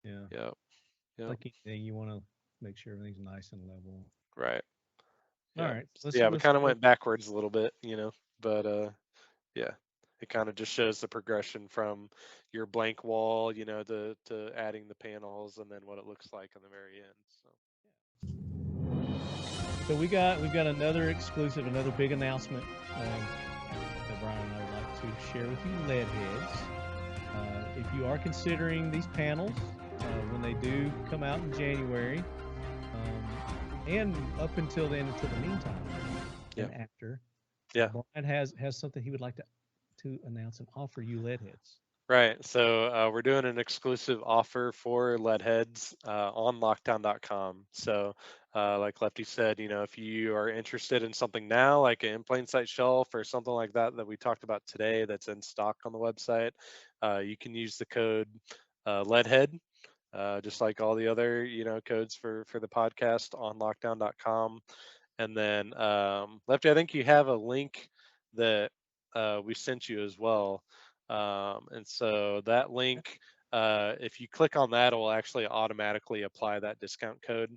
Yeah. Yep. Like anything, you want to make sure everything's nice and level. Right. All right. We kind of went backwards a little bit, but it kind of just shows the progression from your blank wall, to adding the panels, and then what it looks like on the very end. So we've got another exclusive, another big announcement that Brian and I would like to share with you, lead heads. If you are considering these panels, when they do come out in January, and up until then, until the meantime, and after, Brian has something he would like to announce and offer you lead heads. Right. So we're doing an exclusive offer for lead heads on lockdown.com. So like Lefty said, if you are interested in something now, like an in plain sight shelf or something like that we talked about today that's in stock on the website, you can use the code leadhead, just like all the other, codes for the podcast on lockdown.com. And then Lefty, I think you have a link that we sent you as well. And so that link, if you click on that, it will actually automatically apply that discount code.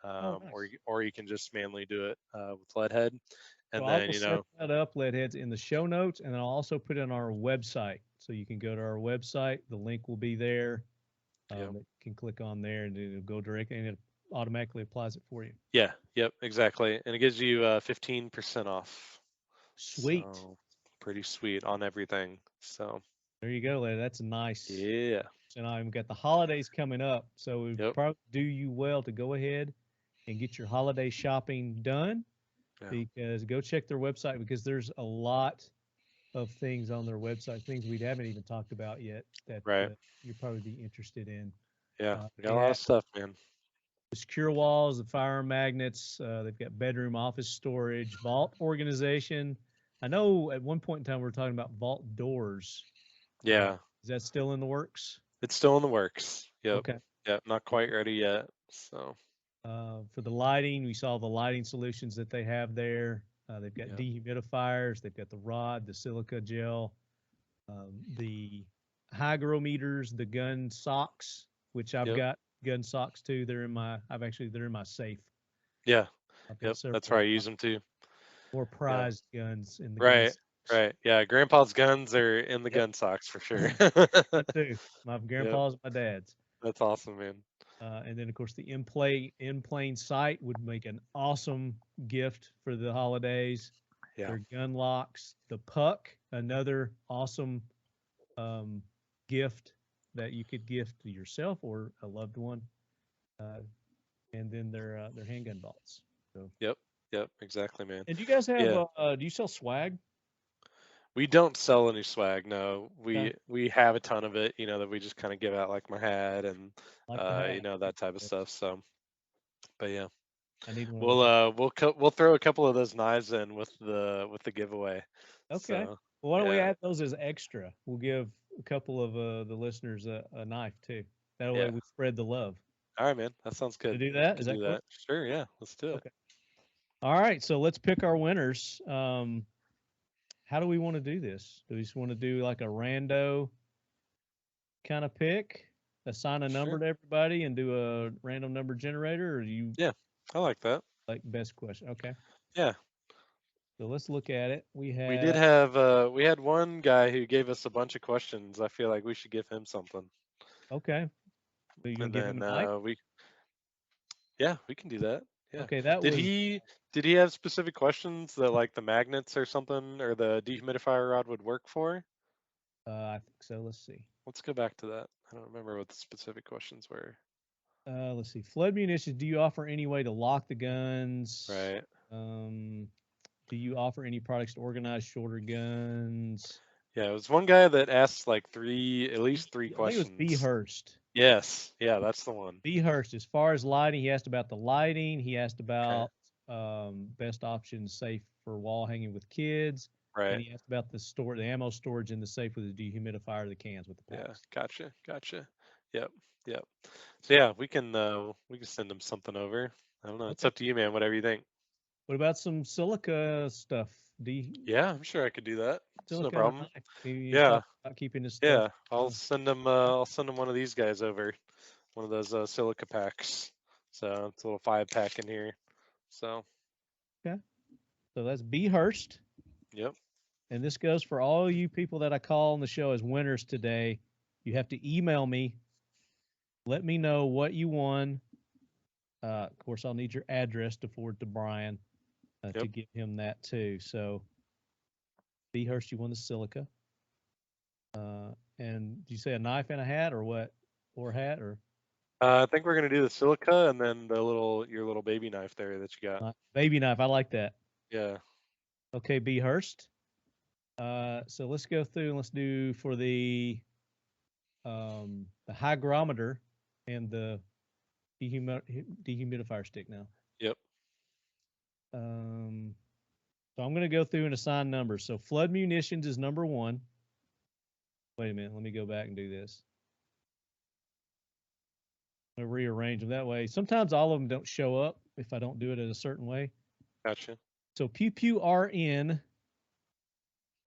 Nice. Or you can just manually do it with Leadhead. And then, I will set that up, Leadheads, in the show notes, and then I'll also put it on our website. So you can go to our website. The link will be there. You can click on there, and it'll go directly, and it automatically applies it for you. Yeah. Yep. Exactly. And it gives you 15% off. Sweet. So, pretty sweet on everything. So there you go, Larry. That's nice. Yeah. And I've got the holidays coming up, so it would probably do you well to go ahead and get your holiday shopping done. Because go check their website, because there's a lot of things on their website, things we haven't even talked about yet that you'll probably be interested in. Yeah, got a lot of stuff, man. The secure walls, the firearm magnets. They've got bedroom, office storage, vault organization. I know at one point in time we were talking about vault doors. Yeah. Is that still in the works? It's still in the works. Yep. Okay. Yep. Not quite ready yet. So. For the lighting, we saw the lighting solutions that they have there. They've got dehumidifiers. They've got the rod, the silica gel, the hygrometers, the gun socks, which I've got gun socks too. They're in my safe. Yeah. Yep. That's where I use them too. More prized guns in the guns. Right. Yeah. Grandpa's guns are in the gun socks for sure. Me too. My grandpa's and my dad's. That's awesome, man. And then of course the in plain sight would make an awesome gift for the holidays. Yeah. Their gun locks, the puck, another awesome gift that you could gift to yourself or a loved one. And then their handgun vaults. So. Yep, exactly, man. And do you guys have do you sell swag? We don't sell any swag, no. We have a ton of it, that we just kind of give out, like my hat and that type of stuff. So, but yeah, I need one. We'll throw a couple of those knives in with the giveaway. Okay. So, well, why don't we add those as extra? We'll give a couple of the listeners a knife too. That way we spread the love. All right, man. That sounds good. To do that? Is that cool? Sure. Yeah. Let's do it. Okay. All right. So let's pick our winners. how do we want to do this? Do we just want to do like a rando kind of pick, assign a number Sure. to everybody, and do a random number generator, or do you Yeah, I like that. like best question? Okay, Yeah. so let's look at it. We We did have have we had one guy who gave us a bunch of questions. I feel like we should give him something. okay. So you can And give him then a mic. we can do that. Yeah. Okay, that Did was he have specific questions that like the magnets or something or the dehumidifier rod would work for? I think so. Let's see. Let's go back to that. I don't remember what the specific questions were. Let's see. Flood munitions. Do you offer any way to lock the guns? Right. Do you offer any products to organize shorter guns? Yeah, it was one guy that asked like at least three I think questions. it was B. Hurst. Yes. Yeah, that's the one. B. Hurst. As far as lighting, he asked about the lighting. He asked about best options safe for wall hanging with kids. Right. And he asked about the ammo storage in the safe with the dehumidifier, the cans with the packs. Yeah, gotcha. Yep. So yeah, we can send him something over. I don't know. It's Okay. up to you, man. Whatever you think. What about some silica stuff? Yeah, I'm sure I could do that. It's no Silica problem. knife. You Yeah. talk about keeping this stuff. Yeah, I'll send him one of these guys over, one of those silica packs. So it's a little 5-pack in here. So So that's B. Hurst. yep. And this goes for all you people that I call on the show as winners today. You have to email me. Let me know what you won. Of course, I'll need your address to forward to Brian to give him that too. So, B. Hurst, you won the silica. And did you say a knife and a hat or what? Or hat or? I think we're gonna do the silica and then your little baby knife there that you got. Baby knife. I like that. Yeah. Okay, B. Hurst. So let's go through and let's do for the hygrometer and the dehumidifier stick now. Yep. So I'm going to go through and assign numbers. So flood munitions is number 1. Wait a minute. Let me go back and do this. I'm going to rearrange them that way. Sometimes all of them don't show up if I don't do it in a certain way. Gotcha. So Pew Pew RN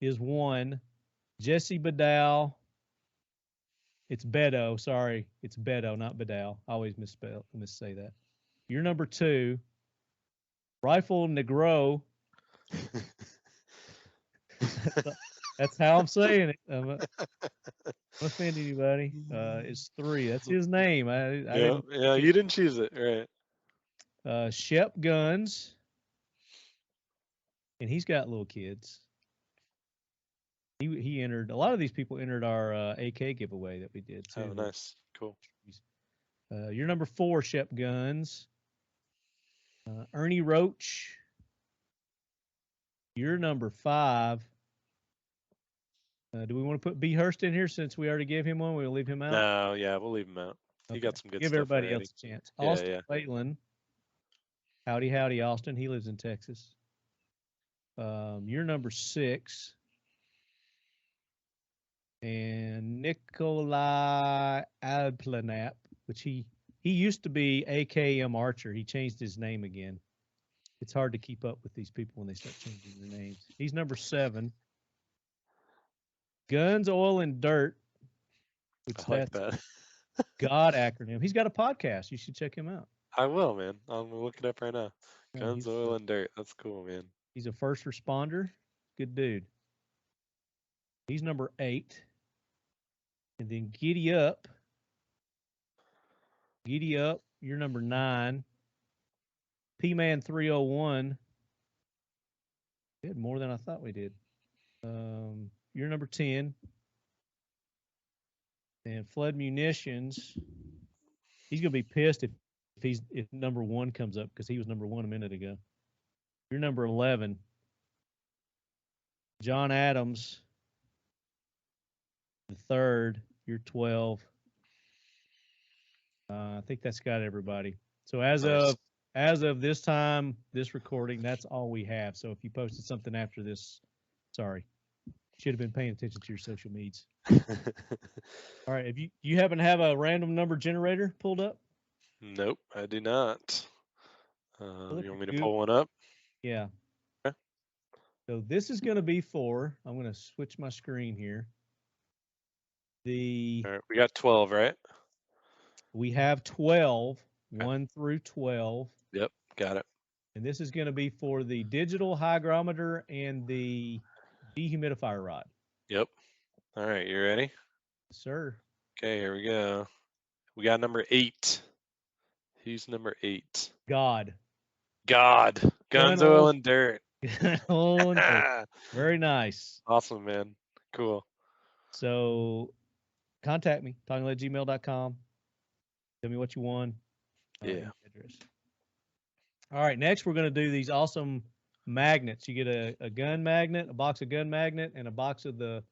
is 1. Jesse Bedell. It's Bedo. Sorry. It's Bedo, not Bedell. I always missay that. You're number 2. Rifle Negro. That's how I'm saying it. I'm not offending anybody. It's 3. That's his name. Yeah, you didn't choose it, right? Shep Guns. And he's got little kids. He entered. A lot of these people entered our AK giveaway that we did too. Oh, nice, cool. You're number 4, Shep Guns. Ernie Roach. You're number 5. Do we want to put B. Hurst in here since we already gave him one? We'll leave him out. No, yeah, we'll leave him out. He got some good Give stuff. Everybody already. else a chance. Austin Yeah. Wayland. Howdy, Austin. He lives in Texas. You're number 6. And Nikolai Alplanap, which he used to be AKM Archer. He changed his name again. It's hard to keep up with these people when they start changing their names. He's number 7. Guns, Oil, and Dirt. Which I like that. God acronym. He's got a podcast. You should check him out. I will, man. I'm gonna look it up right now. Yeah, Guns, Oil, and Dirt. That's cool, man. He's a first responder. Good dude. He's number 8. And then Giddy Up. You're number 9. P-Man 301. We had more than I thought we did. You're number 10. And Flood Munitions. He's gonna be pissed if number 1 comes up because he was number 1 a minute ago. You're number 11. John Adams. The 3rd. You're 12. I think that's got everybody. So as of this time, this recording, that's all we have. So if you posted something after this, sorry. Should have been paying attention to your social medias. All right. If you happen to have a random number generator pulled up? Nope, I do not. You want me to pull one up? Yeah. Okay. So this is going to be for, I'm going to switch my screen here. All right, we got 12, right? We have 12, 1 through 12. Yep, got it. And this is going to be for the digital hygrometer and the dehumidifier rod. Yep. All right, you ready? Sir. Okay, here we go. We got number 8. Who's number 8? God. God. Guns, Gun, oil, and dirt. Oh, no. Very nice. Awesome, man. Cool. So contact me, talkinglead@gmail.com. Tell me what you want. Yeah. Address. All right, next we're going to do these awesome magnets. You get a gun magnet, a box of gun magnet, and a box of the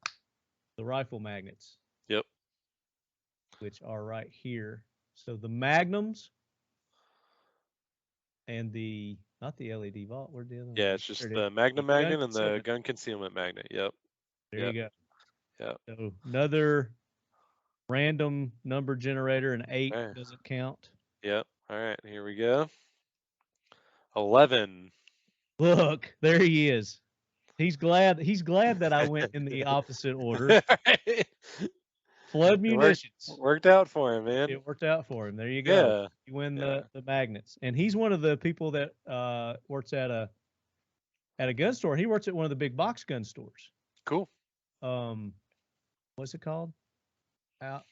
rifle magnets. Yep. Which are right here. So the magnums and the, not the LED vault, where'd the other one? Yeah, it's just the Magnum magnet and the concealment. gun concealment magnet. Yep. There you go. Yep. So another random number generator, and 8 Okay. doesn't count. Yep. All right, here we go. 11. Look, there he is. He's glad that I went in the opposite order. Flood munitions. Worked out for him, man. It worked out for him. There you go. Yeah. You win the magnets. And he's one of the people that works at a gun store. He works at one of the big box gun stores. Cool. What's it called? Gosh,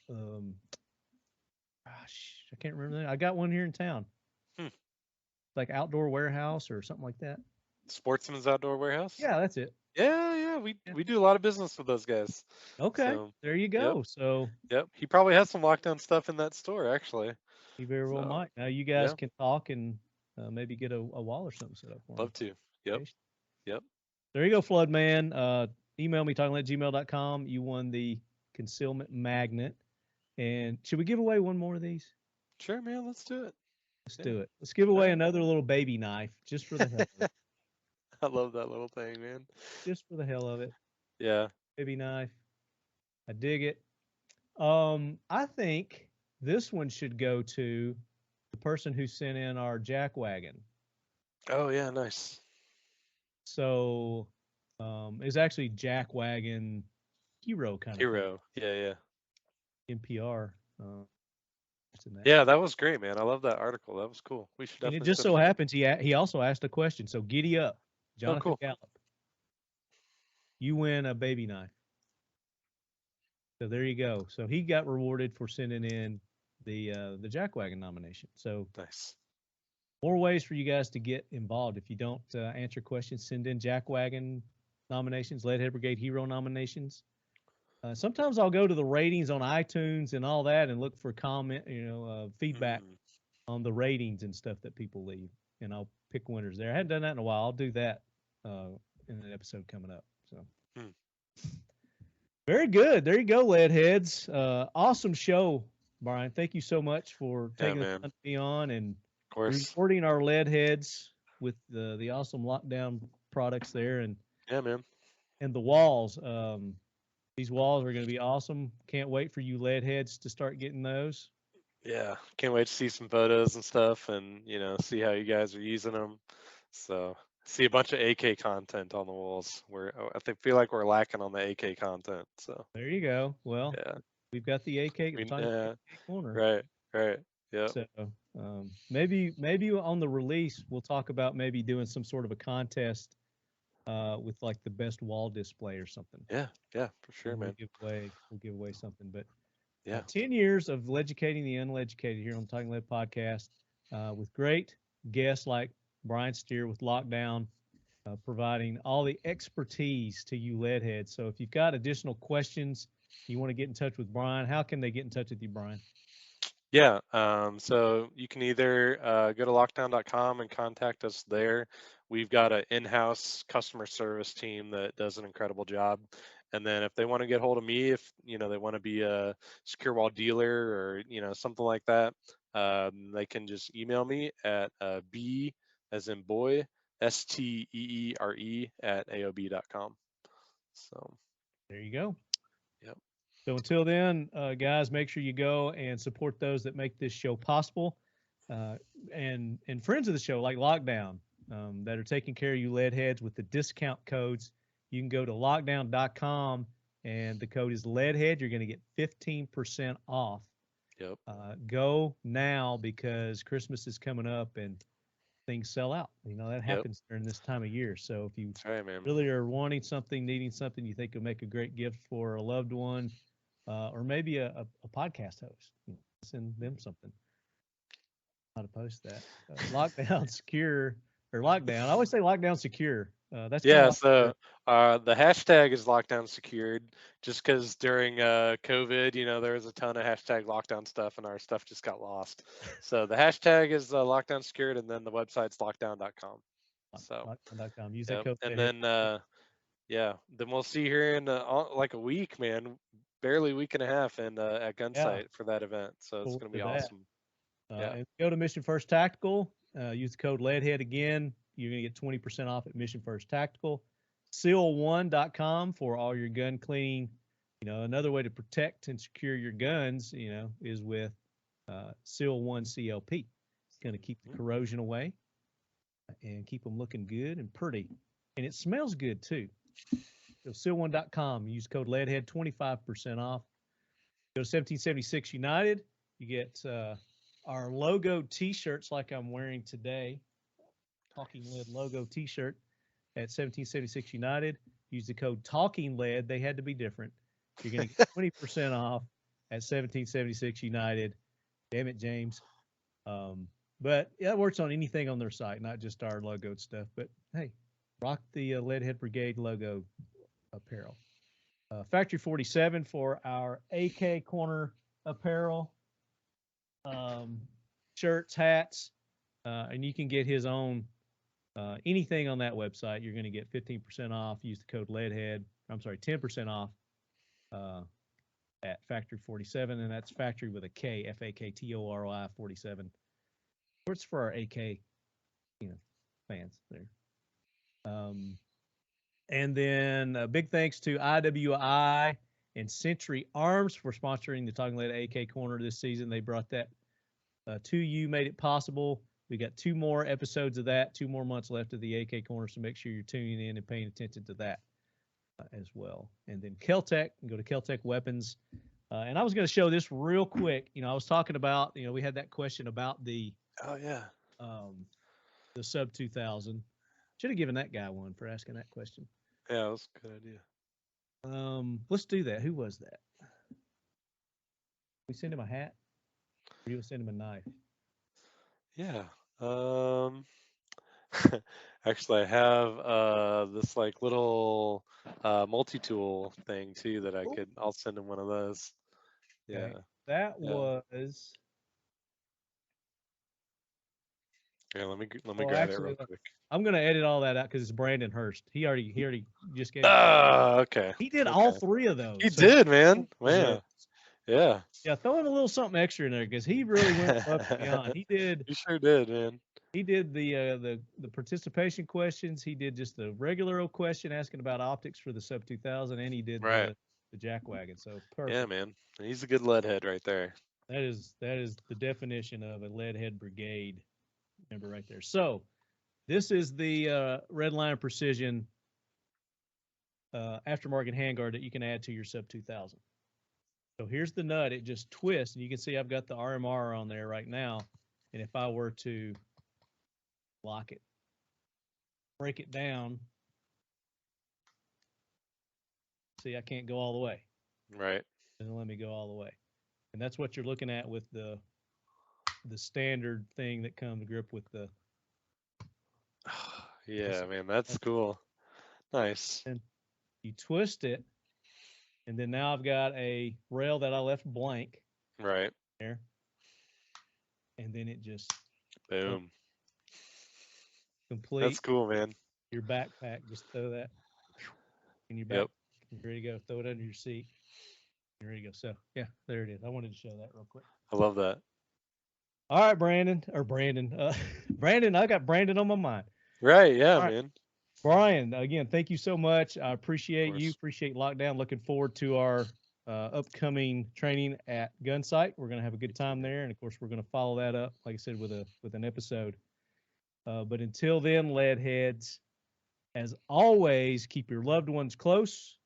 I can't remember that. I got one here in town. Like Outdoor Warehouse or something like that. Sportsman's Outdoor Warehouse? Yeah, that's it. Yeah. We do a lot of business with those guys. Okay, So, there you go. So yep, he probably has some lockdown stuff in that store, actually. he very well might. Now you guys can talk and maybe get a wall or something set up for him. Love to. Yep. There you go, Flood Man. Email me, talkinglead@gmail.com. You won the concealment magnet. And should we give away one more of these? Sure, man. Let's do it. Let's do it. Let's give away another little baby knife just for the hell of it. I love that little thing, man. Just for the hell of it. Yeah. Baby knife. I dig it. I think this one should go to the person who sent in our jack wagon. Oh yeah, nice. So it's actually jack wagon hero kind of Hero. Yeah. NPR. Yeah, that was great, man. I love that article. That was cool. We should. And it just so happens he also asked a question. So giddy up, Jonathan cool. Gallup. You win a baby knife. So there you go. So he got rewarded for sending in the jackwagon nomination. So nice. More ways for you guys to get involved. If you don't answer questions, send in jackwagon nominations, Leadhead Brigade Hero nominations. Sometimes I'll go to the ratings on iTunes and all that and look for feedback on the ratings and stuff that people leave, and I'll pick winners there. I hadn't done that in a while. I'll do that in an episode coming up. So. Very good. There you go, Leadheads. Awesome show, Brian. Thank you so much for taking the time to be on and rewarding our Leadheads with the awesome lockdown products there. And yeah, man. And the walls. These walls are going to be awesome. Can't wait for you Leadheads to start getting those. Yeah, can't wait to see some photos and stuff, and see how you guys are using them. So see a bunch of AK content on the walls. Feel like we're lacking on the AK content. So there you go. Well, we've got the AK, AK corner. Right. Yeah. So maybe on the release we'll talk about maybe doing some sort of a contest with like the best wall display or something. Yeah, for sure, man. We'll give away something. But 10 years of educating the uneducated here on the Talking Lead podcast with great guests like Brian Steer with Lockdown, providing all the expertise to you Leadheads. So if you've got additional questions, you want to get in touch with Brian, how can they get in touch with you, Brian? Yeah, so you can either go to lockdown.com and contact us there. We've got an in-house customer service team that does an incredible job. And then if they want to get hold of me, if they want to be a SecureWall dealer or something like that, they can just email me at B as in boy, STEERE at AOB.com. So there you go. Yep. So until then, guys, make sure you go and support those that make this show possible. And friends of the show like Lockdown, that are taking care of you lead heads with the discount codes. You can go to lockdown.com and the code is leadhead. You're going to get 15% off. Yep. Go now because Christmas is coming up and things sell out. That happens during this time of year. So if you That's right, man. really are wanting something, needing something you think would make a great gift for a loved one, or maybe a podcast host, send them something. How to post that? Lockdown secure or lockdown. I always say lockdown secure. That's Yeah, like so the hashtag is lockdown secured just because during COVID, there was a ton of hashtag lockdown stuff and our stuff just got lost. So the hashtag is lockdown secured, and then the website's lockdown.com. So lockdown.com. Use that code. and then then we'll see here in like a week, man, barely a week and a half, and at Gunsight for that event. So it's going to be awesome. And go to Mission First Tactical. Use the code LEADHEAD again. You're going to get 20% off at Mission First Tactical. Seal1.com for all your gun cleaning. Another way to protect and secure your guns, is with Seal1 CLP. It's going to keep the corrosion away and keep them looking good and pretty. And it smells good too. So seal1.com. Use code LEADHEAD, 25% off. Go to 1776 United. You get our logo T-shirts like I'm wearing today. Talking Lead logo T-shirt at 1776 United. Use the code Talking Lead. They had to be different. You're going to get 20% off at 1776 United. Damn it, James. But that works on anything on their site, not just our logoed stuff. But hey, rock the Leadhead Brigade logo apparel. Factory 47 for our AK Corner apparel, shirts, hats, and you can get his own. Anything on that website, you're going to get 15% off. Use the code LEADHEAD. 10% off at Factory 47, and that's Factory with a K, FAKTORI 47. It's for our AK, fans there. And then big thanks to IWI and Century Arms for sponsoring the Talking Lead AK Corner this season. They brought that to you, made it possible. We got 2 more episodes of that, 2 more months left of the AK Corner, so make sure you're tuning in and paying attention to that as well. And then Keltec, and go to Keltec Weapons. And I was going to show this real quick. I was talking about, we had that question about the the Sub 2000. Should have given that guy one for asking that question. Yeah, that was a good idea. Let's do that. Who was that? We send him a hat? Or you send him a knife? Yeah. Actually, I have this like little multi-tool thing too that I'll send him one of those. Yeah. Okay. That was. Yeah, let me grab it real quick. I'm gonna edit all that out because it's Brandon Hurst. He already just gave. Okay. He did all 3 of those. He did, man. Yeah. Yeah, throw in a little something extra in there because he really went above and beyond. He did. He sure did, man. He did the participation questions. He did just the regular old question asking about optics for the Sub 2000, and he did the jackwagon. So perfect. Yeah, man. He's a good lead head right there. That is the definition of a lead head brigade member right there. So this is the Redline Precision aftermarket handguard that you can add to your Sub 2000. So here's the nut. It just twists, and you can see I've got the RMR on there right now. And if I were to lock it, break it down, see, I can't go all the way. Right. Doesn't let me go all the way. And that's what you're looking at with the standard thing that comes grip with the. Yeah, man, that's cool. Nice. And you twist it. And then now I've got a rail that I left blank. Right. There. And then it just. Boom. Complete. That's cool, man. Your backpack, just throw that in your back. Yep. You're ready to go. Throw it under your seat. You're ready to go. So, yeah, there it is. I wanted to show that real quick. I love that. All right, Brandon. Brandon, I got Brandon on my mind. Right. Yeah, right. Man. Brian, again, thank you so much. I appreciate you. Appreciate Lockdown. Looking forward to our upcoming training at Gunsight. We're going to have a good time there. And, of course, we're going to follow that up, like I said, with an episode. But until then, lead heads, as always, keep your loved ones close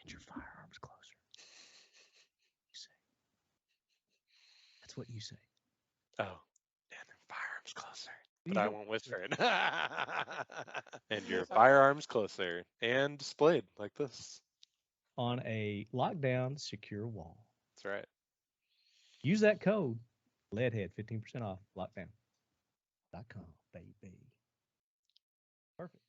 and your firearms closer. You say. That's what you say. Oh, and their firearms closer. You But I don't- won't whisper it. And your firearms closer and displayed like this. On a Lockdown Secure Wall. That's right. Use that code, LEADHEAD, 15% off, lockdown.com, baby. Perfect.